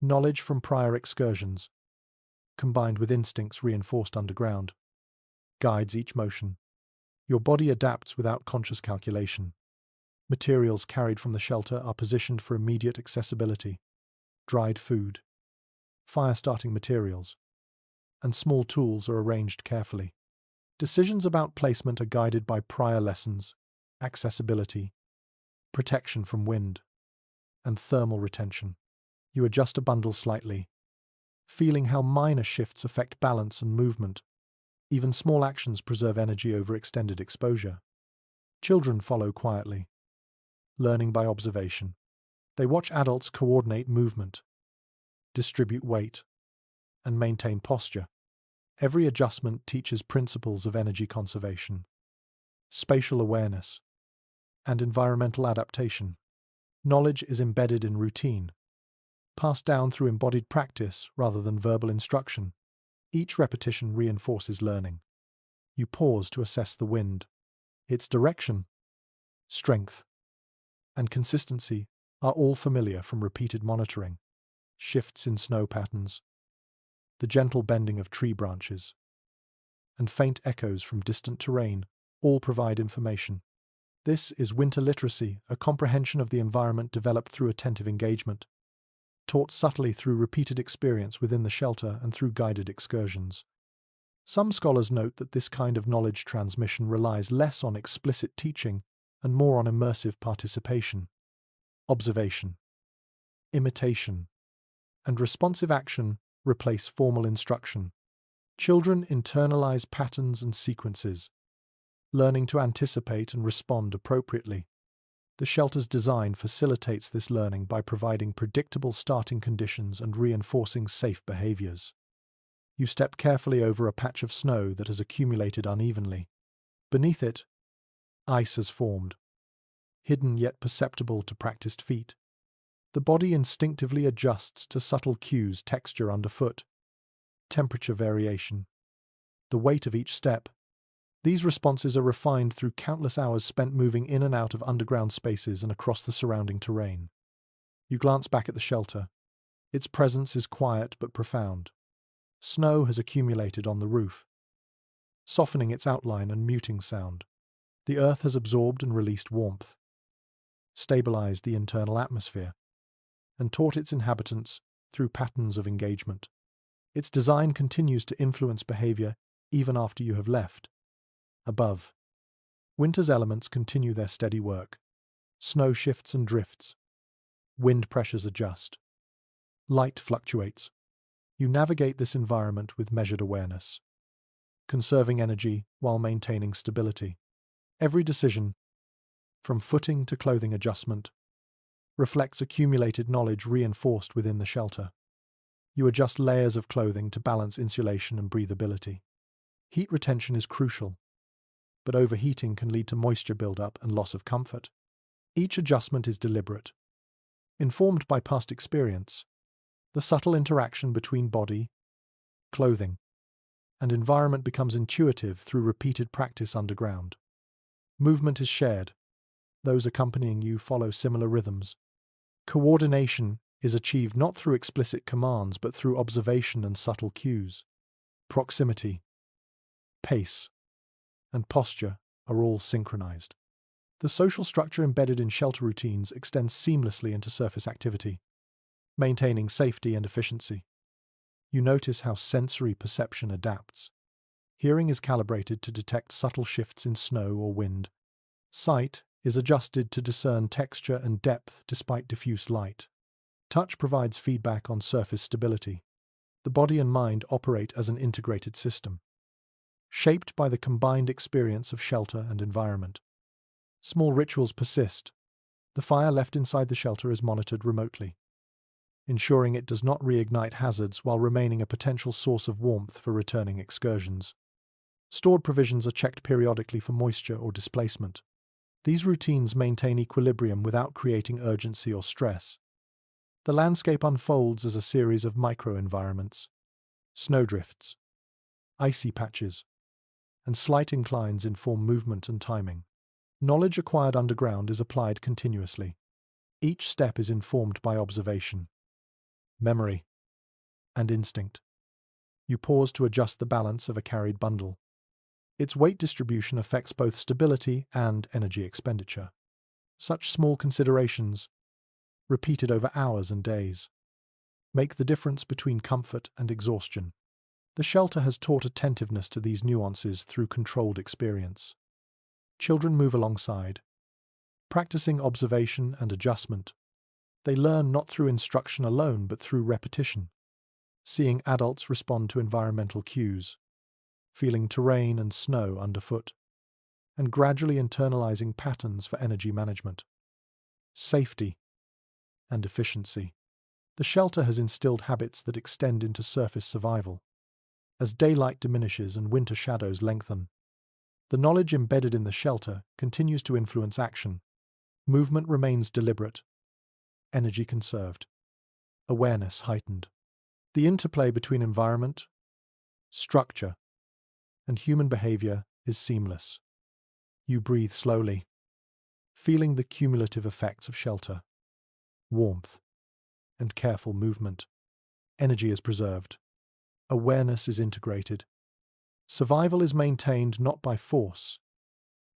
Knowledge from prior excursions, combined with instincts reinforced underground, guides each motion. Your body adapts without conscious calculation. Materials carried from the shelter are positioned for immediate accessibility. Dried food, fire-starting materials, and small tools are arranged carefully. Decisions about placement are guided by prior lessons, accessibility, protection from wind, and thermal retention. You adjust a bundle slightly, feeling how minor shifts affect balance and movement. Even small actions preserve energy over extended exposure. Children follow quietly, learning by observation. They watch adults coordinate movement, distribute weight, and maintain posture. Every adjustment teaches principles of energy conservation, spatial awareness, and environmental adaptation. Knowledge is embedded in routine, passed down through embodied practice rather than verbal instruction. Each repetition reinforces learning. You pause to assess the wind. Its direction, strength, and consistency are all familiar from repeated monitoring. Shifts in snow patterns, the gentle bending of tree branches, and faint echoes from distant terrain all provide information. This is winter literacy, a comprehension of the environment developed through attentive engagement, taught subtly through repeated experience within the shelter and through guided excursions. Some scholars note that this kind of knowledge transmission relies less on explicit teaching and more on immersive participation, observation, imitation, and responsive action replace formal instruction. Children internalize patterns and sequences, learning to anticipate and respond appropriately. The shelter's design facilitates this learning by providing predictable starting conditions and reinforcing safe behaviors. You step carefully over a patch of snow that has accumulated unevenly. Beneath it, ice has formed, hidden yet perceptible to practiced feet. The body instinctively adjusts to subtle cues: texture underfoot, temperature variation, the weight of each step. These responses are refined through countless hours spent moving in and out of underground spaces and across the surrounding terrain. You glance back at the shelter. Its presence is quiet but profound. Snow has accumulated on the roof, softening its outline and muting sound. The earth has absorbed and released warmth, stabilized the internal atmosphere, and taught its inhabitants through patterns of engagement. Its design continues to influence behavior even after you have left. Above, winter's elements continue their steady work. Snow shifts and drifts. Wind pressures adjust. Light fluctuates. You navigate this environment with measured awareness, conserving energy while maintaining stability. Every decision, from footing to clothing adjustment, reflects accumulated knowledge reinforced within the shelter. You adjust layers of clothing to balance insulation and breathability. Heat retention is crucial, but overheating can lead to moisture buildup and loss of comfort. Each adjustment is deliberate, informed by past experience. The subtle interaction between body, clothing, and environment becomes intuitive through repeated practice underground. Movement is shared. Those accompanying you follow similar rhythms. Coordination is achieved not through explicit commands but through observation and subtle cues. Proximity, pace, and posture are all synchronized. The social structure embedded in shelter routines extends seamlessly into surface activity, maintaining safety and efficiency. You notice how sensory perception adapts. Hearing is calibrated to detect subtle shifts in snow or wind. Sight is adjusted to discern texture and depth despite diffuse light. Touch provides feedback on surface stability. The body and mind operate as an integrated system, shaped by the combined experience of shelter and environment. Small rituals persist. The fire left inside the shelter is monitored remotely, ensuring it does not reignite hazards while remaining a potential source of warmth for returning excursions. Stored provisions are checked periodically for moisture or displacement. These routines maintain equilibrium without creating urgency or stress. The landscape unfolds as a series of microenvironments: snowdrifts, icy patches, and slight inclines inform movement and timing. Knowledge acquired underground is applied continuously. Each step is informed by observation, memory, and instinct. You pause to adjust the balance of a carried bundle. Its weight distribution affects both stability and energy expenditure. Such small considerations, repeated over hours and days, make the difference between comfort and exhaustion. The shelter has taught attentiveness to these nuances through controlled experience. Children move alongside, practicing observation and adjustment. They learn not through instruction alone but through repetition, seeing adults respond to environmental cues, feeling terrain and snow underfoot, and gradually internalizing patterns for energy management. Safety and efficiency. The shelter has instilled habits that extend into surface survival. As daylight diminishes and winter shadows lengthen, the knowledge embedded in the shelter continues to influence action. Movement remains deliberate, energy conserved, awareness heightened. The interplay between environment, structure, and human behavior is seamless. You breathe slowly, feeling the cumulative effects of shelter, warmth, and careful movement. Energy is preserved. Awareness is integrated. Survival is maintained not by force,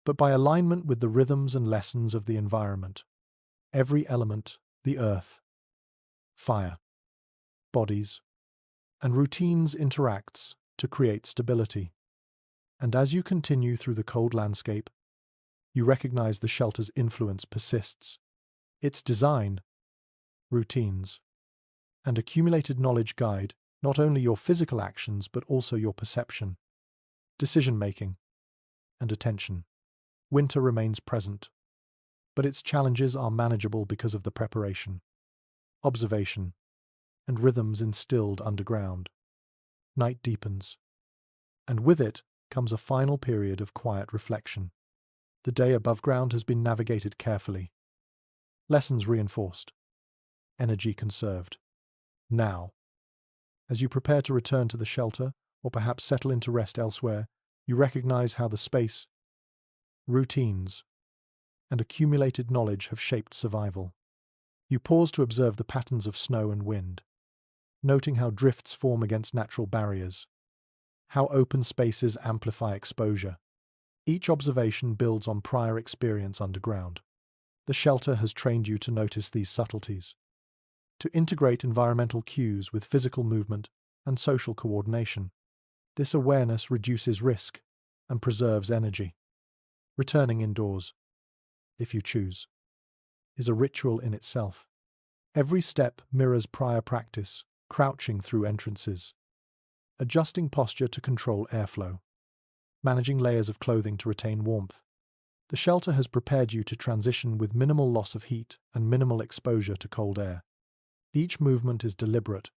but by alignment with the rhythms and lessons of the environment. Every element, the earth, fire, bodies, and routines interacts to create stability. And as you continue through the cold landscape, you recognize the shelter's influence persists. Its design, routines, and accumulated knowledge guide not only your physical actions but also your perception, decision-making, and attention. Winter remains present, but its challenges are manageable because of the preparation, observation, and rhythms instilled underground. Night deepens, and with it comes a final period of quiet reflection. The day above ground has been navigated carefully, lessons reinforced, energy conserved. Now, as you prepare to return to the shelter or perhaps settle into rest elsewhere, you recognize how the space, routines, and accumulated knowledge have shaped survival. You pause to observe the patterns of snow and wind, noting how drifts form against natural barriers, how open spaces amplify exposure. Each observation builds on prior experience underground. The shelter has trained you to notice these subtleties, to integrate environmental cues with physical movement and social coordination. This awareness reduces risk and preserves energy. Returning indoors, if you choose, is a ritual in itself. Every step mirrors prior practice, crouching through entrances, adjusting posture to control airflow, managing layers of clothing to retain warmth. The shelter has prepared you to transition with minimal loss of heat and minimal exposure to cold air. Each movement is deliberate,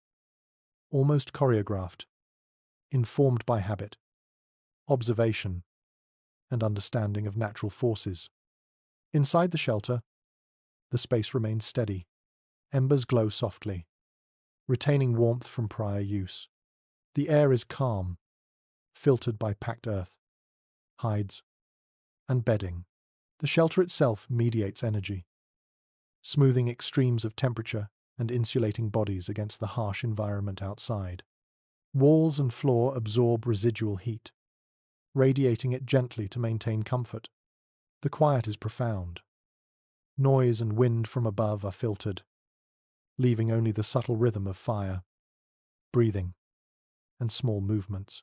almost choreographed, informed by habit, observation, and understanding of natural forces. Inside the shelter, the space remains steady. Embers glow softly, retaining warmth from prior use. The air is calm, filtered by packed earth, hides, and bedding. The shelter itself mediates energy, smoothing extremes of temperature and insulating bodies against the harsh environment outside. Walls and floor absorb residual heat, radiating it gently to maintain comfort. The quiet is profound. Noise and wind from above are filtered, leaving only the subtle rhythm of fire, breathing, and small movements.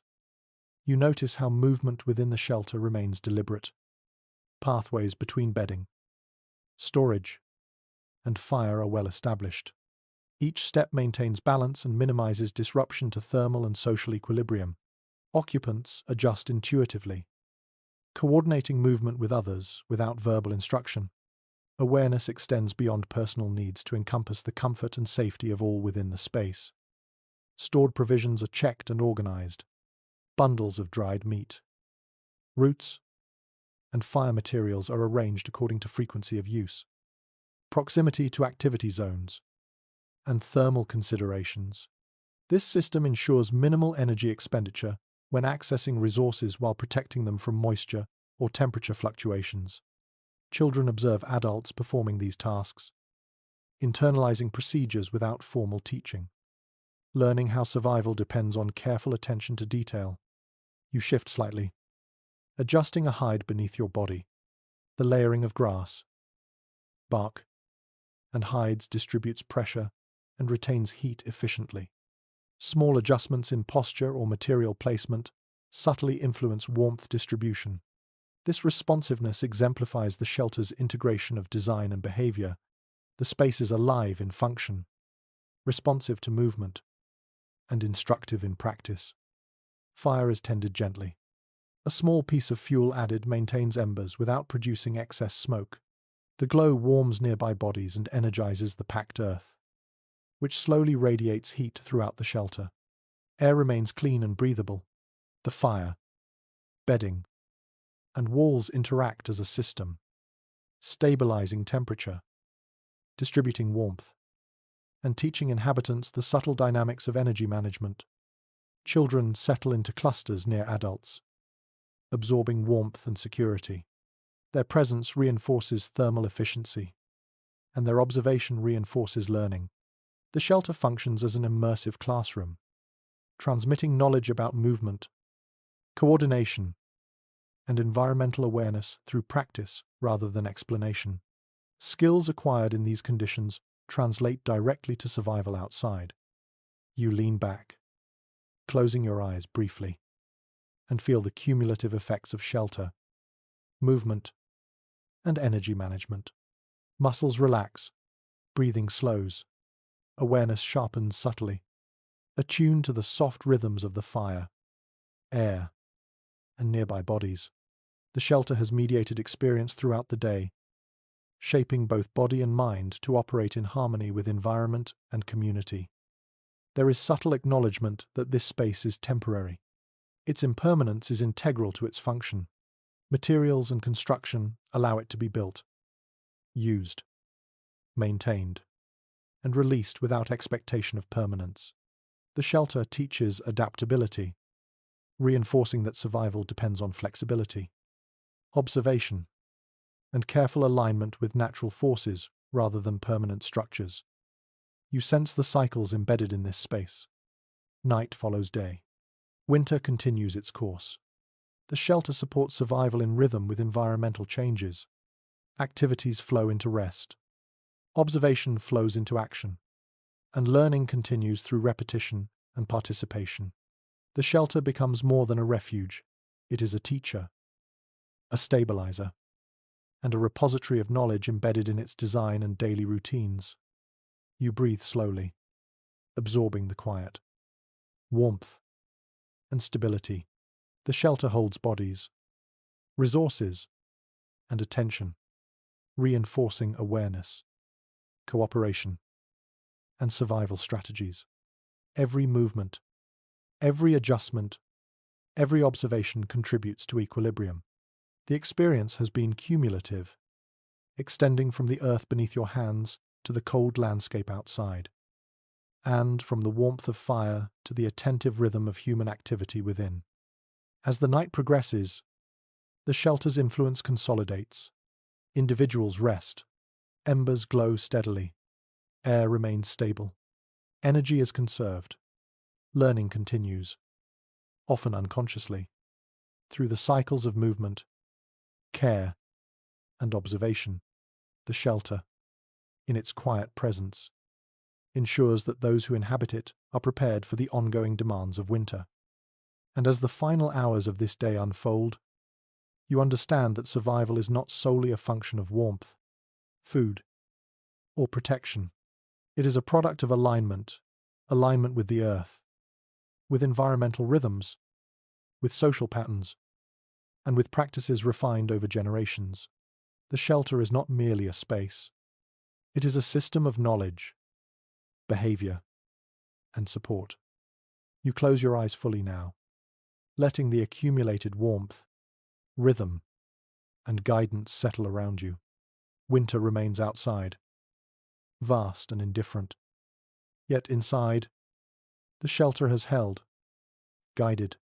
You notice how movement within the shelter remains deliberate. Pathways between bedding, storage, and fire are well established. Each step maintains balance and minimizes disruption to thermal and social equilibrium. Occupants adjust intuitively, coordinating movement with others without verbal instruction. Awareness extends beyond personal needs to encompass the comfort and safety of all within the space. Stored provisions are checked and organized. Bundles of dried meat, roots, and fire materials are arranged according to frequency of use. Proximity to activity zones, and thermal considerations. This system ensures minimal energy expenditure when accessing resources while protecting them from moisture or temperature fluctuations. Children observe adults performing these tasks, internalizing procedures without formal teaching, learning how survival depends on careful attention to detail. You shift slightly, adjusting a hide beneath your body. The layering of grass, bark, and hides distributes pressure and retains heat efficiently. Small adjustments in posture or material placement subtly influence warmth distribution. This responsiveness exemplifies the shelter's integration of design and behavior. The space is alive in function, responsive to movement, and instructive in practice. Fire is tended gently. A small piece of fuel added maintains embers without producing excess smoke. The glow warms nearby bodies and energizes the packed earth, which slowly radiates heat throughout the shelter. Air remains clean and breathable. The fire, bedding, and walls interact as a system, stabilizing temperature, distributing warmth, and teaching inhabitants the subtle dynamics of energy management. Children settle into clusters near adults, absorbing warmth and security. Their presence reinforces thermal efficiency, and their observation reinforces learning. The shelter functions as an immersive classroom, transmitting knowledge about movement, coordination, and environmental awareness through practice rather than explanation. Skills acquired in these conditions translate directly to survival outside. You lean back, closing your eyes briefly, and feel the cumulative effects of shelter, movement, and energy management. Muscles relax, breathing slows, awareness sharpens subtly, attuned to the soft rhythms of the fire, air, and nearby bodies. The shelter has mediated experience throughout the day, shaping both body and mind to operate in harmony with environment and community. There is subtle acknowledgement that this space is temporary. Its impermanence is integral to its function. Materials and construction allow it to be built, used, maintained, and released without expectation of permanence. The shelter teaches adaptability, reinforcing that survival depends on flexibility, observation, and careful alignment with natural forces rather than permanent structures. You sense the cycles embedded in this space. Night follows day. Winter continues its course. The shelter supports survival in rhythm with environmental changes. Activities flow into rest. Observation flows into action. And learning continues through repetition and participation. The shelter becomes more than a refuge. It is a teacher, a stabilizer, and a repository of knowledge embedded in its design and daily routines. You breathe slowly, absorbing the quiet, warmth, and stability. The shelter holds bodies, resources, and attention, reinforcing awareness, cooperation, and survival strategies. Every movement, every adjustment, every observation contributes to equilibrium. The experience has been cumulative, extending from the earth beneath your hands to the cold landscape outside, and from the warmth of fire to the attentive rhythm of human activity within. As the night progresses, the shelter's influence consolidates. Individuals rest, embers glow steadily, air remains stable, energy is conserved, learning continues, often unconsciously, through the cycles of movement, care, and observation. The shelter, in its quiet presence, ensures that those who inhabit it are prepared for the ongoing demands of winter. And as the final hours of this day unfold, you understand that survival is not solely a function of warmth, food, or protection. It is a product of alignment with the earth, with environmental rhythms, with social patterns, and with practices refined over generations. The shelter is not merely a space. It is a system of knowledge, behavior, and support. You close your eyes fully now, letting the accumulated warmth, rhythm, and guidance settle around you. Winter remains outside, vast and indifferent. Yet inside, the shelter has held, guided,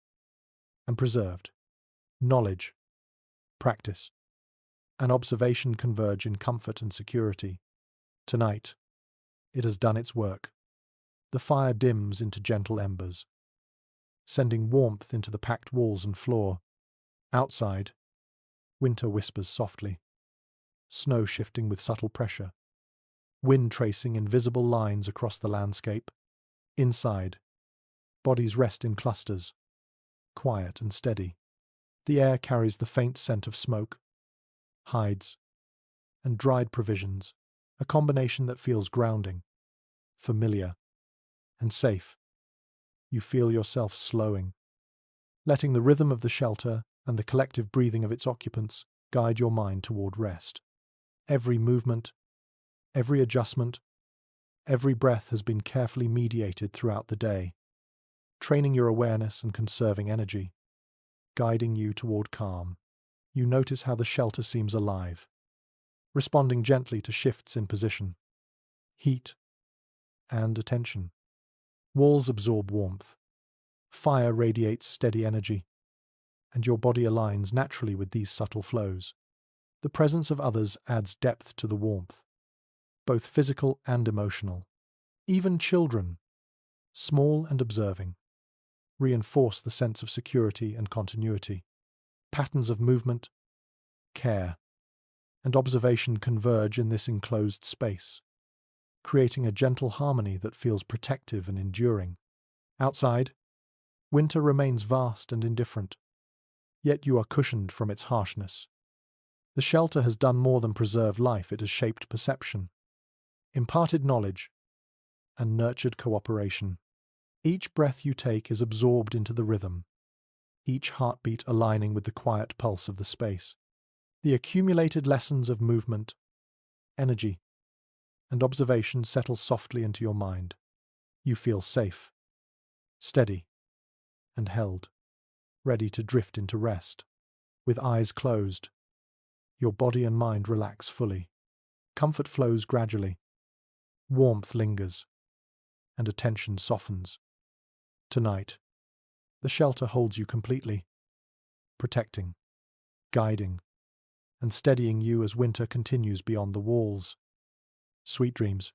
and preserved. Knowledge, practice, and observation converge in comfort and security. Tonight, it has done its work. The fire dims into gentle embers, sending warmth into the packed walls and floor. Outside, winter whispers softly, snow shifting with subtle pressure, wind tracing invisible lines across the landscape. Inside, bodies rest in clusters, quiet and steady. The air carries the faint scent of smoke, hides, and dried provisions, a combination that feels grounding, familiar, and safe. You feel yourself slowing, letting the rhythm of the shelter and the collective breathing of its occupants guide your mind toward rest. Every movement, every adjustment, every breath has been carefully mediated throughout the day, training your awareness and conserving energy, guiding you toward calm. You notice how the shelter seems alive, responding gently to shifts in position, heat, and attention. Walls absorb warmth, fire radiates steady energy, and your body aligns naturally with these subtle flows. The presence of others adds depth to the warmth, both physical and emotional. Even children, small and observing, reinforce the sense of security and continuity. Patterns of movement, care, and observation converge in this enclosed space, creating a gentle harmony that feels protective and enduring. Outside, winter remains vast and indifferent, yet you are cushioned from its harshness. The shelter has done more than preserve life, it has shaped perception, imparted knowledge, and nurtured cooperation. Each breath you take is absorbed into the rhythm, each heartbeat aligning with the quiet pulse of the space. The accumulated lessons of movement, energy, and observation settle softly into your mind. You feel safe, steady, and held, ready to drift into rest. With eyes closed, your body and mind relax fully. Comfort flows gradually, warmth lingers, and attention softens. Tonight, the shelter holds you completely, protecting, guiding, and steadying you as winter continues beyond the walls. Sweet dreams.